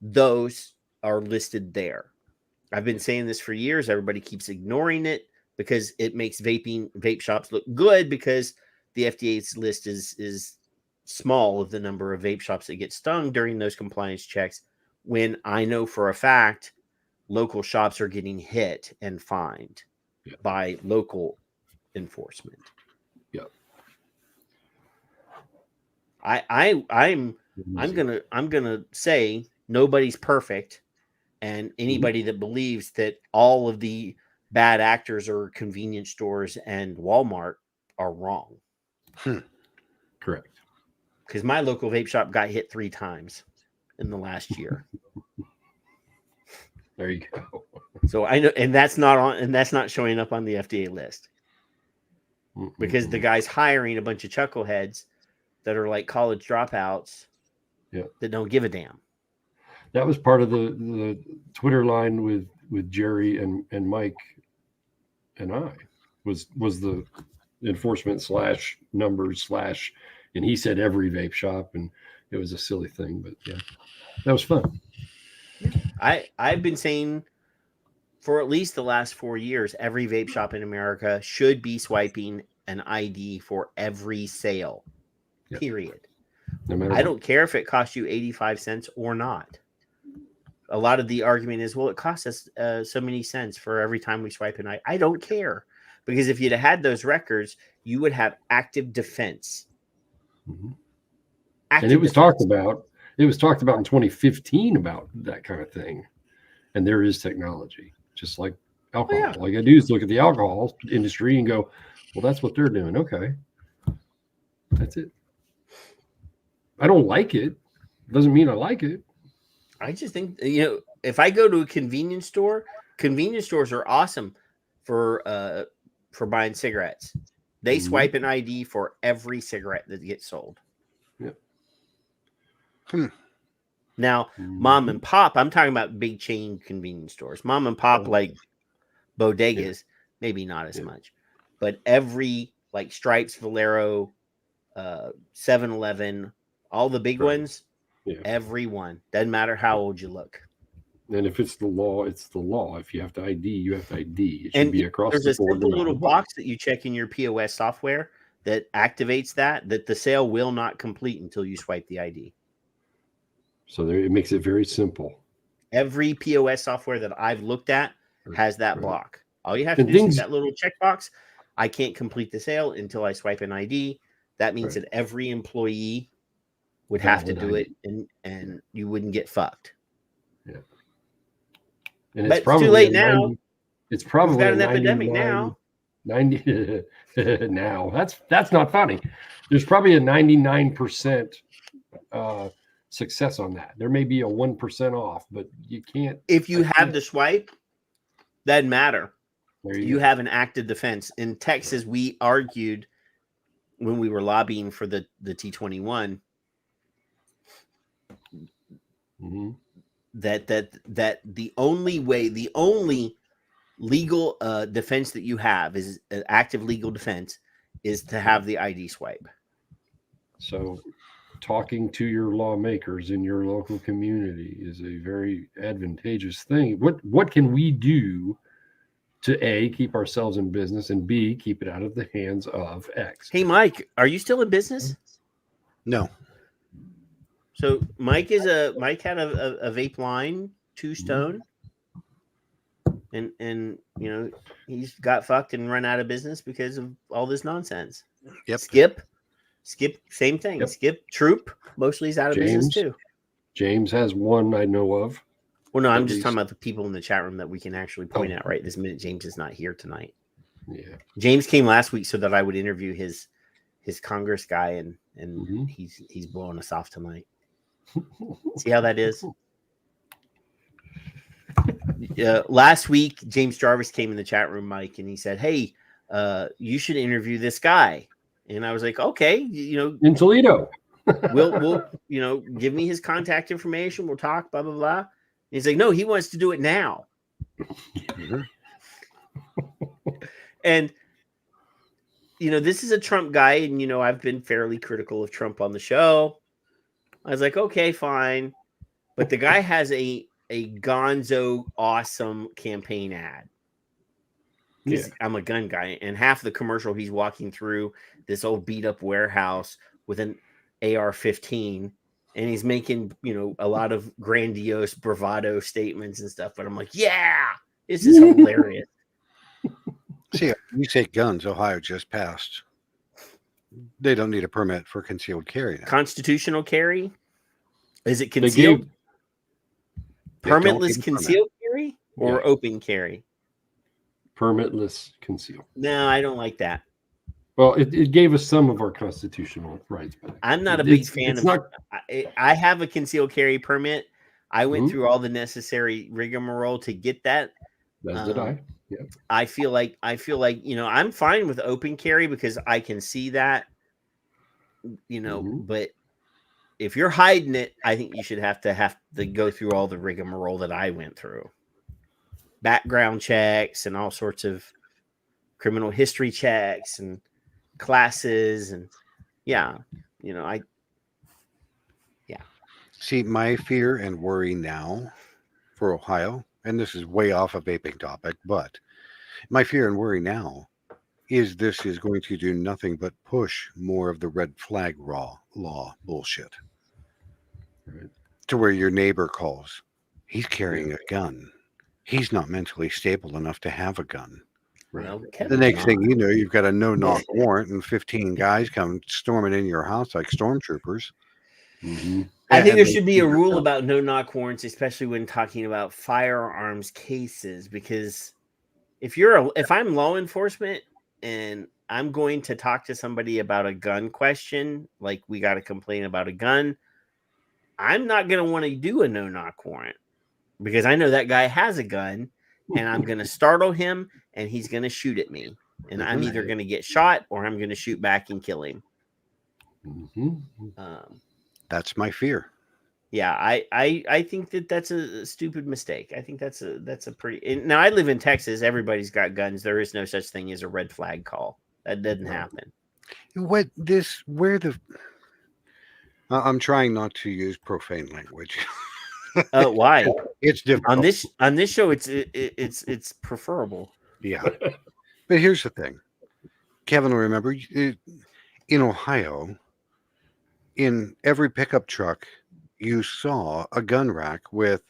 those are listed there. I've been saying this for years. Everybody keeps ignoring it because it makes vape shops look good, because the FDA's list is small of the number of vape shops that get stung during those compliance checks, when I know for a fact local shops are getting hit and fined by local enforcement.
Yeah.
I'm gonna say nobody's perfect, and anybody that believes that all of the bad actors are convenience stores and Walmart are wrong.
Correct.
Because my local vape shop got hit 3 times in the last year.
There you go.
So I know, and that's not showing up on the FDA list, because the guy's hiring a bunch of chuckleheads that are like college dropouts that don't give a damn.
That was part of the Twitter line with Jerry and Mike and I was the enforcement / numbers / and he said every vape shop, and it was a silly thing, but yeah, that was fun.
I've been saying for at least the last 4 years, every vape shop in America should be swiping an ID for every sale, period.
No
I don't care if it costs you 85 cents or not. A lot of the argument is, well, it costs us so many cents for every time we swipe an ID. I don't care, because if you'd have had those records, you would have active defense.
And it was talked about. It was talked about in 2015 about that kind of thing. And there is technology, just like alcohol. All you gotta do is look at the alcohol industry and go, well, that's what they're doing. Okay. That's it. I don't like it. Doesn't mean I like it.
I just think, if I go to a convenience store, convenience stores are awesome for buying cigarettes. They swipe an ID for every cigarette that gets sold.
Yep.
Now, mom and pop, I'm talking about big chain convenience stores. Mom and pop, like bodegas, maybe not as much. But every, like Stripes, Valero, 7-Eleven, all the big ones, everyone. Doesn't matter how old you look.
And if it's the law, it's the law. If you have to ID, you have to ID. It should
And
be across
there's
the
a
board.
simple
no matter
little
what.
box that you check in your POS software that activates that the sale will not complete until you swipe the ID.
So there, it makes it very simple.
Every POS software that I've looked at has that block. All you have to
And
do is hit that little checkbox. I can't complete the sale until I swipe an ID. That means that every employee would have to do it, and you wouldn't get fucked.
Yeah. And
But
it's probably
too late
a
now.
90 it's probably
We've got an
a
epidemic
99
now.
90 now. That's not funny. There's probably a 99% success on that. There may be a 1% off, but you can't.
If you have the swipe, doesn't matter. You
go.
have an active defense. In Texas, we argued when we were lobbying for the T21 that the only legal defense that you have is an active legal defense is to have the ID swipe.
So talking to your lawmakers in your local community is a very advantageous thing. What can we do to A, keep ourselves in business, and B, keep it out of the hands of X?
Hey, Mike, are you still in business?
No.
So Mike had a vape line, 2 Stone, and he's got fucked and run out of business because of all this nonsense.
Yep.
Skip, same thing. Yep. Skip Troop, mostly he's out of business too.
James has one I know of.
Well, no, I'm just talking about the people in the chat room that we can actually point out right this minute. James is not here tonight.
Yeah.
James came last week so that I would interview his Congress guy, and he's blowing us off tonight. See how that is? Last week, James Jarvis came in the chat room, Mike, and he said, "Hey, you should interview this guy." And I was like, "Okay,
in Toledo,
we'll give me his contact information. We'll talk, blah blah blah." And he's like, "No, he wants to do it now." And this is a Trump guy, and I've been fairly critical of Trump on the show. I was like, okay, fine. But the guy has a gonzo awesome campaign ad. Yeah. I'm a gun guy, and half the commercial he's walking through this old beat up warehouse with an AR-15, and he's making, a lot of grandiose bravado statements and stuff. But I'm like, yeah, this is hilarious.
See, you say guns, Ohio just passed. They don't need a permit for concealed carry now.
Constitutional carry? Is it concealed? Permitless concealed carry or open carry?
Permitless concealed.
No, I don't like that.
Well, it gave us some of our constitutional rights back.
I'm not a big fan of it. I have a concealed carry permit. I went through all the necessary rigmarole to get that.
As did I. Yeah.
I feel like I'm fine with open carry because I can see that, but if you're hiding it, I think you should have to go through all the rigmarole that I went through. Background checks and all sorts of criminal history checks and classes and
See, my fear and worry now for Ohio, and this is way off a vaping topic, but my fear and worry now is this is going to do nothing but push more of the red flag law bullshit. Right. To where your neighbor calls, he's carrying a gun. He's not mentally stable enough to have a gun.
Well,
the next thing you know, you've got a no-knock warrant and 15 guys come storming in your house like stormtroopers.
I think there should be a rule about no-knock warrants, especially when talking about firearms cases, because if I'm law enforcement and I'm going to talk to somebody about a gun question, like we got a complaint about a gun, I'm not going to want to do a no-knock warrant because I know that guy has a gun and I'm going to startle him and he's going to shoot at me. and I'm either going to get shot or I'm going to shoot back and kill him.
That's my fear.
Yeah, I think that's a stupid mistake. I think that's a pretty. Now I live in Texas. Everybody's got guns. There is no such thing as a red flag call. That doesn't happen.
I'm trying not to use profane language.
Why?
It's difficult.
On this show. It's preferable.
Yeah, but here's the thing, Kevin. Remember, in Ohio, in every pickup truck, you saw a gun rack with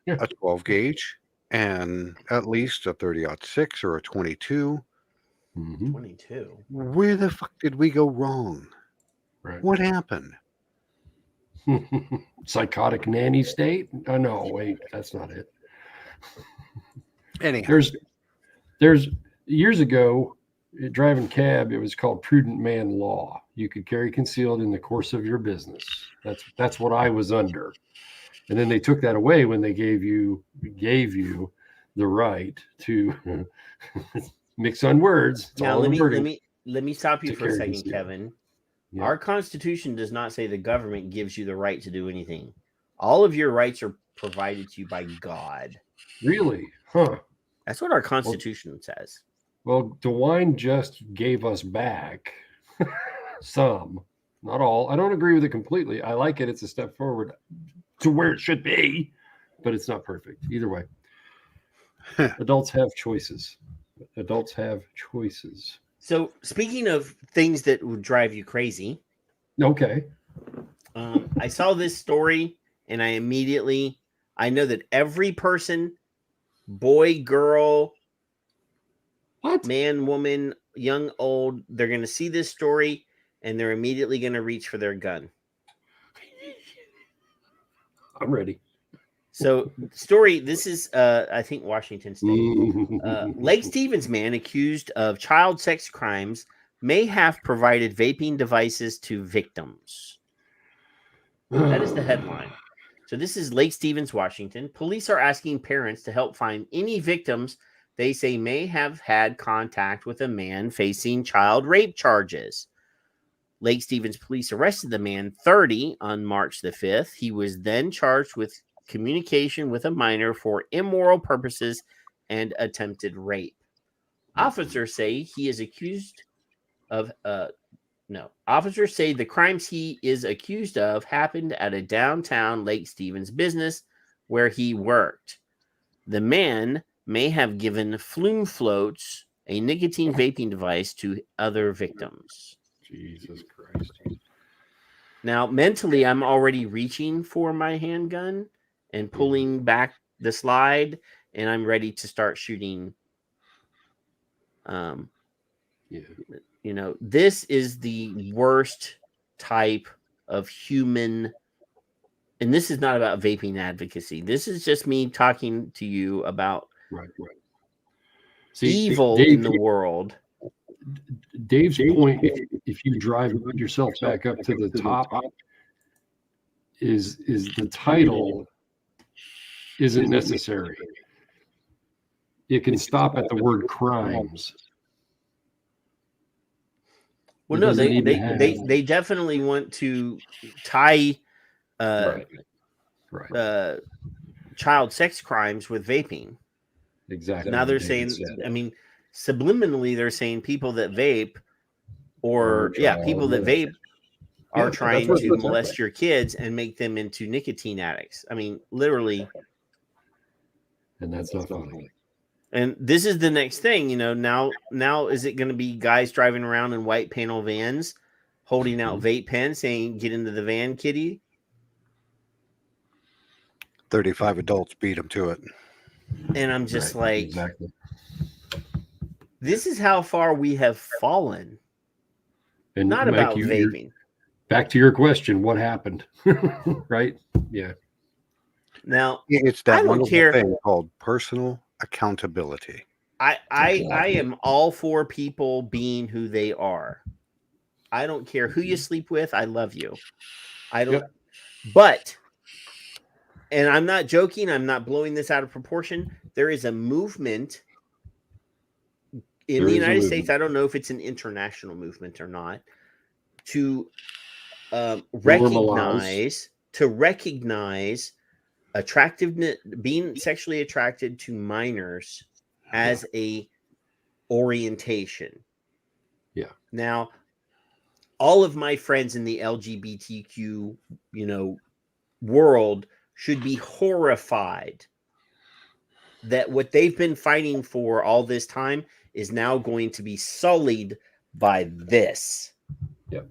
a 12 gauge and at least a 30-06 or a 22.
22.
Where the fuck did we go wrong?
Right.
What happened?
Psychotic nanny state? Oh no, wait, that's not it.
Anyhow,
there's years ago, driving cab, it was called prudent man law. You could carry concealed in the course of your business. That's what I was under. And then they took that away when they gave you the right to mix on words.
Now let me stop you for a second, Kevin. Yeah. Our Constitution does not say the government gives you the right to do anything. All of your rights are provided to you by God.
Really? Huh.
That's what our Constitution says.
Well, DeWine just gave us back some, not all. I don't agree with it completely. I like it. It's a step forward to where it should be, but it's not perfect. Either way, adults have choices. Adults have choices.
So speaking of things that would drive you crazy.
Okay.
I saw this story and I know that every person, boy, girl, man, woman, young, old, they're going to see this story and they're immediately going to reach for their gun.
I'm ready.
So story, this is, I think, Washington State. Lake Stevens man accused of child sex crimes may have provided vaping devices to victims. That is the headline. So this is Lake Stevens, Washington. Police are asking parents to help find any victims they say may have had contact with a man facing child rape charges. Lake Stevens police arrested the man, 30, on March the 5th. He was then charged with communication with a minor for immoral purposes and attempted rape. Officers say he is accused of officers say the crimes he is accused of happened at a downtown Lake Stevens business where he worked. The man may have given flume floats, a nicotine vaping device, to other victims.
Jesus Christ.
Now, mentally, I'm already reaching for my handgun and pulling back the slide, and I'm ready to start shooting. You know, this is the worst type of human, and this is not about vaping advocacy. This is just me talking to you about evil in the world.
Dave's point, if you drive yourself back up to the top, is the title isn't necessary. It can stop at the word crimes.
Well, no, they definitely want to tie child sex crimes with vaping.
Exactly.
Now they're saying, I mean, subliminally, they're saying people that vape people that vape are trying to molest your kids and make them into nicotine addicts. I mean, literally.
And that's not funny.
And this is the next thing, you know, now is it going to be guys driving around in white panel vans holding out vape pens saying, get into the van, kitty?
35 adults beat them to it.
And I'm just this is how far we have fallen.
And
not
Mike,
about vaping.
Back to your question, what happened? Right? Yeah.
Now,
it's that wonderful thing called personal accountability.
I am all for people being who they are. I don't care who you sleep with. I love you. I don't. But, and I'm not joking. I'm not blowing this out of proportion. There is a movement in the United States, I don't know if it's an international movement or not, to recognize attractiveness, being sexually attracted to minors as a orientation.
Yeah.
Now, all of my friends in the LGBTQ, world should be horrified that what they've been fighting for all this time is now going to be sullied by this.
Yep.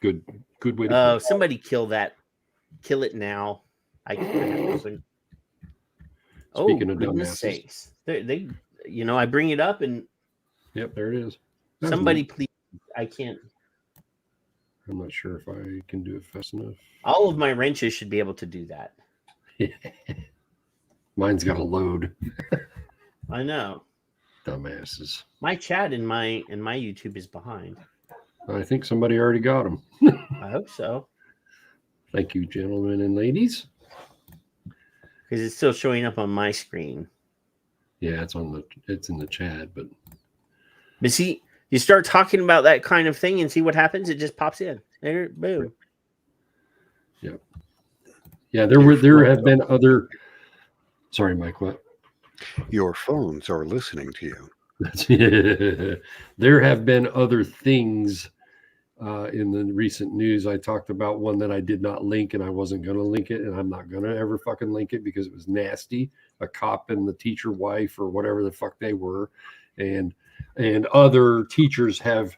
Good way to
Oh, somebody kill that. Kill it now. I can't open.
Speaking of
goodness
dumbasses.
sakes. They I bring it up and
Yep, there it is.
somebody please. I can't.
I'm not sure if I can do it fast enough.
All of my wrenches should be able to do that.
Mine's got a load.
I know.
Dumbasses.
My chat in my YouTube is behind.
I think somebody already got them.
I hope so.
Thank you, gentlemen and ladies.
Because it's still showing up on my screen.
Yeah, it's in the chat, but
see, you start talking about that kind of thing and see what happens. It just pops in. There, boom.
Yep. Yeah, there have been other. Sorry, Mike. What?
Your phones are listening to you.
There have been other things in the recent news. I talked about one that I did not link, and I wasn't going to link it, and I'm not going to ever fucking link it because it was nasty. A cop and the teacher wife or whatever the fuck they were, and other teachers have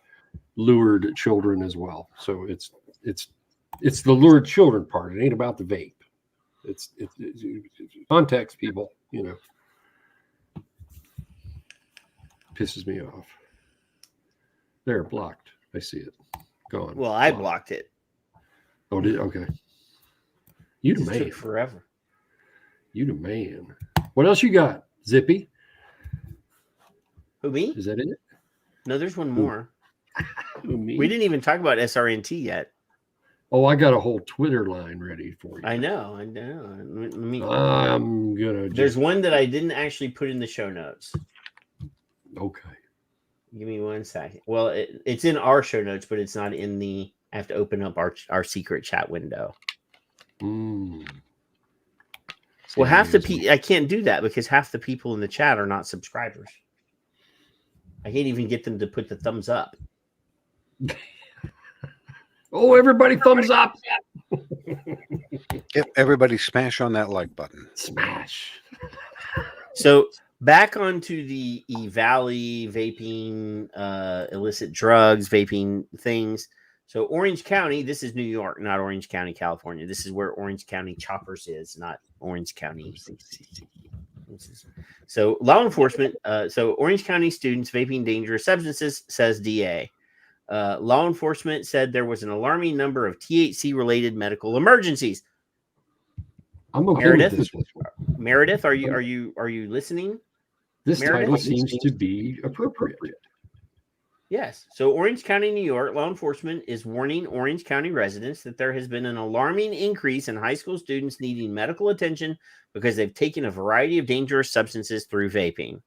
lured children as well. So it's the lured children part. It ain't about the vape. It's context, people. Pisses me off. They're blocked. I see it. Gone.
Well, I blocked it.
Oh, did okay. You the
It
man.
took forever.
You the man. What else you got, Zippy?
Who, me?
Is that it?
No, there's one more.
Who, me?
We didn't even talk about SRNT yet.
Oh, I got a whole Twitter line ready for you.
I know. Let me.
I'm gonna.
There's one that I didn't actually put in the show notes.
Okay.
Give me 1 second. Well, it's in our show notes, but it's not in the. I have to open up our secret chat window.
Mm.
Well, half the people I can't do that because half the people in the chat are not subscribers. I can't even get them to put the thumbs up.
Oh, everybody, thumbs up!
Yep, everybody smash on that like button.
Smash.
So back onto the E-Valley vaping, illicit drugs, vaping things. So Orange County, this is New York, not Orange County, California. This is where Orange County Choppers is, not Orange County. So law enforcement, so Orange County students vaping dangerous substances, says DA. Law enforcement said there was an alarming number of THC-related medical emergencies.
I'm okay
Meredith,
with this one.
Meredith, are you listening?
This
Meredith?
title seems to be appropriate.
Yes. So Orange County, New York, law enforcement is warning Orange County residents that there has been an alarming increase in high school students needing medical attention because they've taken a variety of dangerous substances through vaping.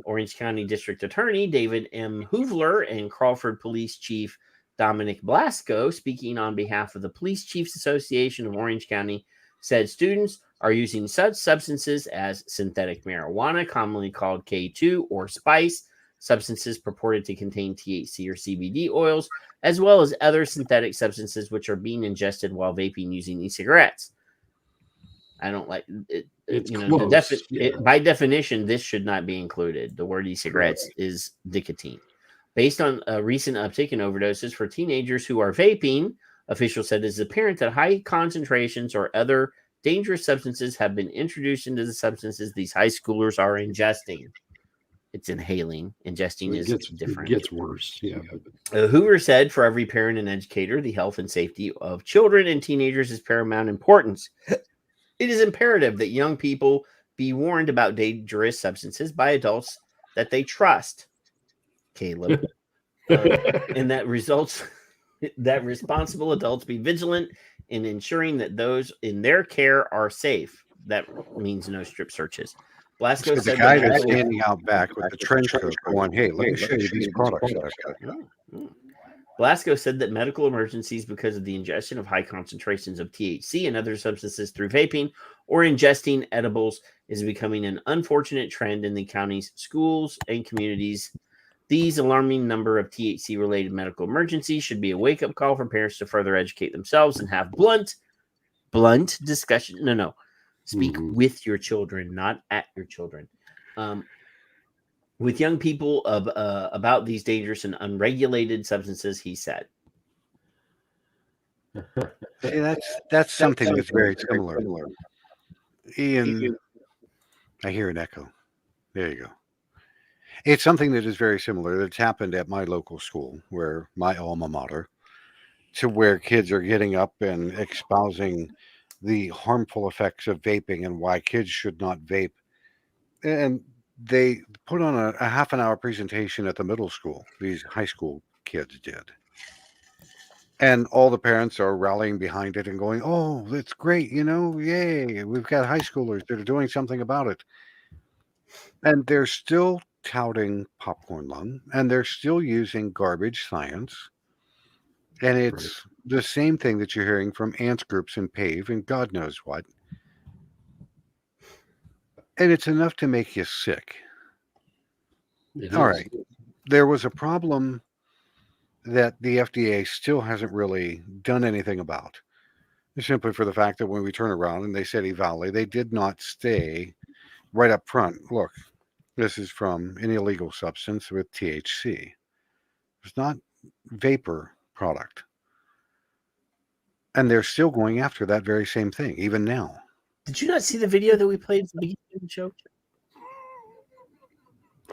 Orange County District Attorney David M. Hoovler and Crawford Police Chief Dominic Blasco, speaking on behalf of the Police Chiefs Association of Orange County, said students are using such substances as synthetic marijuana, commonly called K2 or spice, substances purported to contain THC or CBD oils, as well as other synthetic substances which are being ingested while vaping using e-cigarettes. I don't like it. By definition, this should not be included. The word e-cigarettes is nicotine. Based on a recent uptick in overdoses for teenagers who are vaping, officials said it is apparent that high concentrations or other dangerous substances have been introduced into the substances these high schoolers are ingesting. It's inhaling. Ingesting is different.
It gets worse. Yeah.
Hoover said, for every parent and educator, the health and safety of children and teenagers is paramount importance. It is imperative that young people be warned about dangerous substances by adults that they trust. Caleb. And that responsible adults be vigilant in ensuring that those in their care are safe. That means no strip searches. Blasco
the
said
guy
that
that's standing out back with the trench coat going, hey, let me show you these products that I've got.
Blasco said that medical emergencies because of the ingestion of high concentrations of THC and other substances through vaping or ingesting edibles is becoming an unfortunate trend in the county's schools and communities. These alarming number of THC-related medical emergencies should be a wake-up call for parents to further educate themselves and have blunt discussion. No. Speak with your children, not at your children. With young people about these dangerous and unregulated substances, he said.
Hey, that's something that's very similar. Ian, I hear an echo. There you go. It's something that is very similar that's happened at my local school, where my alma mater, to where kids are getting up and espousing the harmful effects of vaping and why kids should not vape. And they put on a half an hour presentation at the middle school. These high school kids did. And all the parents are rallying behind it and going, oh, that's great. Yay. We've got high schoolers that are doing something about it. And they're still touting popcorn lung, and they're still using garbage science. And it's the same thing that you're hearing from ants groups and PAVE and God knows what. And it's enough to make you sick. All right. There was a problem that the FDA still hasn't really done anything about. Simply for the fact that when we turn around and they said evaluate, they did not stay right up front. Look, this is from an illegal substance with THC. It's not vapor product. And they're still going after that very same thing, even now.
Did you not see the video that we played at the beginning of the show?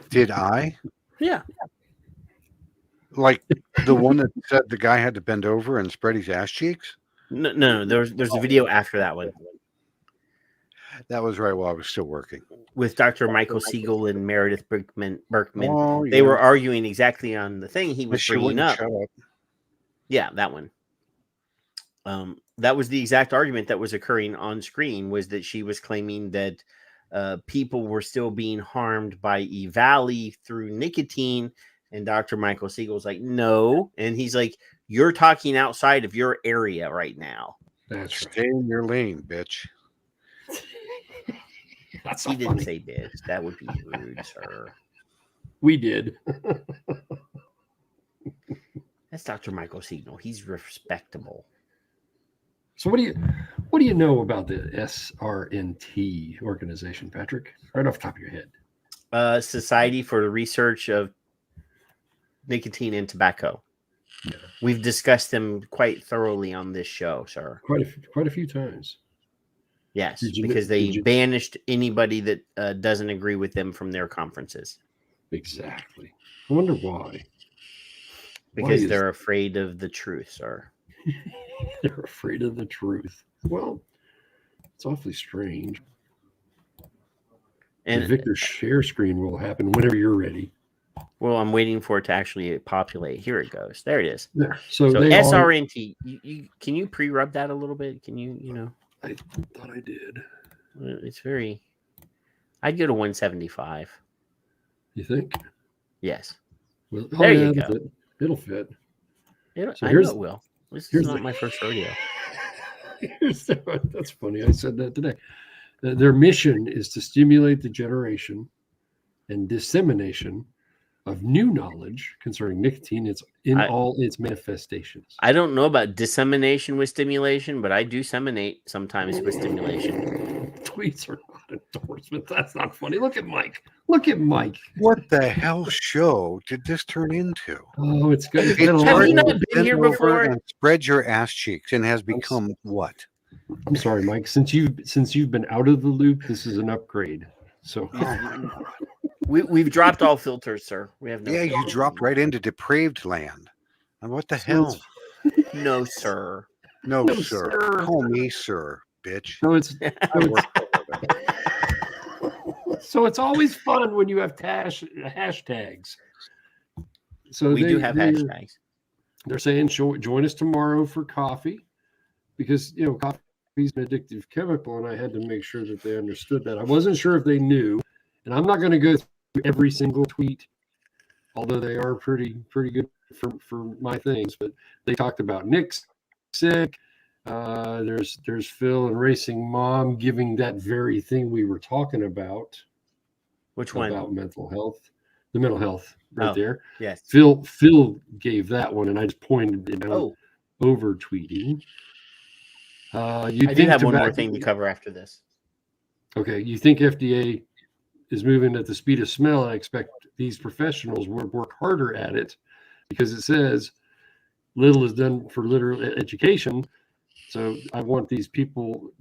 Did I?
Yeah.
Like the one that said the guy had to bend over and spread his ass cheeks?
No. There's a video after that one.
That was right while I was still working.
With Dr. Michael Siegel and Meredith Berkman.
Oh, yeah.
They were arguing exactly on the thing he was
She
bringing
wouldn't
up.
shut up.
Yeah, that one. That was the exact argument that was occurring on screen, was that she was claiming that people were still being harmed by EVALI through nicotine. And Dr. Michael Siegel's like, no. And he's like, you're talking outside of your area right now.
That's right.
Stay in your lane, bitch.
He didn't say bitch. That would be rude, sir.
We did.
That's Dr. Michael Siegel. He's respectable.
So what do you know about the SRNT organization, Patrick? Right off the top of your head.
Society for the Research of Nicotine and Tobacco. Yeah. We've discussed them quite thoroughly on this show, sir.
Quite a few times.
Yes, because they banished anybody that doesn't agree with them from their conferences.
Exactly. I wonder why.
Because they're afraid of the truth, sir.
They're afraid of the truth. Well, it's awfully strange. And the Victor share screen will happen whenever you're ready.
Well, I'm waiting for it to actually populate. Here it goes. There it is.
There. So
SRNT. Can you pre-rub that a little bit? Can you?
I thought I did.
It's very. I'd go to 175.
You think?
Yes.
Well,
there you go.
It'll fit.
I know it will. This is not my first rodeo.
That's funny. I said that today. Their mission is to stimulate the generation and dissemination of new knowledge concerning nicotine all its manifestations.
I don't know about dissemination with stimulation, but I do seminate sometimes with stimulation.
Tweets are not endorsements. That's not funny. Look at Mike. Look at Mike.
What the hell show did this turn into?
Oh, it's good.
Have you not been here before?
And spread your ass cheeks and has become what?
I'm sorry, Mike. Since you've been out of the loop, this is an upgrade. So
we've dropped all filters, sir. We have no.
Yeah, you dropped right into depraved land. And what the hell?
No, sir.
No, sir. Call me sir, bitch.
So it's always fun when you have hashtags. So
we do have hashtags.
They're saying join us tomorrow for coffee, because coffee is an addictive chemical, and I had to make sure that they understood that. I wasn't sure if they knew And I'm not going to go through every single tweet, although they are pretty good for my things. But they talked about Nick's sick. There's Phil and Racing Mom giving that very thing we were talking about.
Which one?
About mental health. The mental health right there.
Yes.
Phil gave that one, and I just pointed it out over tweeting.
I do have one more thing to cover after this.
Okay, you think FDA is moving at the speed of smell? I expect these professionals would work harder at it, because it says little is done for literal education. So I want these people,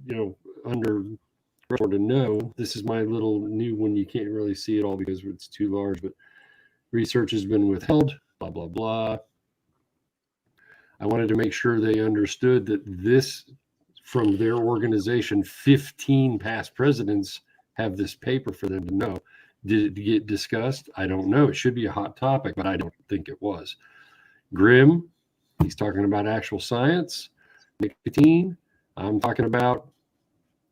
under to know. This is my little new one. You can't really see it all because it's too large, but research has been withheld, blah, blah, blah. I wanted to make sure they understood that this, from their organization, 15 past presidents have this paper for them to know. Did it get discussed? I don't know. It should be a hot topic, but I don't think it was. Grimm, he's talking about actual science. Nicotine, I'm talking about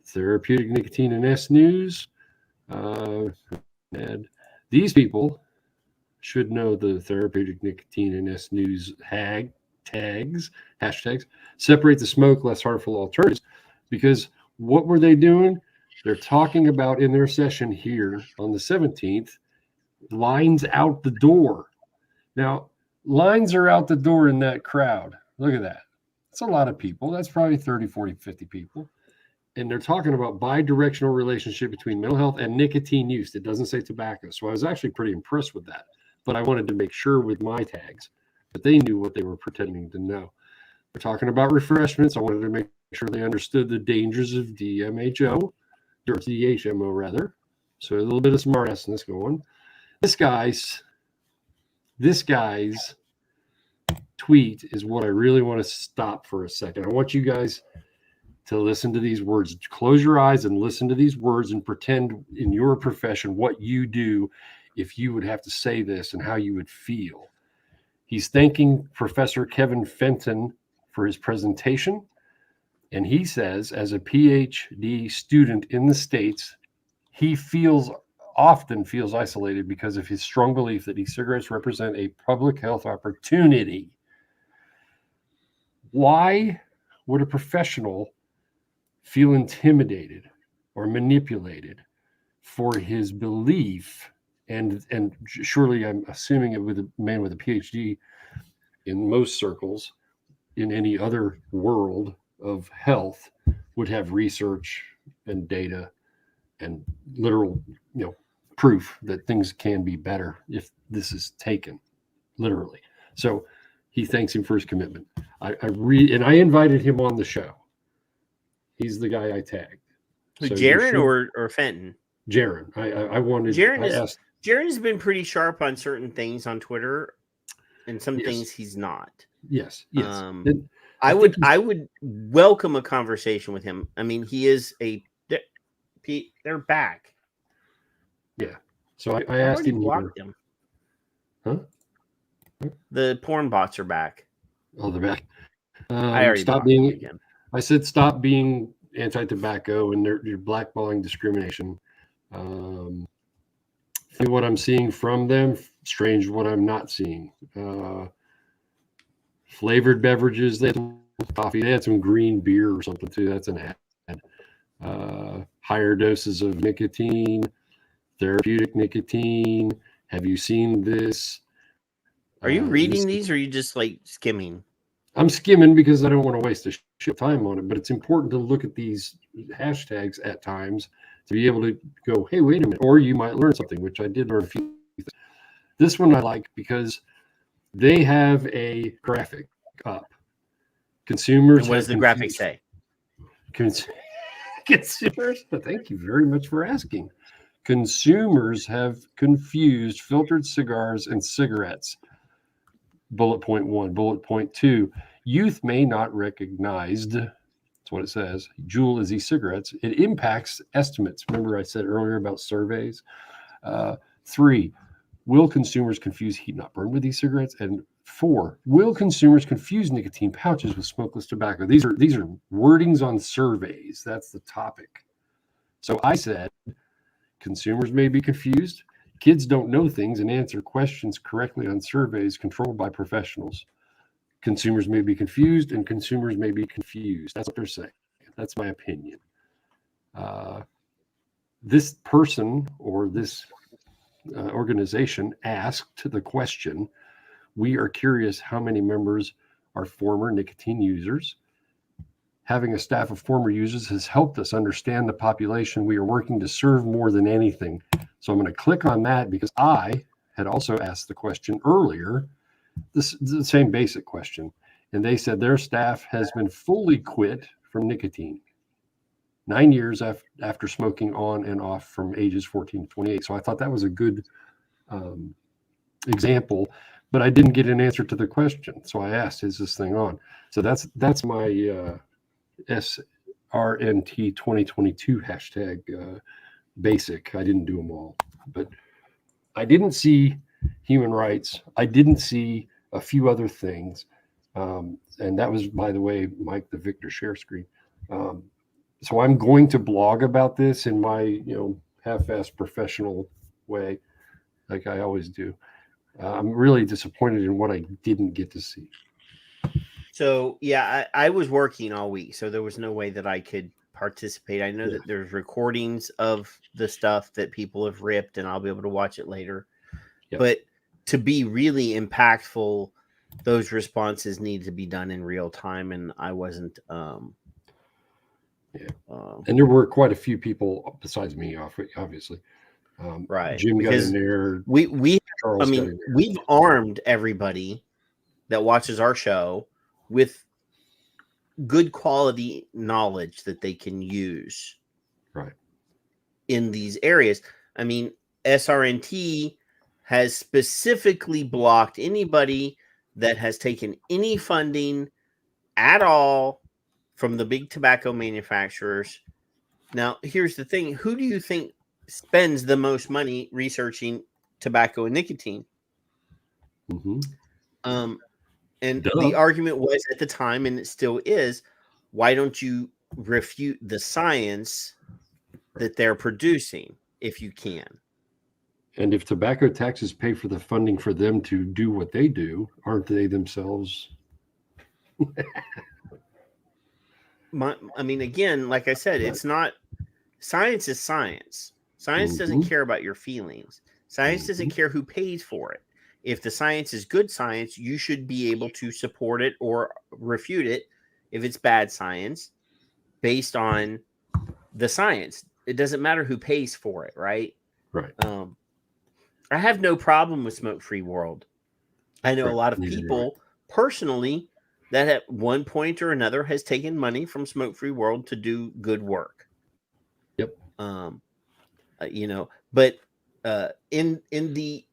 therapeutic nicotine and S News. And these people should know the therapeutic nicotine and S News hashtags. Separate the smoke, less harmful alternatives. Because what were they doing? They're talking about in their session here on the 17th, lines out the door. Now, lines are out the door in that crowd. Look at that. That's a lot of people. That's probably 30, 40, 50 people. And they're talking about bi-directional relationship between mental health and nicotine use. It doesn't say tobacco. So I was actually pretty impressed with that. But I wanted to make sure with my tags that they knew what they were pretending to know. They're talking about refreshments. I wanted to make sure they understood the dangers of DMHO, or DHMO rather. So a little bit of smartassness going. This guy's tweet is what I really want to stop for a second. I want you guys to listen to these words. Close your eyes and listen to these words and pretend in your profession what you do if you would have to say this and how you would feel. He's thanking Professor Kevin Fenton for his presentation. And he says, as a PhD student in the States, he often feels isolated because of his strong belief that e-cigarettes represent a public health opportunity. Why would a professional feel intimidated or manipulated for his belief? And surely I'm assuming it with a man with a PhD in most circles in any other world of health would have research and data and literal, proof that things can be better if this is taken literally. So he thanks him for his commitment. I invited him on the show. He's the guy I tagged.
So Jaron or Fenton?
Jaron. I wanted.
Jaron's been pretty sharp on certain things on Twitter, and some things he's not.
Yes. Yes.
I would welcome a conversation with him. I mean, he is they're back.
Yeah. So I asked him.
Him. Huh? The porn bots are back.
Oh, they're back.
I already
stop being. I said stop being anti-tobacco and you're blackballing discrimination. What I'm seeing from them, strange what I'm not seeing. Flavored beverages, they had coffee, they had some green beer or something too. That's an ad. Higher doses of nicotine, therapeutic nicotine. Have you seen this?
Are you reading these or are you just like skimming?
I'm skimming because I don't want to waste a shit time on it, but it's important to look at these hashtags at times to be able to go, hey, wait a minute, or you might learn something, which I did learn a few things. This one I like because they have a graphic up. Consumers.
And what does the graphic say?
Consumers, thank you very much for asking. Consumers have confused filtered cigars and cigarettes. Bullet point 1. Bullet point 2. Youth may not recognize, that's what it says, Juul as e-cigarettes. It impacts estimates. Remember I said earlier about surveys? 3. Will consumers confuse heat not burn with e-cigarettes? And 4. Will consumers confuse nicotine pouches with smokeless tobacco? These are wordings on surveys. That's the topic. So I said, Consumers may be confused. Kids don't know things and answer questions correctly on surveys controlled by professionals. Consumers may be confused and consumers may be confused. That's what they're saying. That's my opinion. This person or this organization asked the question, we are curious how many members are former nicotine users. Having a staff of former users has helped us understand the population we are working to serve more than anything. So I'm going to click on that because I had also asked the question earlier, the same basic question. And they said their staff has been fully quit from nicotine 9 years after smoking on and off from ages 14 to 28. So I thought that was a good example, but I didn't get an answer to the question. So I asked, is this thing on? So that's my SRNT 2022 hashtag basic. I didn't do them all, but I didn't see human rights. I didn't see a few other things. And that was, by the way, Mike, the Victor share screen. So I'm going to blog about this in my, half-assed professional way, like I always do. I'm really disappointed in what I didn't get to see.
So, yeah, I was working all week, so there was no way that I could participate. I know that there's recordings of the stuff that people have ripped, and I'll be able to watch it later. Yep. But to be really impactful, those responses need to be done in real time, and I wasn't.
And there were quite a few people besides me, obviously.
Right.
Jim
because
got in there.
We've armed everybody that watches our show with good quality knowledge that they can use.
Right.
In these areas. I mean, SRNT has specifically blocked anybody that has taken any funding at all from the big tobacco manufacturers. Now, here's the thing. Who do you think spends the most money researching tobacco and nicotine?
Mm-hmm.
And the argument was at the time, and it still is, why don't you refute the science that they're producing if you can?
And if tobacco taxes pay for the funding for them to do what they do, aren't they themselves?
I mean, again, like I said, it's not science is science. Science doesn't care about your feelings. Science doesn't care who pays for it. If the science is good science, you should be able to support it or refute it if it's bad science based on the science. It doesn't matter who pays for it, right?
Right.
I have no problem with Smoke-Free World. I know a lot of people personally that at one point or another has taken money from Smoke-Free World to do good work.
Yep.
But in the,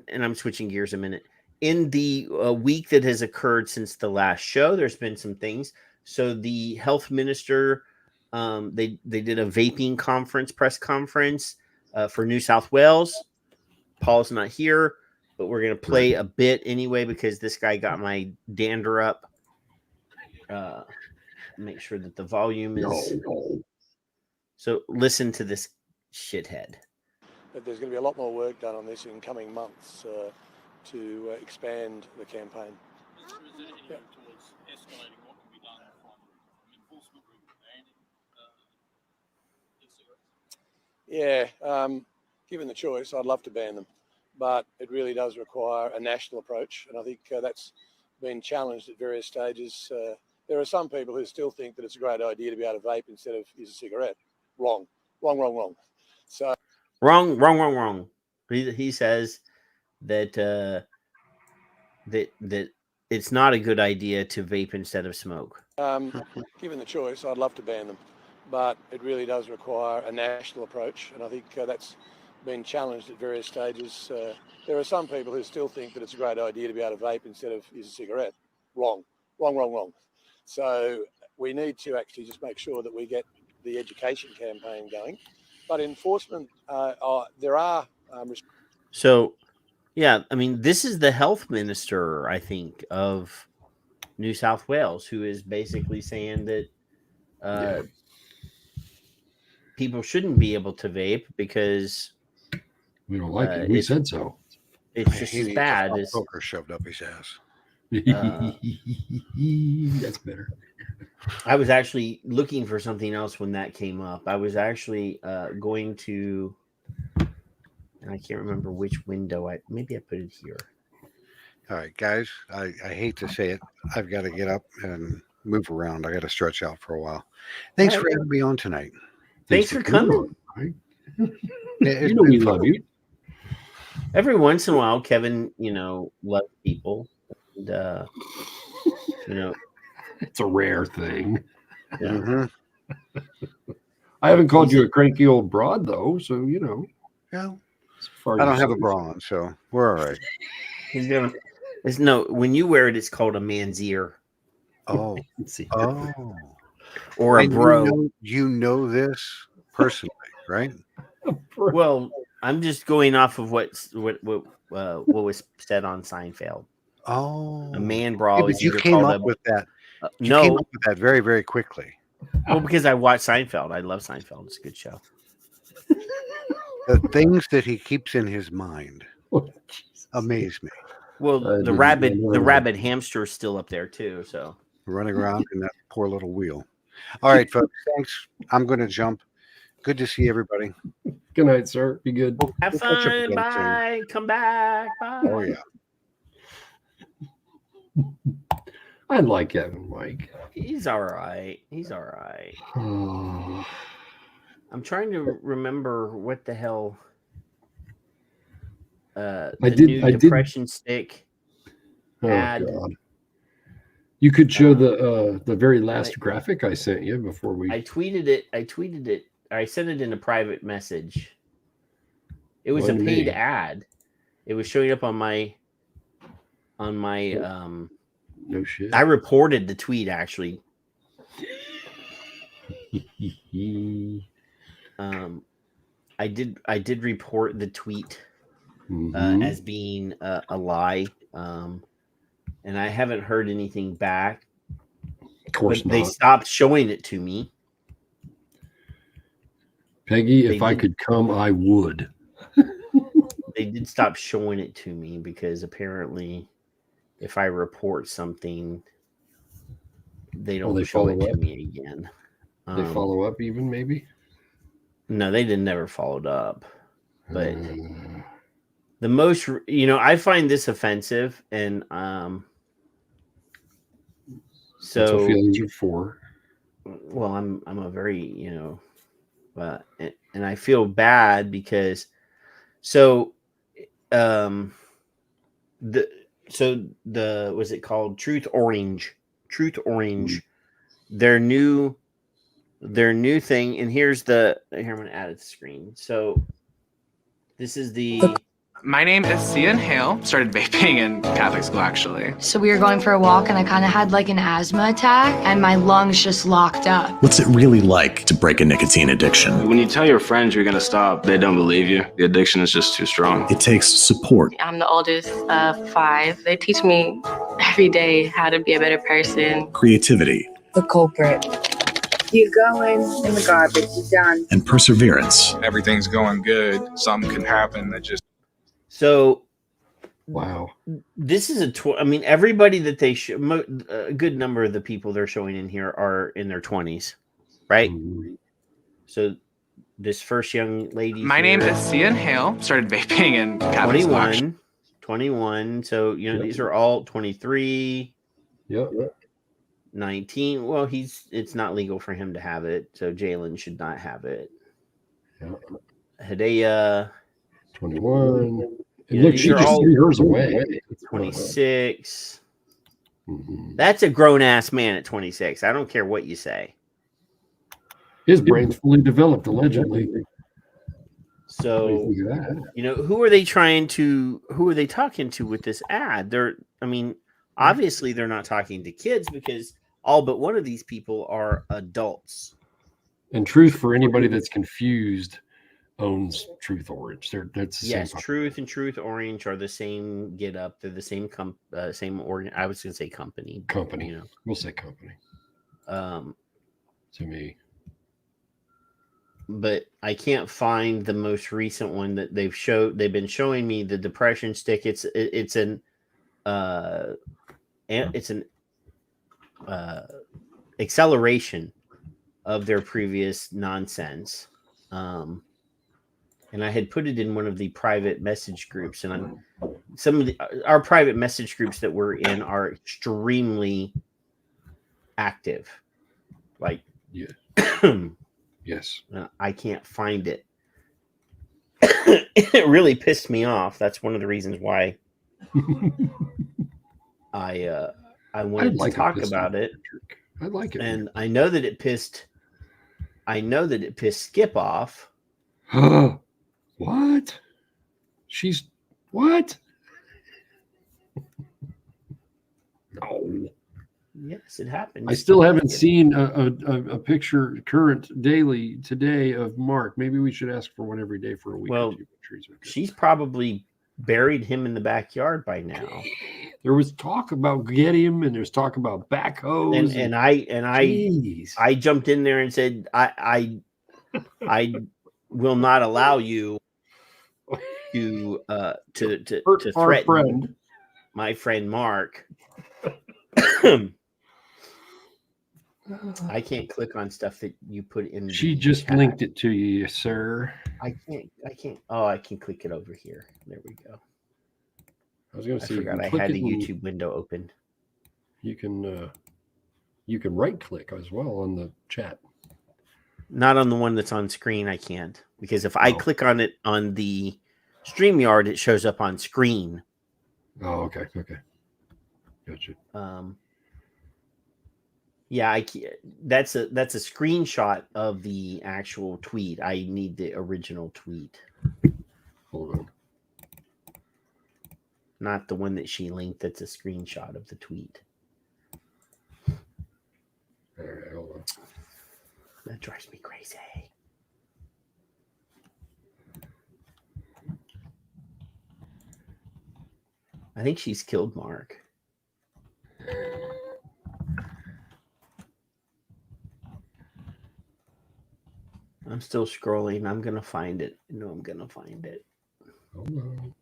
and I'm switching gears a minute, in the week that has occurred since the last show, there's been some things. So the health minister, they did a vaping press conference for New South Wales. Paul's not here, but we're going to play a bit anyway, because this guy got my dander up. Make sure that the volume is. No. So listen to this shithead.
But there's going to be a lot more work done on this in coming months to expand the campaign. Yep. Yeah, given the choice, I'd love to ban them, but it really does require a national approach, and I think that's been challenged at various stages. There are some people who still think that it's a great idea to be able to vape instead of use a cigarette. Wrong. So
wrong. He says that that it's not a good idea to vape instead of smoke.
Given the choice, I'd love to ban them, but it really does require a national approach, and I think that's been challenged at various stages. There are some people who still think that it's a great idea to be able to vape instead of use a cigarette. Wrong. So we need to actually just make sure that we get the education campaign going, but enforcement, there are.
So, yeah, I mean, this is the health minister, I think, of New South Wales, who is basically saying that people shouldn't be able to vape because
we don't like it. We said so.
It's just as bad as
poker shoved up his ass.
That's better.
I was actually looking for something else when that came up. I was actually going to, and I can't remember which window. Maybe I put it here.
All right, guys. I hate to say it. I've got to get up and move around. I got to stretch out for a while. Thanks for having me on tonight.
Thanks for coming.
You know we love you.
Every once in a while, Kevin, loves people. And,
it's a rare thing.
Yeah.
Mm-hmm.
I haven't called you a cranky old broad, though, so
Yeah. I don't have a bra on, so we're all right.
When you wear it, it's called a man's ear.
Oh.
Or a
And
bro.
You know this personally, right?
Well, I'm just going off of what was said on Seinfeld.
Oh,
a man bra
Yeah, but
is
you
either
came
called
up with that. You
no,
came up with that very, very quickly.
well, because I watched Seinfeld. I love Seinfeld. It's a good show.
The things that he keeps in his mind amaze me.
Well, the rabbit hamster is still up there too. So
running around in that poor little wheel. All right, folks. Thanks. I'm going to jump. Good to see everybody.
Good night, sir. Be good.
Have
We'll catch up
fun.
again
Bye. Come back. Bye.
Oh yeah.
I like Kevin, Mike.
He's all right. I'm trying to remember what the hell. New depression stick. Ad.
God. You could show the very last graphic I sent you before we.
I tweeted it. I sent it in a private message. It was a paid ad. It was showing up on my.
No shit.
I reported the tweet actually. I did report the tweet as being a lie. And I haven't heard anything back.
Of course
not. They stopped showing it to me.
Peggy, if I could come, I would.
They did stop showing it to me because apparently if I report something, they don't show it to me again.
They follow up even maybe?
No, they never followed up. But the most, I find this offensive, and so
that's what feelings are for.
Well, I'm a very, and I feel bad because the was it called Truth Orange, their new thing, and here I'm gonna add it to the screen. So this is
My name is Cian Hale. Started vaping in Catholic school, actually.
So we were going for a walk, and I kind of had like an asthma attack, and my lungs just locked up.
What's it really like to break a nicotine addiction?
When you tell your friends you're going to stop, they don't believe you. The addiction is just too strong.
It takes support.
I'm the oldest of 5. They teach me every day how to be a better person.
Creativity.
The culprit. You go in the garbage, you're done.
And perseverance.
Everything's going good. Something can happen that just.
So,
wow,
this is everybody that they show, a good number of the people they're showing in here are in their 20s, right? So, this first young lady.
My name is Cian Hale. Started vaping in Catholic school.
21. So, these are all 23.
Yep.
19. Well, it's not legal for him to have it. So, Jalen should not have it.
Yep.
Hidea.
21. And look, she just threw hers away.
26. That's a grown-ass man at 26. I don't care what you say.
His brain's fully developed, allegedly.
So, who are they talking to with this ad? Obviously they're not talking to kids because all but one of these people are adults.
And truth, for anybody that's confused, owns Truth Orange. That's the
yes,
same
Truth and Truth Orange are the same get up. They're the same same organ. I was going to say company.
We'll say company.
To
me.
but I can't find the most recent one that they've been showing me the depression stick. It's an acceleration of their previous nonsense. And I had put it in one of the private message groups, and some of our private message groups that we're in are extremely active. Like,
yeah. Yes.
I can't find it. It really pissed me off. That's one of the reasons why I wanted to talk about it.
I like it.
And I know that it pissed Skip off.
What? She's what? No.
Yes, it happened.
I still haven't seen a picture current daily today of Mark. Maybe we should ask for one every day for a week.
Well, she's probably buried him in the backyard by now.
There was talk about getting him, and there's talk about backhoes.
And I jumped in there and said, I will not allow you to threaten my friend Mark. I can't click on stuff that you put in.
She just
chat.
linked it to you, sir.
I can't. Oh, I can click it over here. There we go.
I was going to say,
I forgot I had the YouTube window open.
You can right click as well on the chat.
Not on the one that's on screen. I can't, because if I click on it on the StreamYard, it shows up on screen.
Oh, okay. Gotcha.
Yeah, that's a screenshot of the actual tweet. I need the original tweet.
Hold on.
Not the one that she linked. That's a screenshot of the tweet.
All right, hold on.
That drives me crazy. I think she's killed Mark. I'm still scrolling. I'm going to find it. I'm going to find it.
Hold on.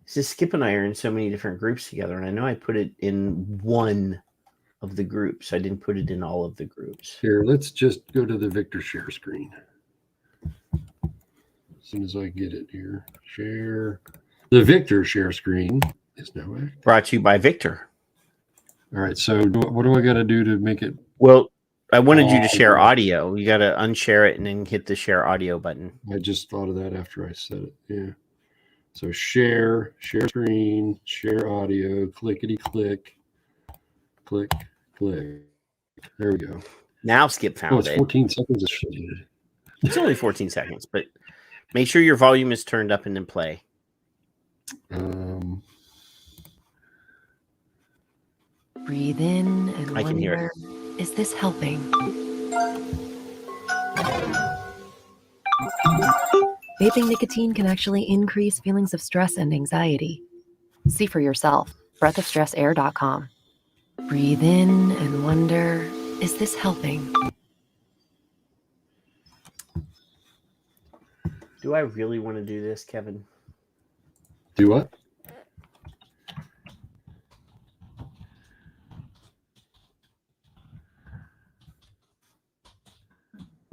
It's just Skip and I are in so many different groups together, and I know I put it in one of the groups. I didn't put it in all of the groups.
Here, let's just go to the Victor share screen. As soon as I get it here. Share. The Victor share screen is now active.
Brought to you by Victor.
All right, so what do I got to do to make it?
Well, I wanted you to share audio. You got to unshare it and then hit the share audio button.
I just thought of that after I said it. Yeah. So share screen, share audio, clickety click, click. There we go.
Now Skip found
it's 14 seconds of shit.
It's only 14 seconds, but make sure your volume is turned up and then play.
Breathe in and
I can hear
wonder, is this helping? Vaping nicotine can actually increase feelings of stress and anxiety. See for yourself. breathofstressair.com. Breathe in and wonder, is this helping?
Do I really want to do this, Kevin?
Do what?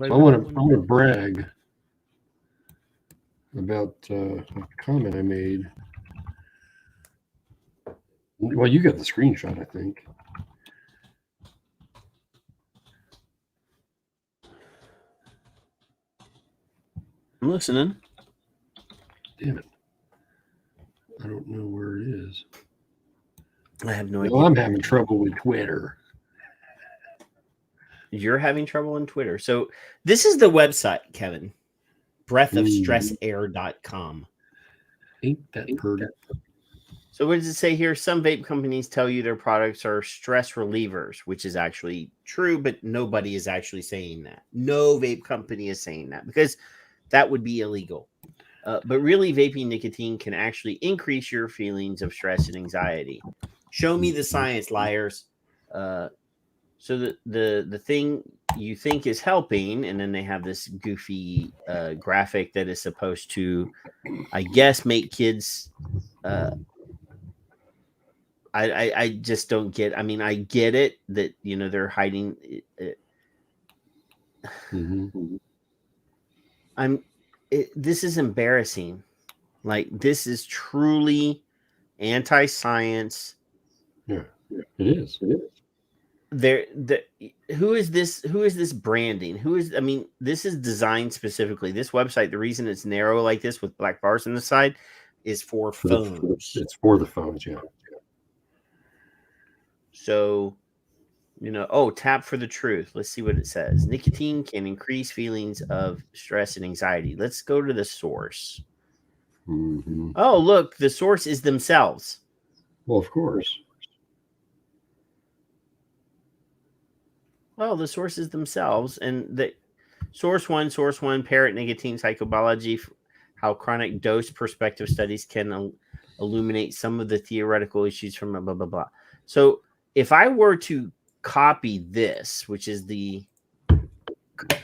I want to brag about a comment I made. Well, you got the screenshot, I think.
I'm listening.
Damn it. I don't know where it is.
I have no idea.
Well, I'm having trouble with Twitter.
You're having trouble on Twitter. So this is the website, Kevin. breathofstressair.com.
Ain't that pretty?
So what does it say here? Some vape companies tell you their products are stress relievers, which is actually true, but nobody is actually saying that. No vape company is saying that because that would be illegal. But really, vaping nicotine can actually increase your feelings of stress and anxiety. Show me the science, liars. So the thing you think is helping, and then they have this goofy graphic that is supposed to, I guess, make kids. I just don't get. I mean, I get it that they're hiding. This is embarrassing. Like, this is truly anti-science.
Yeah, it is.
Who is this branding? This is designed specifically. This website, the reason it's narrow like this with black bars on the side is for phones.
It's for the phones, yeah.
So, tap for the truth. Let's see what it says. Nicotine can increase feelings of stress and anxiety. Let's go to the source. Oh, look, the source is themselves.
Well, of course.
Well, the sources themselves, and the source one, parrot nicotine psychobiology, how chronic dose perspective studies can illuminate some of the theoretical issues from blah, blah, blah. So if I were to copy this, which is the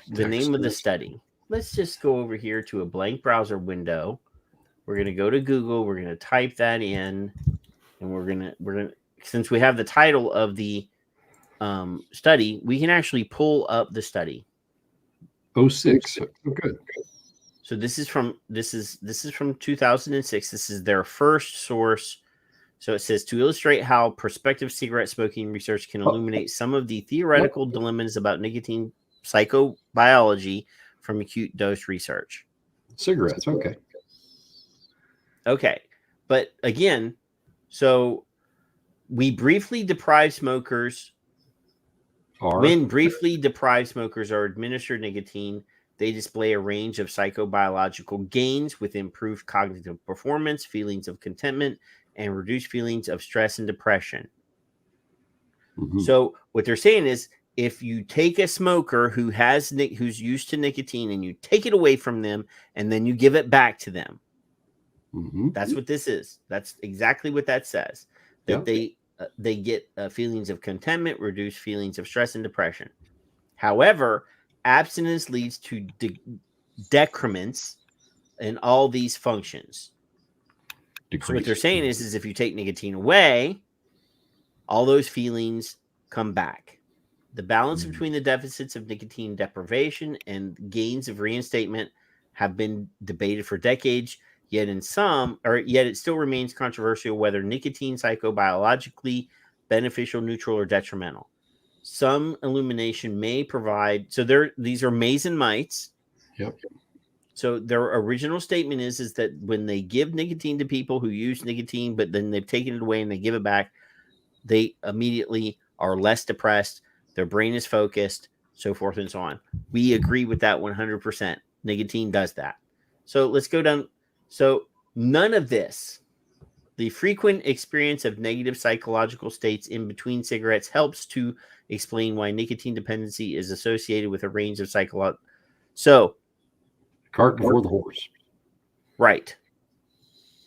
name of the study, let's just go over here to a blank browser window. We're going to go to Google. We're going to type that in, and we're going to, since we have the title of the study, we can actually pull up the study.
06. Oh, good.
So this is from 2006. This is their first source. So it says, to illustrate how prospective cigarette smoking research can illuminate some of the theoretical dilemmas about nicotine psychobiology from acute dose research.
Cigarettes, okay.
Okay. But again, so we briefly deprive smokers. When briefly deprived smokers are administered nicotine, they display a range of psychobiological gains with improved cognitive performance, feelings of contentment, and reduced feelings of stress and depression. So what they're saying is, if you take a smoker who's used to nicotine and you take it away from them and then you give it back to them, that's what this is. That's exactly what that says. That they get feelings of contentment, reduced feelings of stress and depression. However, abstinence leads to decrements in all these functions. So what they're saying is if you take nicotine away, all those feelings come back. The balance between the deficits of nicotine deprivation and gains of reinstatement have been debated for decades. Yet it still remains controversial whether nicotine psychobiologically beneficial, neutral, or detrimental. Some illumination may provide. So these are mays and mites.
Yep.
So their original statement is that when they give nicotine to people who use nicotine, but then they've taken it away and they give it back, they immediately are less depressed. Their brain is focused, so forth and so on. We agree with that 100%. Nicotine does that. So let's go down. So none of this, the frequent experience of negative psychological states in between cigarettes, helps to explain why nicotine dependency is associated with a range of psychological. So,
cart before the horse.
Right.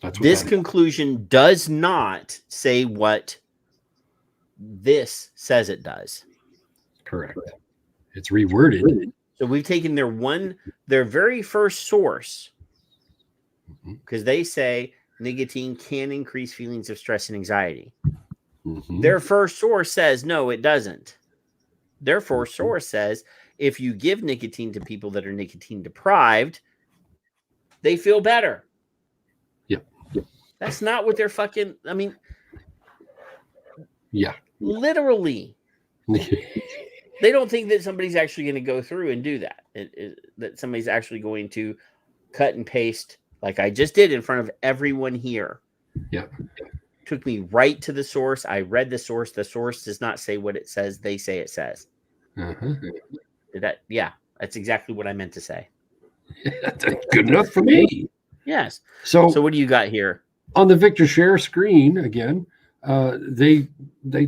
That's what
this conclusion does not say what this says it does.
Correct. It's reworded.
So we've taken their very first source, because they say nicotine can increase feelings of stress and anxiety. Their first source says, no, it doesn't. Their first source says, if you give nicotine to people that are nicotine deprived, they feel better.
Yeah.
That's not what they're fucking,
yeah.
Literally. They don't think that somebody's actually going to go through and do that. That somebody's actually going to cut and paste like I just did in front of everyone here.
Yeah.
Took me right to the source. I read the source. The source does not say what it says. They say it says. Yeah, that's exactly what I meant to say.
That's good enough for me.
Yes.
So
what do you got here?
On the Victor Share screen again, they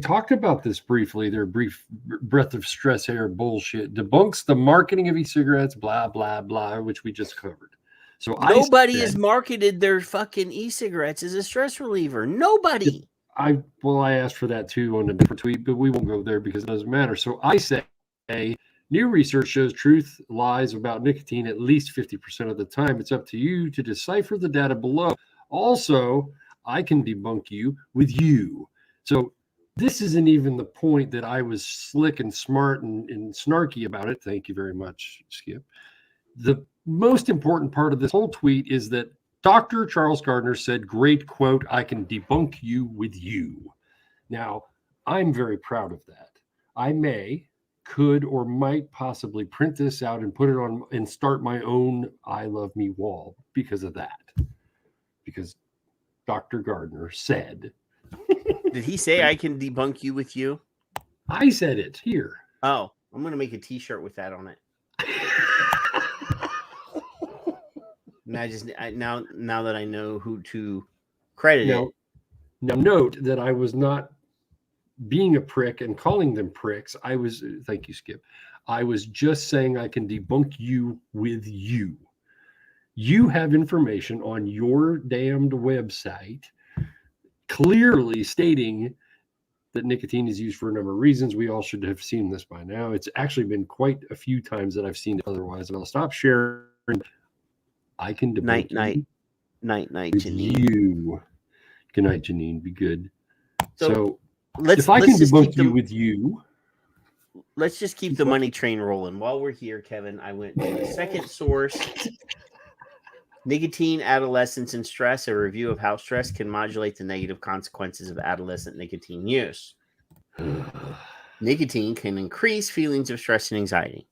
talked about this briefly. Their brief breath of stress air bullshit debunks the marketing of e-cigarettes, blah blah blah, which we just covered. So
nobody has marketed their fucking e-cigarettes as a stress reliever. Nobody.
I asked for that too on a different tweet, but we won't go there because it doesn't matter. So I say New research shows truth lies about nicotine at least 50% of the time. It's up to you to decipher the data below. Also, I can debunk you with you. So this isn't even the point that I was slick and smart and snarky about it. Thank you very much, Skip. The most important part of this whole tweet is that Dr. Charles Gardner said, great quote, I can debunk you with you. Now, I'm very proud of that. I could or might possibly print this out and put it on and start my own I Love Me wall because of that. Because Dr. Gardner said.
Did he say I can debunk you with you?
I said it here.
Oh, I'm going to make a t-shirt with that on it. Now that I know who to credit it.
Now note that I was not being a prick and calling them pricks. Thank you, Skip. I was just saying I can debunk you with you. You have information on your damned website clearly stating that nicotine is used for a number of reasons. We all should have seen this by now. It's actually been quite a few times that I've seen it otherwise, and I'll stop sharing. I can debunk
Night,
Janine. You. Good night, Janine. Be good. So
let's
if I can
just
debunk you with you.
Let's just keep the money train rolling. While we're here, Kevin, I went to the second source. Nicotine, Adolescence, and Stress, a review of how stress can modulate the negative consequences of adolescent nicotine use. Nicotine can increase feelings of stress and anxiety.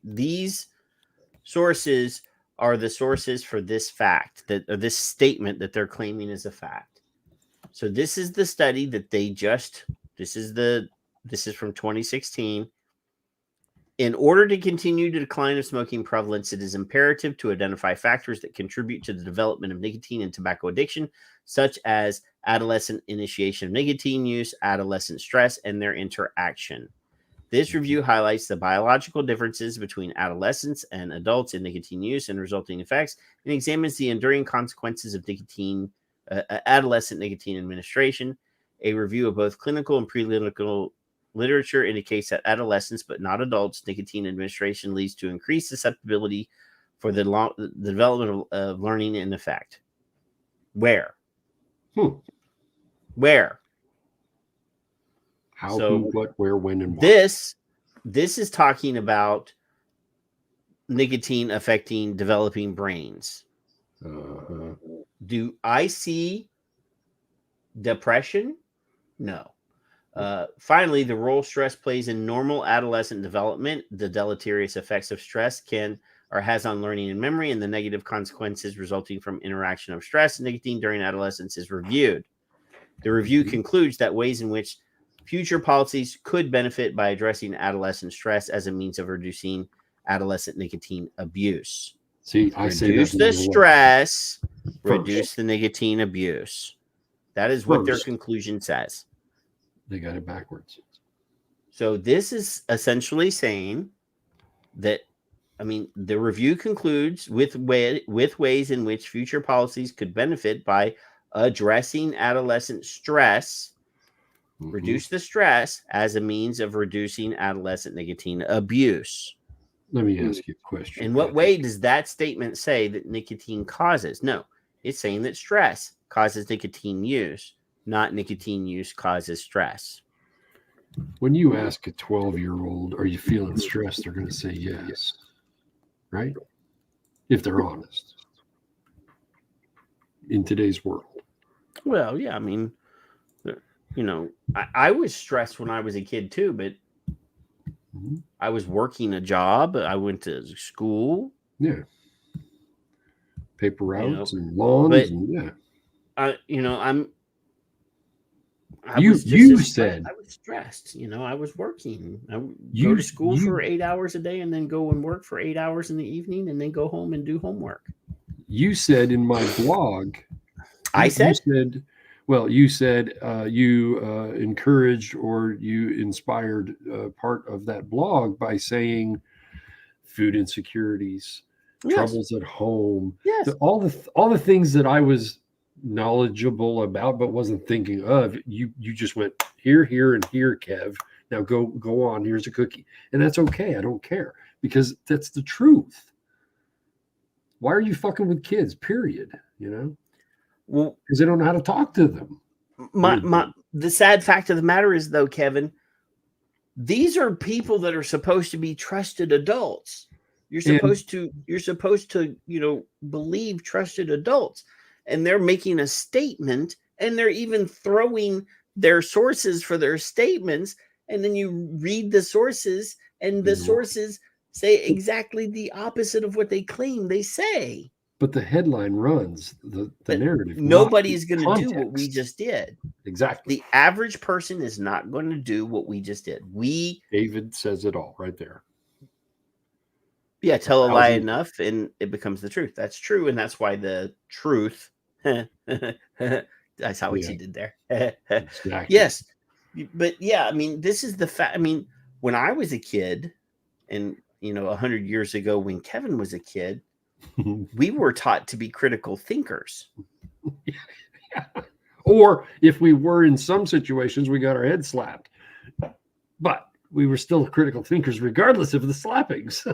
These sources are the sources for this fact, this statement that they're claiming is a fact. So this is the study that this is from 2016. In order to continue the decline of smoking prevalence, it is imperative to identify factors that contribute to the development of nicotine and tobacco addiction, such as adolescent initiation of nicotine use, adolescent stress, and their interaction. This review highlights the biological differences between adolescents and adults in nicotine use and resulting effects, and examines the enduring consequences of adolescent nicotine administration. A review of both clinical and preclinical literature indicates that adolescents, but not adults, nicotine administration leads to increased susceptibility for the development of learning and effect. Where? Where?
How, who, what, where, when, and why.
This is talking about nicotine affecting developing brains. Do I see depression? No. Finally, the role stress plays in normal adolescent development, the deleterious effects of stress has on learning and memory, and the negative consequences resulting from interaction of stress and nicotine during adolescence is reviewed. The review concludes that ways in which future policies could benefit by addressing adolescent stress as a means of reducing adolescent nicotine abuse.
See, I say
reduce the stress, reduce the nicotine abuse. That is what their conclusion says.
They got it backwards.
So this is essentially saying that, the review concludes with ways in which future policies could benefit by addressing adolescent stress, reduce the stress as a means of reducing adolescent nicotine abuse.
Let me ask you a question.
In what way does that statement say that nicotine causes? No, it's saying that stress causes nicotine use, not nicotine use causes stress.
When you ask a 12-year-old, are you feeling stressed? They're going to say yes, right? If they're honest. In today's world.
Well, yeah, I was stressed when I was a kid too, but I was working a job. I went to school.
Yeah. Paper routes and lawns. I was
stressed. I was working. I would go to school for 8 hours a day and then go and work for 8 hours in the evening and then go home and do homework.
You said in my blog.
You said
you encouraged or you inspired part of that blog by saying food insecurities, troubles at home, all the things that I was knowledgeable about but wasn't thinking of. You just went here, and here, Kev. Now go on. Here's a cookie. And that's okay. I don't care because that's the truth. Why are you fucking with kids? Period. You know?
Well,
because they don't know how to talk to them.
The sad fact of the matter is, though, Kevin, these are people that are supposed to be trusted adults. You're supposed to, believe trusted adults, and they're making a statement, and they're even throwing their sources for their statements, and then you read the sources, and the sources say exactly the opposite of what they claim they say.
But the headline runs the narrative.
Nobody's going to do what we just did.
Exactly.
The average person is not going to do what we just did.
David says it all right there.
Yeah, tell a lie enough and it becomes the truth. That's true. And that's why the truth. I saw what you did there.
Exactly.
Yes. But yeah, I mean, this is the fact. I mean, when I was a kid and, 100 years ago, when Kevin was a kid, we were taught to be critical thinkers.
Or if we were in some situations, we got our head slapped. But we were still critical thinkers regardless of the slappings.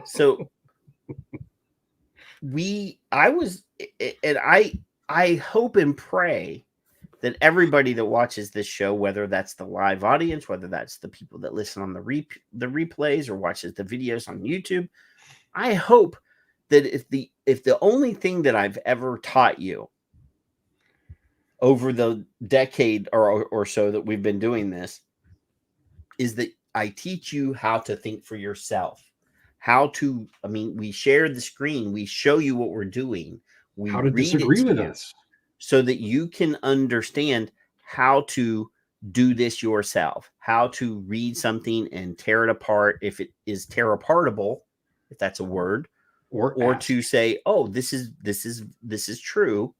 So I hope and pray that everybody that watches this show, whether that's the live audience, whether that's the people that listen on the replays or watches the videos on YouTube, I hope that if the only thing that I've ever taught you over the decade or so that we've been doing this is that I teach you how to think for yourself. We share the screen. We show you what we're doing. We
how to
read
disagree with us
so that you can understand how to do this yourself, how to read something and tear it apart if it is tear apartable, if that's a word, or to say, oh, this is true.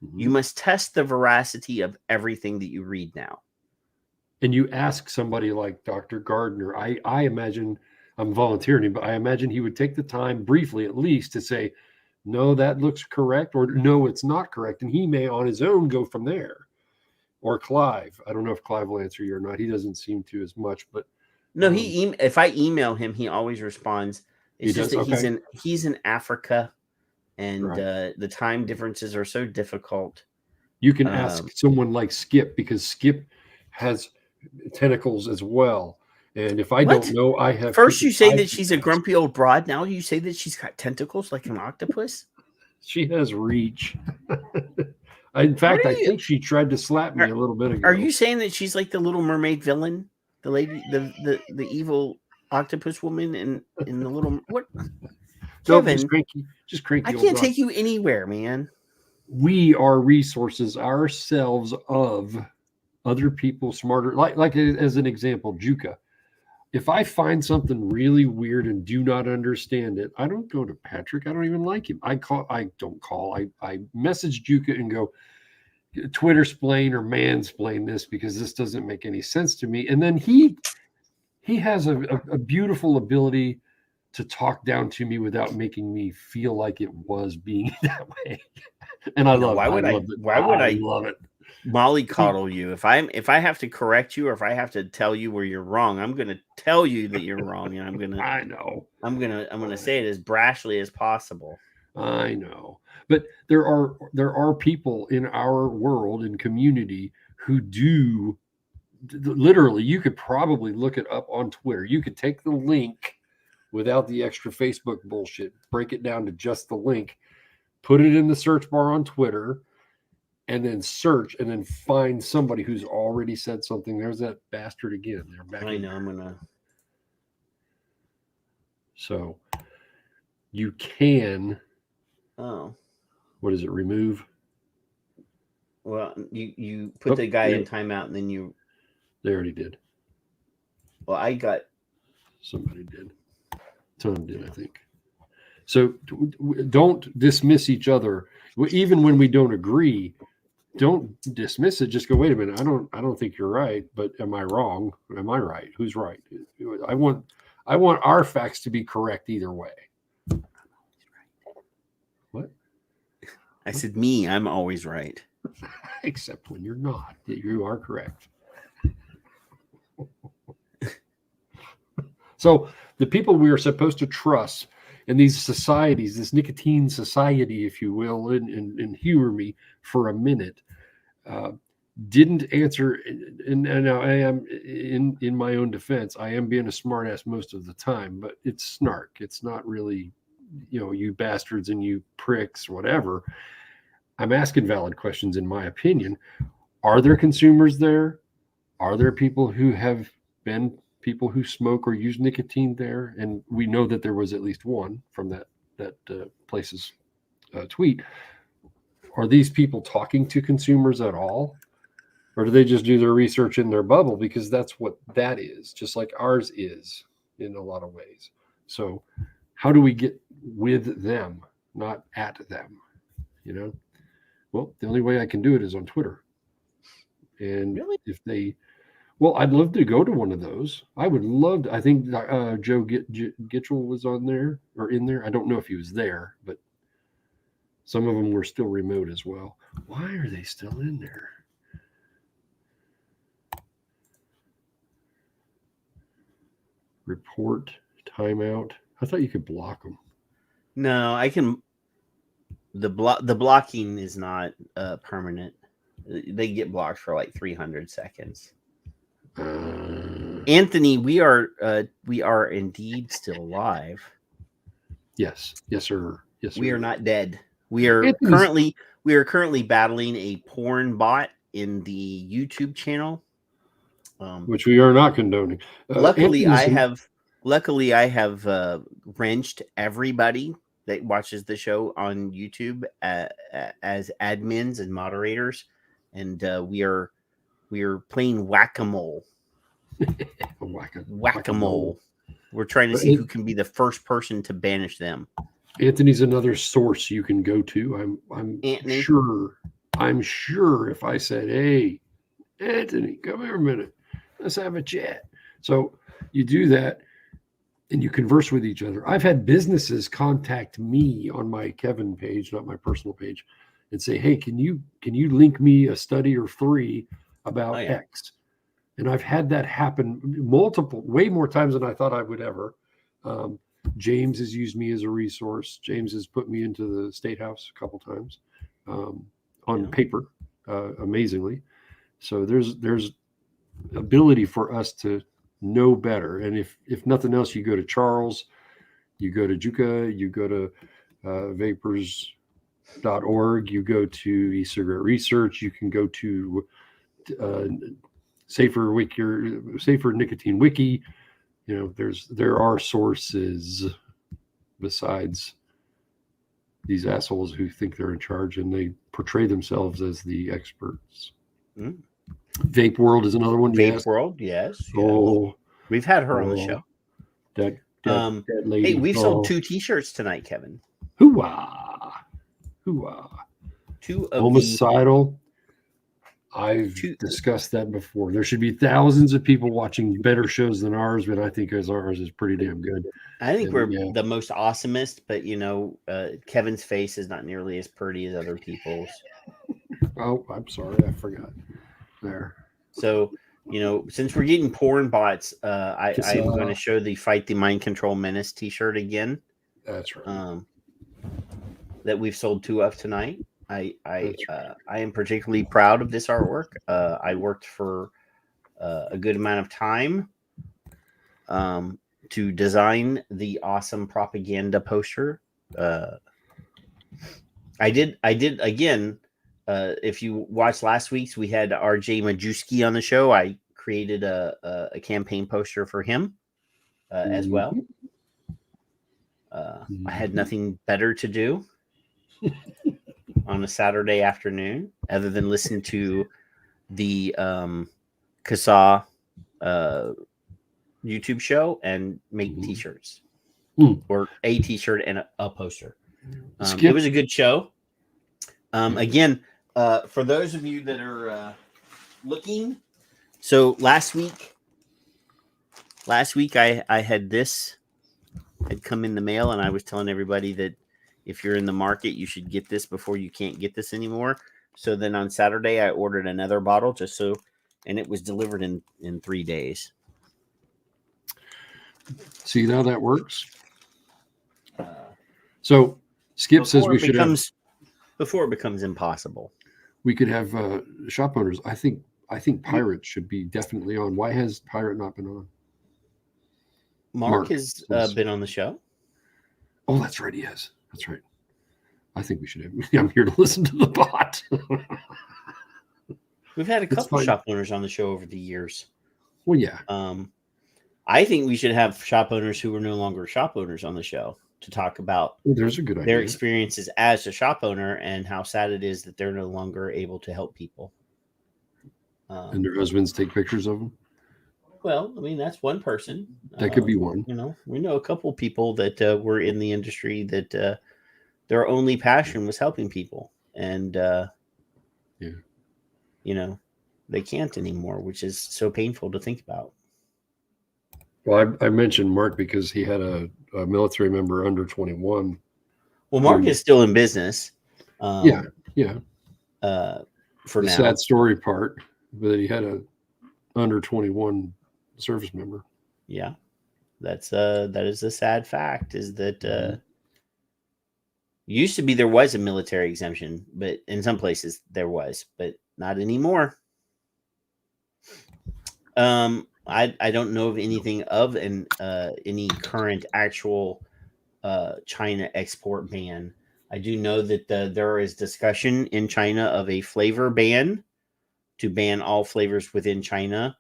Mm-hmm. You must test the veracity of everything that you read now.
And you ask somebody like Dr. Gardner, I imagine, I'm volunteering, but I imagine he would take the time briefly at least to say, no, that looks correct, or no, it's not correct. And he may on his own go from there. Or Clive. I don't know if Clive will answer you or not. He doesn't seem to as much, but
no, if I email him, he always responds. It's just that he's in Africa, and the time differences are so difficult.
You can ask someone like Skip, because Skip has tentacles as well. And if I don't know, I have.
First, you say that she's a grumpy old broad. Now you say that she's got tentacles like an octopus.
She has reach. In fact, I think she tried to slap me a little bit ago.
Are you saying that she's like the Little Mermaid villain, the lady, the evil octopus woman, in the little what? Kevin,
just cranky.
I can't take you anywhere, man.
We are resources ourselves of other people smarter. Like as an example, Juka. If I find something really weird and do not understand it, I don't go to Patrick. I don't even like him. I message Juka and go, Twitter-splain or mansplain this because this doesn't make any sense to me. And then he has a beautiful ability to talk down to me without making me feel like it was being that way. And I love it. Why would I love it?
Molly coddle you. If I have to correct you or if I have to tell you where you're wrong, I'm going to tell you that you're wrong, and I'm going to I'm going to say it as brashly as possible.
I know. But there are people in our world and community who do literally, you could probably look it up on Twitter. You could take the link without the extra Facebook bullshit, break it down to just the link, put it in the search bar on Twitter, and then search and then find somebody who's already said something. There's that bastard again. They're back.
I know. I'm gonna.
So you can.
Oh.
What is it? Remove.
Well, you put the guy in timeout, and then you.
They already did.
Well, I got.
Somebody did. Tom did, I think. So don't dismiss each other, even when we don't agree. Don't dismiss it. Just go, wait a minute. I don't think you're right, but am I wrong? Am I right? Who's right? I want our facts to be correct either way. What?
I said me. I'm always right.
Except when you're not. You are correct. So the people we are supposed to trust in these societies, this nicotine society, if you will, and humor me for a minute, didn't answer. And now I am in my own defense, I am being a smartass most of the time, but it's snark. It's not really, you bastards and you pricks, whatever. I'm asking valid questions, in my opinion. Are there consumers there? Are there people who have been people who smoke or use nicotine there? And we know that there was at least one from that place's tweet. Are these people talking to consumers at all? Or do they just do their research in their bubble? Because that's what that is, just like ours is in a lot of ways. So how do we get with them, not at them? Well, the only way I can do it is on Twitter. And really? I'd love to go to one of those. I would love to. I think Joe Gitchell was on there or in there. I don't know if he was there, but some of them were still remote as well. Why are they still in there? Report, timeout. I thought you could block them.
No, I can. The blocking is not permanent. They get blocked for like 300 seconds. Anthony, we are indeed still live.
Yes, sir. Yes, sir.
We are not dead. We are currently battling a porn bot in the YouTube channel,
which we are not condoning.
Luckily, I have wrenched everybody that watches the show on YouTube as admins and moderators, and we are playing whack-a-mole. Whack-a-mole. We're trying to see who can be the first person to banish them.
Anthony's another source you can go to. I'm sure if I said, "Hey, Anthony, come here a minute, let's have a chat." So you do that and you converse with each other. I've had businesses contact me on my Kevin page, not my personal page, and say, "Hey, can you link me a study or 3 about X?" And I've had that happen way more times than I thought I would ever. James has used me as a resource. James has put me into the State House a couple times on paper, amazingly. So there's ability for us to know better. And if nothing else, you go to Charles, you go to Juka, you go to vapors.org, you go to e-cigarette research, you can go to Safer Nicotine Wiki. There are sources besides these assholes who think they're in charge and they portray themselves as the experts. Vape World is another one.
Vape World, yes.
Oh,
we've had her on the show.
That lady.
Hey, we've sold 2 T-shirts tonight, Kevin.
Hoorah!
2 of
homicidal. I've discussed that before. There should be thousands of people watching better shows than ours, but I think ours is pretty damn good.
I think we're the most awesomest, but Kevin's face is not nearly as pretty as other people's.
Oh, I'm sorry, I forgot. There.
So, since we're getting porn bots, I'm going to show the Fight the Mind Control Menace T-shirt again.
That's right.
That we've sold 2 of tonight. I am particularly proud of this artwork. I worked for a good amount of time to design the awesome propaganda poster. I did again. If you watched last week's, we had RJ Majewski on the show. I created a campaign poster for him as well. I had nothing better to do on a Saturday afternoon other than listen to the CASA YouTube show and make T-shirts or a T-shirt and a poster. It was a good show. Again, for those of you that are looking, so last week I had this had come in the mail, and I was telling everybody that if you're in the market, you should get this before you can't get this anymore. So then on Saturday, I ordered another bottle and it was delivered in 3 days.
See how that works? So Skip says we should have,
before it becomes impossible.
we could have shop owners. I think Pirate should be definitely on. Why has Pirate not been on?
Mark has been on the show.
Oh, that's right. He has. That's right. I think we should have. I'm here to listen to the bot.
We've had a
It's
couple
fine.
shop owners on the show over the years.
Well, yeah.
I think we should have shop owners who are no longer shop owners on the show to talk about
There's a good
their
idea.
experiences as a shop owner and how sad it is that they're no longer able to help people.
And their husbands take pictures of them.
Well, I mean, that's one person.
That could be one.
You know, we know a couple people that were in the industry that their only passion was helping people. And, you know, they can't anymore, which is so painful to think about.
Well, I mentioned Mark because he had a military member under 21.
Well, Mark is still in business.
Yeah.
For
the
now.
sad story part, but he had a under 21 service member.
Yeah, that is a sad fact. Is that used to be there was a military exemption, but in some places there was, but not anymore. I don't know of anything of any current actual China export ban. I do know that there is discussion in China of a flavor ban to ban all flavors within China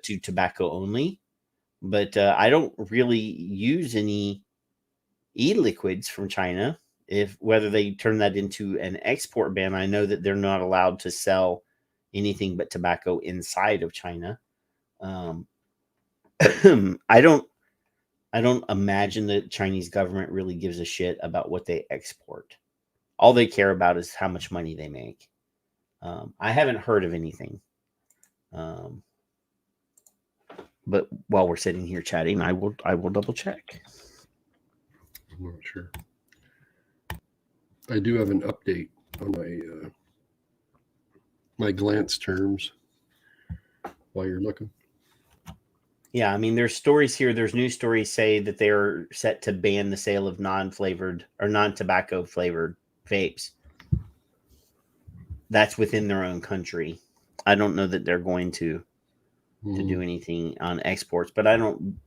to tobacco only. But I don't really use any e-liquids from China. If whether they turn that into an export ban, I know that they're not allowed to sell anything but tobacco inside of China. I don't imagine the Chinese government really gives a shit about what they export. All they care about is how much money they make. I haven't heard of anything. But while we're sitting here chatting, I will double check.
I'm not sure. I do have an update on my glance terms while you're looking.
Yeah, I mean, there's stories here. There's news stories say that they're set to ban the sale of non-flavored or non-tobacco flavored vapes. That's within their own country. I don't know that they're going to do anything on exports, but I don't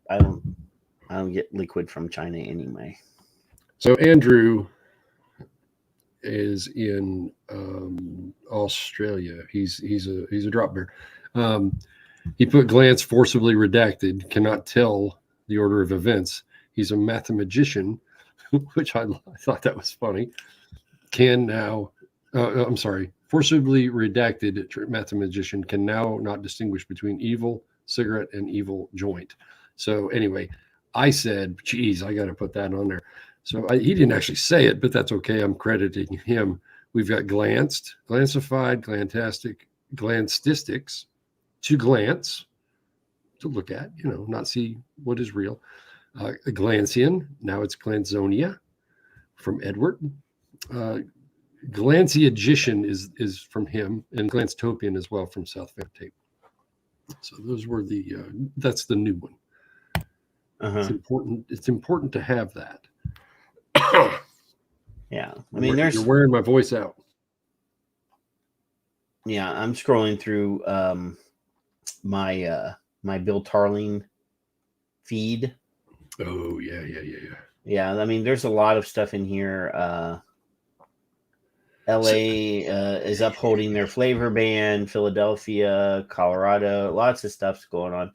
get liquid from China anyway.
So Andrew is in Australia. He's a drop bear. He put glance forcibly redacted, cannot tell the order of events. He's a mathematician, which I thought that was funny. Can now, I'm sorry, forcibly redacted mathematician can now not distinguish between evil cigarette and evil joint. So anyway, I said, geez, I got to put that on there. So he didn't actually say it, but that's okay. I'm crediting him. We've got glanced, glancified, glantastic, glancistics, to glance, to look at, not see what is real. Glancian, now it's glanzonia from Edward. Glanciagician is from him, and Glanstopian as well from South Van Tape. So those were that's the new one. It's important to have that.
Yeah, I mean,
you're wearing my voice out.
Yeah, I'm scrolling through my Bill Tarling feed.
Oh yeah.
Yeah, I mean, there's a lot of stuff in here. LA is upholding their flavor ban. Philadelphia, Colorado, lots of stuff's going on.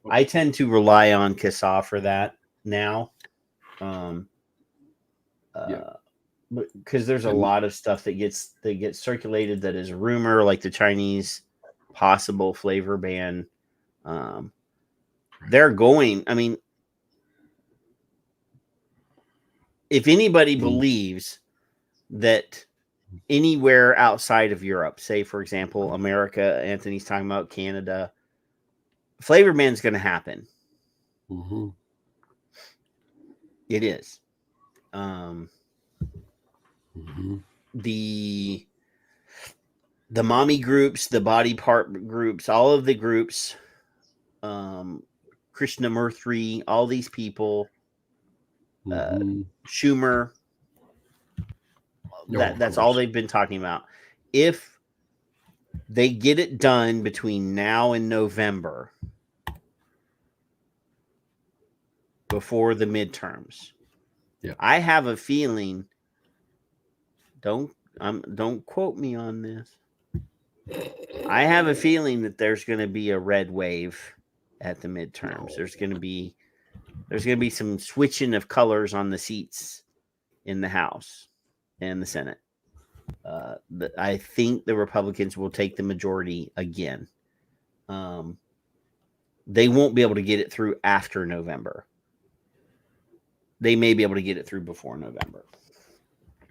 I tend to rely on CASA for that now. Because there's a lot of stuff that gets circulated that is rumor, like the Chinese possible flavor ban. They're going, I mean, if anybody believes that anywhere outside of Europe, say for example America, Anthony's talking about Canada, flavor ban is going to happen. It is. The mommy groups, the body part groups, all of the groups Krishnamurthy, all these people, Schumer. That's all they've been talking about. If they get it done between now and November, before the midterms, I have a feeling. Don't quote me on this. I have a feeling that there's going to be a red wave at the midterms. There's going to be some switching of colors on the seats in the House and the Senate. I think the Republicans will take the majority again. They won't be able to get it through after November. They may be able to get it through before November.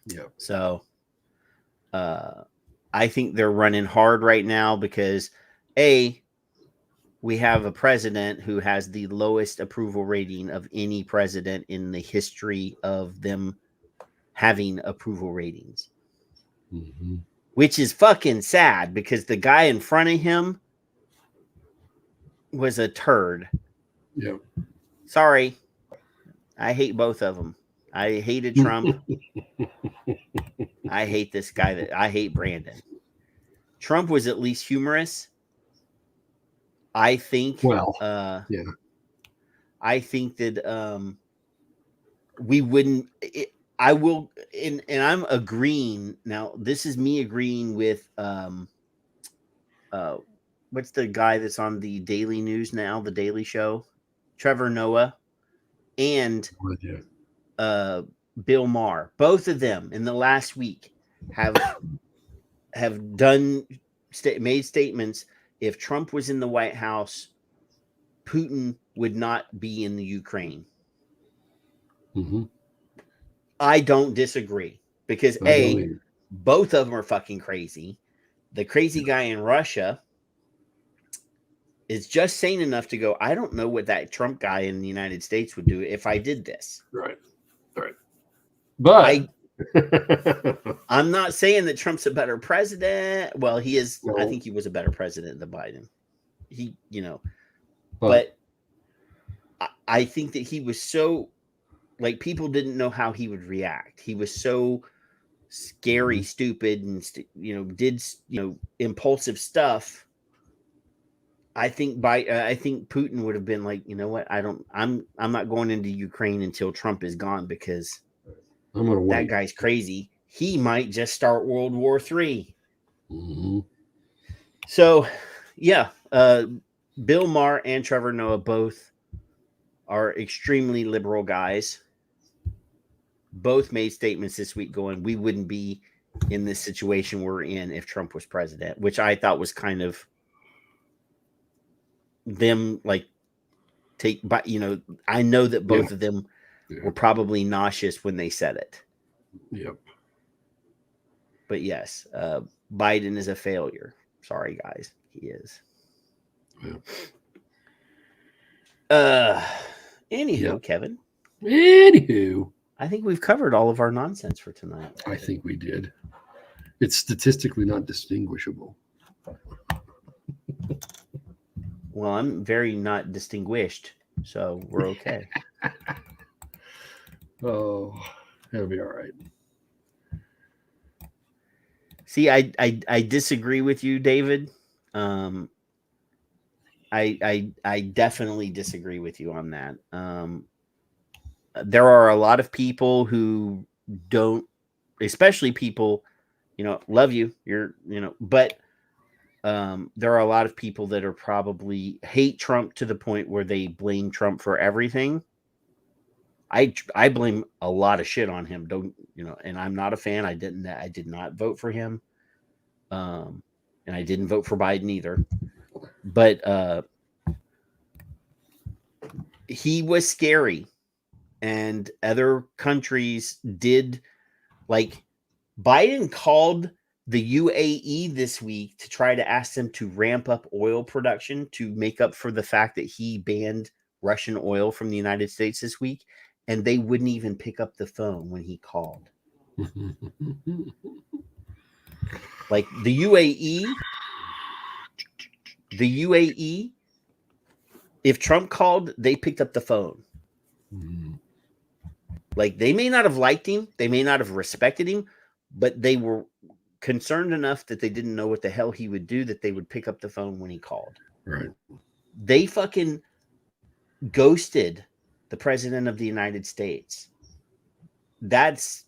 Yeah.
So I think they're running hard right now because we have a president who has the lowest approval rating of any president in the history of them having approval ratings, which is fucking sad because the guy in front of him was a turd.
Yeah.
Sorry. I hate both of them. I hated Trump. I hate this guy. I hate Brandon. Trump was at least humorous. I think.
Well, yeah.
I think that we wouldn't. I will, and I'm agreeing now. This is me agreeing with what's the guy that's on the Daily News now, the Daily Show, Trevor Noah, and Bill Maher. Both of them in the last week have made statements. If Trump was in the White House, Putin would not be in the Ukraine. I don't disagree because both of them are fucking crazy. The crazy guy in Russia is just sane enough to go, I don't know what that Trump guy in the United States would do if I did this.
Right. But
I'm not saying that Trump's a better president. Well, he is. No. I think he was a better president than Biden. But I think that he was so, like, people didn't know how he would react. He was so scary, stupid, and did impulsive stuff. I think Putin would have been like, you know what? I'm not going into Ukraine until Trump is gone because that guy's crazy. He might just start World War III. So, yeah, Bill Maher and Trevor Noah both are extremely liberal guys. Both made statements this week going, we wouldn't be in this situation we're in if Trump was president, which I thought was kind of them I know that both of them were probably nauseous when they said it.
Yep.
But yes, Biden is a failure. Sorry, guys. He is. Anywho, Kevin.
Anywho.
I think we've covered all of our nonsense for tonight.
I think we did. It's statistically not distinguishable.
Well, I'm very not distinguished, so we're okay.
Oh, it'll be all right.
See, I disagree with you, David. I definitely disagree with you on that. There are a lot of people who don't, especially people, love you. But there are a lot of people that are probably hate Trump to the point where they blame Trump for everything. I blame a lot of shit on him. And I'm not a fan. I did not vote for him. And I didn't vote for Biden either. But he was scary. And other countries did, like, Biden called the UAE this week to try to ask them to ramp up oil production to make up for the fact that he banned Russian oil from the United States this week. And they wouldn't even pick up the phone when he called. Like the UAE if Trump called, they picked up the phone. Like, they may not have liked him, they may not have respected him, but they were concerned enough that they didn't know what the hell he would do, that they would pick up the phone when he called.
Right.
They fucking ghosted the president of the United States. That's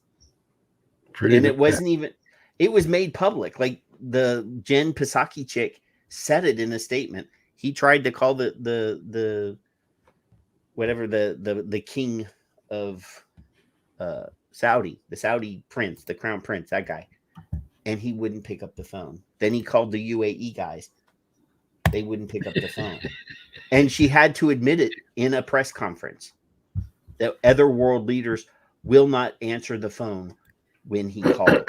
pretty.
And it wasn't even, it was made public. Like, the Jen Psaki chick said it in a statement. He tried to call the king of Saudi, the Saudi prince, the crown prince, that guy, and he wouldn't pick up the phone. Then he called the UAE guys. They wouldn't pick up the phone. And she had to admit it in a press conference that other world leaders will not answer the phone when he called.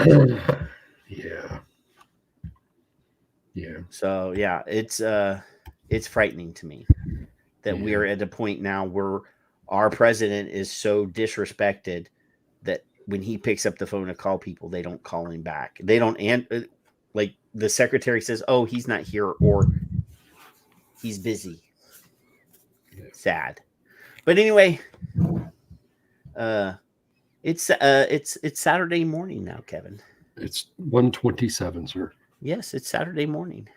Yeah.
So yeah, it's frightening to me that we're at a point now where our president is so disrespected that when he picks up the phone to call people, they don't call him back. They don't like the secretary says, "Oh, he's not here," or "He's busy." Sad. But anyway, it's Saturday morning now, Kevin.
It's 1:27, sir.
Yes, it's Saturday morning.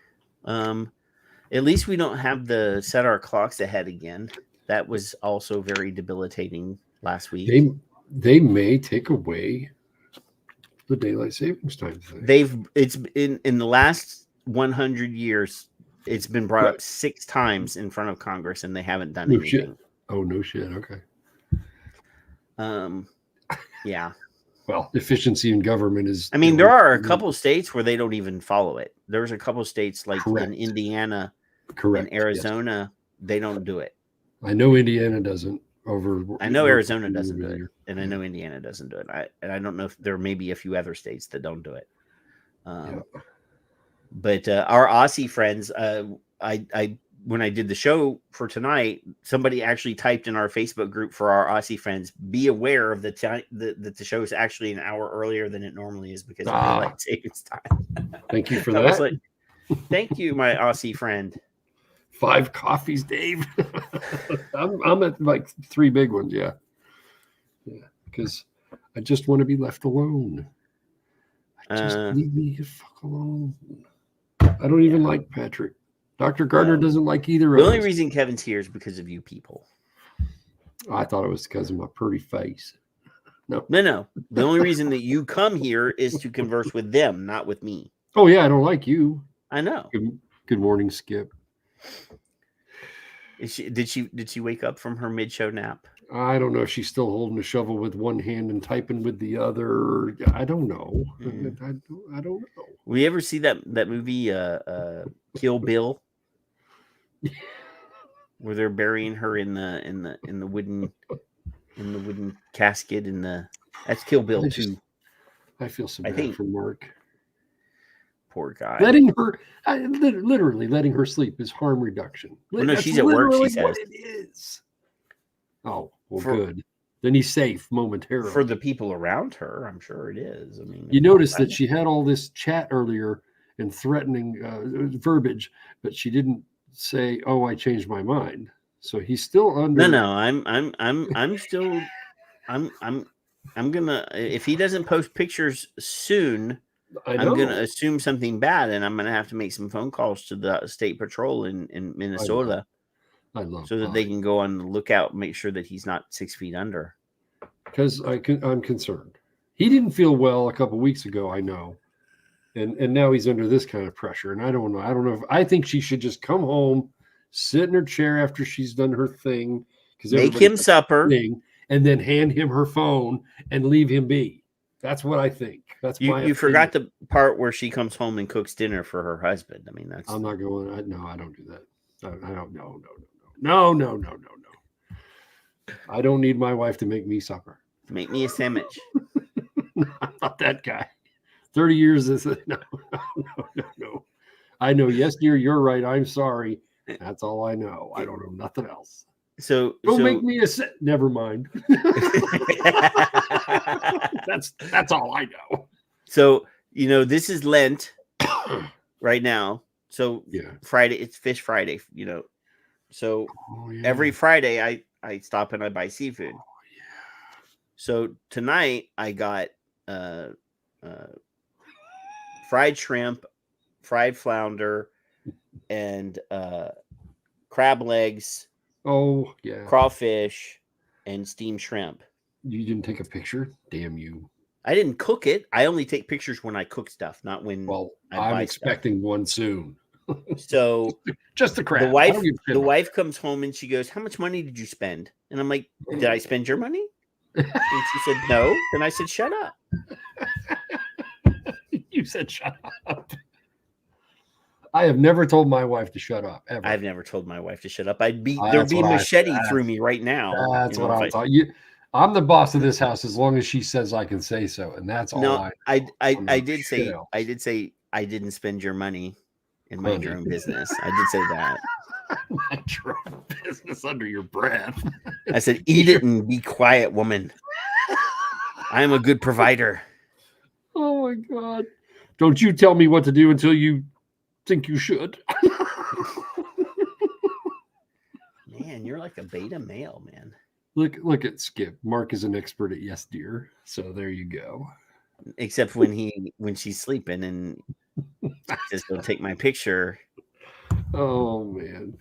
At least we don't have to set our clocks ahead again. That was also very debilitating last week.
They may take away the daylight savings time thing.
It's in the last 100 years, it's been brought up 6 times in front of Congress, and they haven't done anything.
Shit. Oh, no shit. Okay.
Yeah.
Well, efficiency in government is.
I mean, there are a couple states where they don't even follow it. There's a couple states like in Indiana, and Arizona, they don't do it.
I know Indiana doesn't.
I know Arizona doesn't do it, and I know Indiana doesn't do it. I don't know if there may be a few other states that don't do it. But our Aussie friends, when I did the show for tonight, somebody actually typed in our Facebook group for our Aussie friends, be aware of the time that the show is actually an hour earlier than it normally is because of daylight savings time.
Thank you for that.
Thank you, my Aussie friend.
5 coffees, Dave. I'm at like 3 big ones. Yeah. Because I just want to be left alone. Just leave me the fuck alone. I don't even like Patrick. Dr. Gardner doesn't like either of us.
The only reason Kevin's here is because of you people.
I thought it was because of my pretty face. No.
The only reason that you come here is to converse with them, not with me.
Oh yeah, I don't like you.
I know.
Good morning, Skip.
Did she wake up from her mid-show nap?
I don't know if she's still holding a shovel with one hand and typing with the other. I don't know. I don't know.
Will you ever see that movie Kill Bill? Where they're burying her in the wooden casket that's Kill Bill 2.
I feel so bad for Mark.
Poor guy.
Letting her literally letting her sleep is harm reduction.
Well, no, she's at work, she says.
What it is. Oh, well, good. Then he's safe momentarily.
For the people around her, I'm sure it is. I mean,
you notice that she had all this chat earlier and threatening verbiage, but she didn't say, "Oh, I changed my mind." So he's still under.
No, I'm still. I'm gonna. If he doesn't post pictures soon, I'm gonna assume something bad, and I'm gonna have to make some phone calls to the state patrol in Minnesota.
I love
so that they can go on the lookout and make sure that he's not 6 feet under.
Because I'm concerned. He didn't feel well a couple weeks ago, I know, and now he's under this kind of pressure. And I don't know. I think she should just come home, sit in her chair after she's done her thing, because
make him supper,
and then hand him her phone and leave him be. That's what I think. That's
you forgot the part where she comes home and cooks dinner for her husband. I mean, that's.
I'm not going. No, I don't do that. I don't. No. I don't need my wife to make me supper.
Make me a sandwich.
I'm not that guy. 30 years is no. I know. Yes, dear, you're right. I'm sorry. That's all I know. I don't know nothing else.
So
don't make me never mind. That's all I know.
So this is Lent right now. So Friday, it's Fish Friday. So every Friday I stop and I buy seafood. So tonight I got fried shrimp, fried flounder, and crab legs.
Oh, yeah.
Crawfish and steamed shrimp.
You didn't take a picture? Damn you.
I didn't cook it. I only take pictures when I cook stuff, not when
I'm expecting one soon.
So
just the crab.
The wife comes home and she goes, "How much money did you spend?" And I'm like, "Did I spend your money?" And she said, "No." Then I said, "Shut up."
You said shut up. I have never told my wife to shut up, ever.
I've never told my wife to shut up. There'd be a machete through me right now.
That's what I'm talking. I'm the boss of this house as long as she says I can say so, and that's all.
No, I did say I didn't spend your money and mind your own business. I did say that.
Mind your own business under your breath.
I said, "Eat it and be quiet, woman. I am a good provider."
Oh my God! Don't you tell me what to do until you think you should.
Man, you're like a beta male, man.
Look at Skip. Mark is an expert at yes, dear. So there you go.
Except when she's sleeping and just don't take my picture.
Oh man.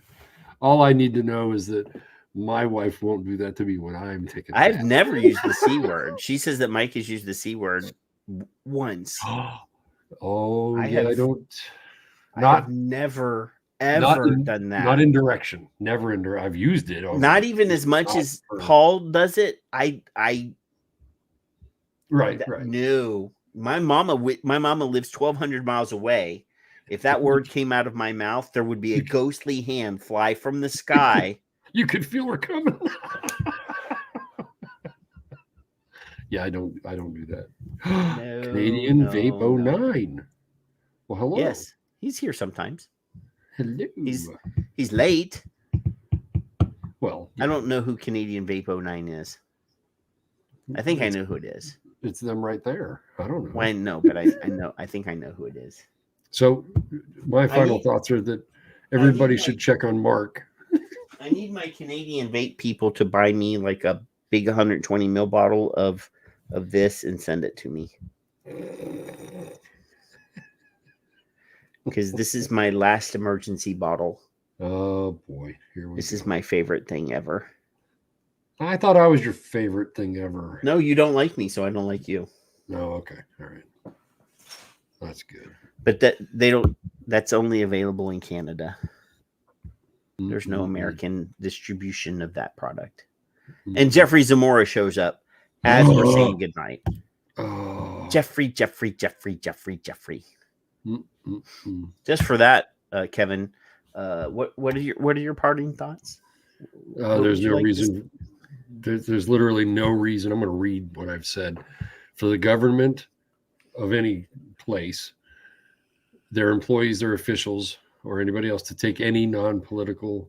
All I need to know is that my wife won't do that to me when I'm taking.
I've never used the C word. She says that Mike has used the C word once.
Oh, I
have never ever done that.
Not in direction. Never in direction. I've used it.
Not even as much as Paul does it. Right. No. My mama lives 1,200 miles away. If that word came out of my mouth, there would be a ghostly hand fly from the sky.
You could feel her coming. Yeah, I don't do that. No, Canadian Vape 09. Well, hello.
Yes, he's here sometimes.
Hello.
He's late.
Well,
I don't know who Canadian Vape 09 is. I think I know who it is.
It's them right there. I don't know.
Well, I know, but I know. I think I know who it is.
So my final thoughts are that everybody should check on Mark.
I need my Canadian Vape people to buy me like a big 120 ml bottle of this and send it to me. Because this is my last emergency bottle.
Oh boy,
This is my favorite thing ever.
I thought I was your favorite thing ever.
No, you don't like me, so I don't like you.
No, okay, all right, that's good.
But that's only available in Canada. There's no American distribution of that product. And Jeffrey Zamora shows up as we're saying goodnight. Jeffrey. Just for that, Kevin, what are your parting thoughts?
There's no reason. There's literally no reason. I'm going to read what I've said. For the government of any place, their employees, their officials, or anybody else to take any non-political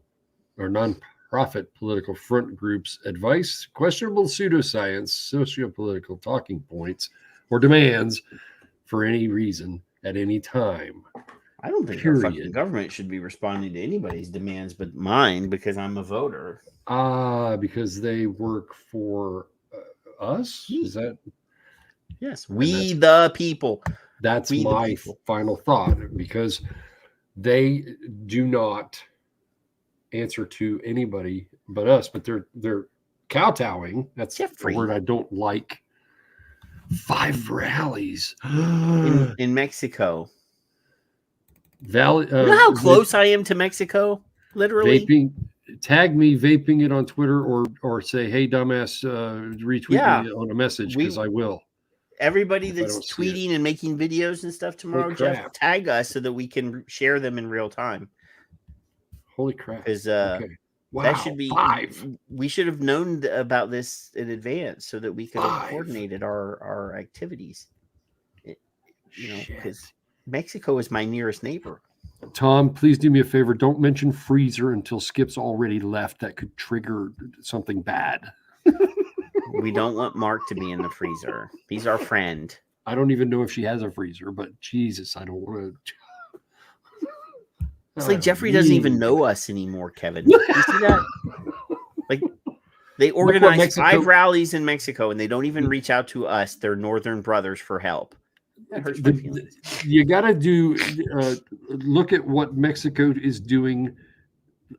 or non-profit political front groups' advice, questionable pseudoscience, socio-political talking points, or demands for any reason at any time.
I don't think the fucking government should be responding to anybody's demands but mine because I'm a voter.
Because they work for us? Is that?
Yes, we the people.
That's my final thought, because they do not answer to anybody but us, but they're kowtowing. That's a word I don't like. 5 rallies
in Mexico.
Valley.
You know how close I am to Mexico? Literally.
Vaping. Tag me vaping it on Twitter, or say, "Hey, dumbass, retweet me on a message," because I will.
Everybody that's tweeting and making videos and stuff tomorrow, Jeff, tag us so that we can share them in real time.
Holy crap!
Because
wow,
that should be
5.
We should have known about this in advance so that we could have coordinated our activities. Because Mexico is my nearest neighbor.
Tom, please do me a favor. Don't mention freezer until Skip's already left. That could trigger something bad.
We don't want Mark to be in the freezer. He's our friend.
I don't even know if she has a freezer, but Jesus, I don't want to.
It's like Jeffrey doesn't even know us anymore, Kevin. You see that? Like they organize 5 rallies in Mexico and they don't even reach out to us, their northern brothers, for help. That hurts my feelings.
You got to look at what Mexico is doing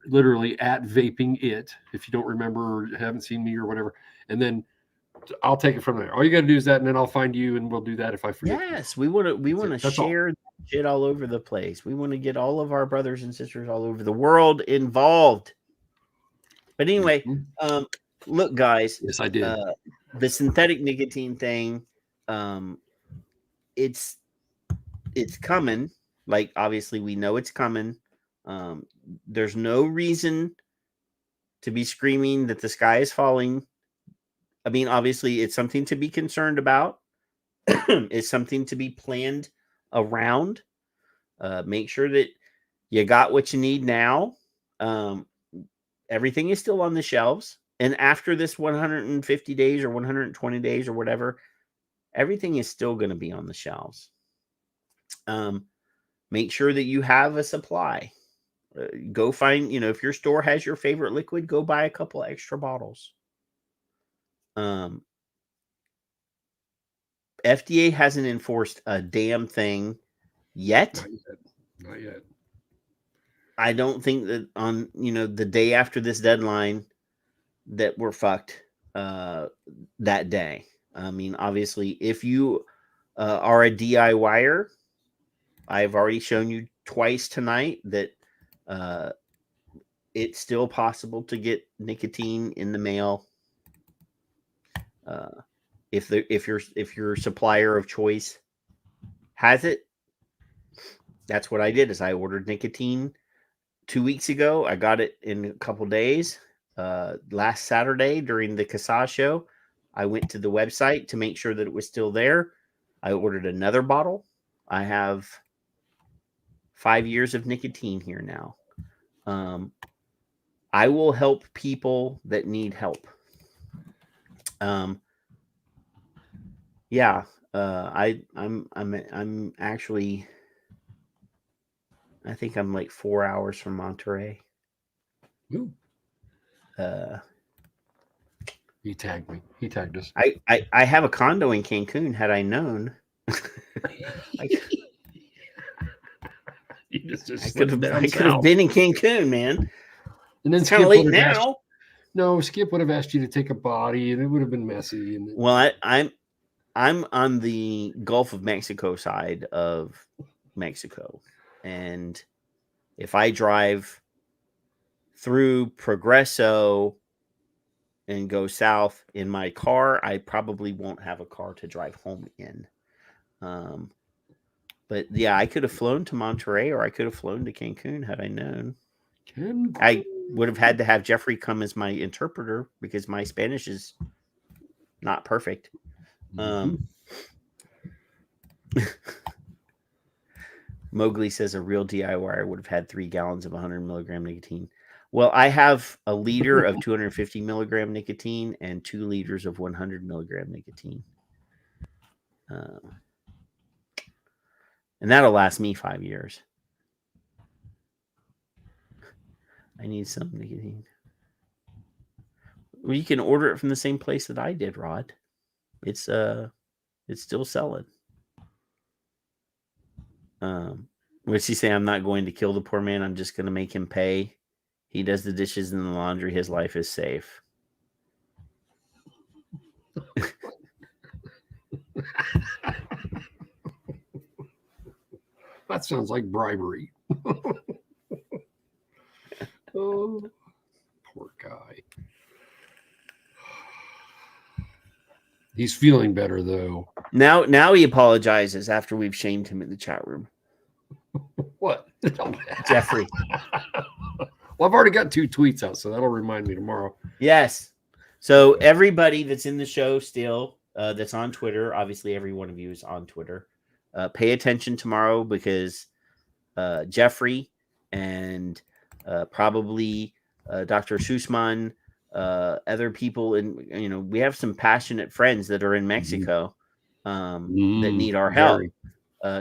literally at Vaping It, if you don't remember or haven't seen me or whatever. And then I'll take it from there. All you got to do is that, and then I'll find you and we'll do that if I forget.
Yes, we want to share shit all over the place. We want to get all of our brothers and sisters all over the world involved. But anyway, look, guys.
Yes, I did.
The synthetic nicotine thing, it's coming. Like, obviously, we know it's coming. There's no reason to be screaming that the sky is falling. I mean, obviously, it's something to be concerned about. It's something to be planned around. Make sure that you got what you need now. Everything is still on the shelves. And after this 150 days or 120 days or whatever, everything is still going to be on the shelves. Make sure that you have a supply. Go find, if your store has your favorite liquid, go buy a couple extra bottles. FDA hasn't enforced a damn thing yet.
Not yet.
I don't think that on, the day after this deadline that we're fucked that day. I mean, obviously, if you are a DIYer, I've already shown you twice tonight that it's still possible to get nicotine in the mail. If your supplier of choice has it, that's what I did. Is I ordered nicotine 2 weeks ago. I got it in a couple days. Last Saturday during the CASA show, I went to the website to make sure that it was still there. I ordered another bottle. I have 5 years of nicotine here now. I will help people that need help. I'm actually, I think I'm like 4 hours from Monterey.
Ooh. He tagged me. He tagged us.
I have a condo in Cancun. Had I known, I could have been in Cancun, man.
And then
it's kind of late now.
No, Skip would have asked you to take a body, and it would have been messy.
Well, I'm on the Gulf of Mexico side of Mexico, and if I drive through Progreso and go south in my car, I probably won't have a car to drive home in. But yeah, I could have flown to Monterey or I could have flown to Cancun had I known. I would have had to have Jeffrey come as my interpreter because my Spanish is not perfect. Mowgli says a real DIYer would have had 3 gallons of 100 milligram nicotine. Well, I have a liter of 250 milligram nicotine and 2 liters of 100 milligram nicotine. And that'll last me 5 years. I need some nicotine. Well, you can order it from the same place that I did, Rod. It's still selling. What's he say? I'm not going to kill the poor man. I'm just going to make him pay. He does the dishes and the laundry. His life is safe.
That sounds like bribery. Oh, poor guy. He's feeling better though.
Now he apologizes after we've shamed him in the chat room.
What?
Jeffrey.
Well, I've already got 2 tweets out, so that'll remind me tomorrow.
Yes. So everybody that's in the show still, that's on Twitter, obviously every one of you is on Twitter. Pay attention tomorrow because Jeffrey and probably Dr. Sussman, other people, and we have some passionate friends that are in Mexico that need our help.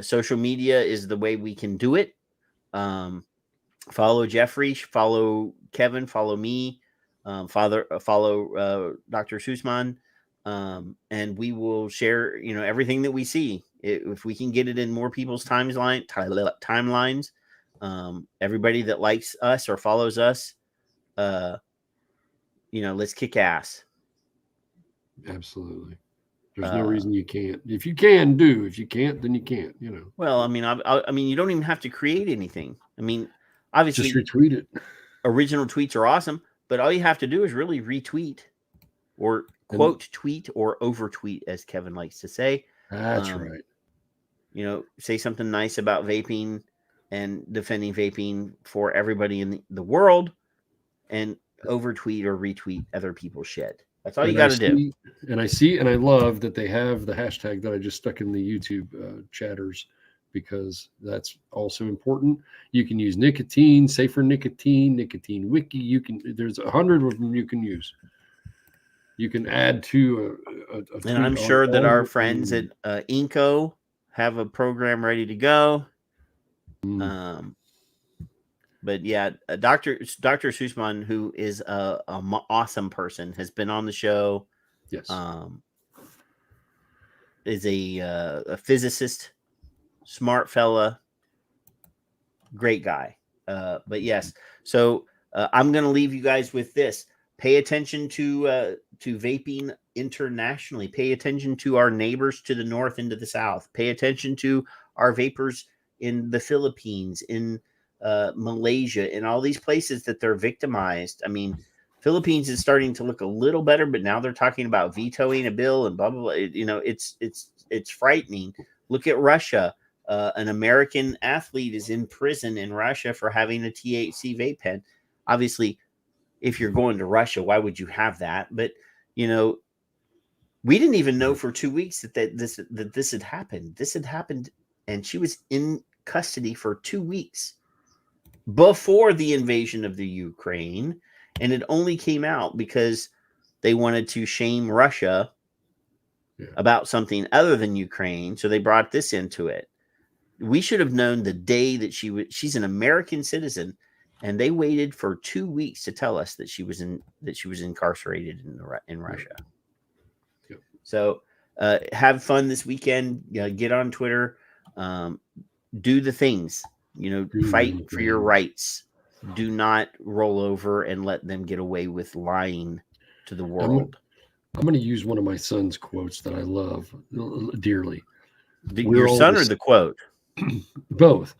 Social media is the way we can do it. Follow Jeffrey, follow Kevin, follow me, follow Dr. Sussman, and we will share, everything that we see. If we can get it in more people's timelines, everybody that likes us or follows us, let's kick ass.
Absolutely. There's no reason you can't. If you can, do. If you can't, then you can't.
Well, I mean, you don't even have to create anything. I mean, obviously,
just retweet it.
Original tweets are awesome, but all you have to do is really retweet, or quote tweet, or overtweet, as Kevin likes to say.
That's right.
Say something nice about vaping and defending vaping for everybody in the world, and overtweet or retweet other people's shit. That's all you got to do.
And I love that they have the hashtag that I just stuck in the YouTube chatters, because that's also important. You can use nicotine, safer nicotine, nicotine wiki. There's 100 of them you can use. You can add to
and I'm sure that our friends at Inco have a program ready to go. But yeah, Dr. Sussman, who is an awesome person, has been on the show.
Yes.
Is a physicist, smart fella, great guy. But yes, so I'm going to leave you guys with this. Pay attention to vaping internationally. Pay attention to our neighbors to the north and to the south. Pay attention to our vapors in the Philippines, in Malaysia, and all these places that they're victimized. I mean, Philippines is starting to look a little better, but now they're talking about vetoing a bill and blah blah blah. It's frightening. Look at Russia. An American athlete is in prison in Russia for having a THC vape pen. Obviously, if you're going to Russia, why would you have that? But we didn't even know for 2 weeks that this had happened. This had happened, and she was in custody for 2 weeks before the invasion of the Ukraine, and it only came out because they wanted to shame Russia about something other than Ukraine, so they brought this into it. We should have known the day that she's an American citizen, and they waited for 2 weeks to tell us that she was incarcerated in Russia.
Yeah.
So have fun this weekend. Get on Twitter. Do the things. Fight for your rights. Do not roll over and let them get away with lying to the world.
I'm going to use one of my son's quotes that I love dearly.
Your son or the quote?
Both.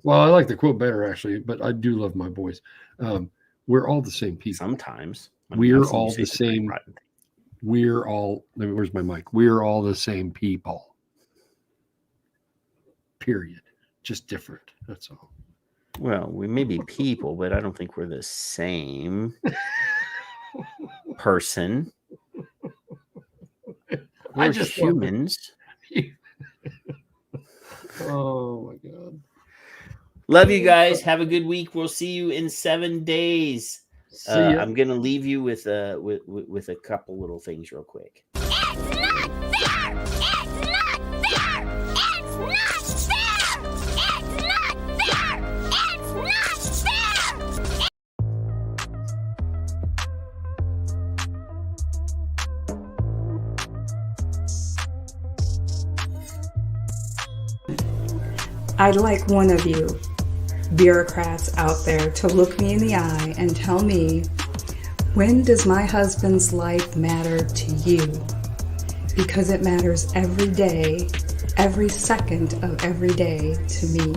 Well, I like the quote better, actually, but I do love my boys. We're all the same people.
Sometimes.
We're all the same. Where's my mic? We're all the same people. Period. Just different. That's all.
Well, we may be people, but I don't think we're the same person. We're just humans.
Oh my God.
Love you guys. Have a good week. We'll see you in 7 days. I'm gonna leave you with a couple little things real quick.
I'd like one of you bureaucrats out there to look me in the eye and tell me, when does my husband's life matter to you? Because it matters every day, every second of every day to me.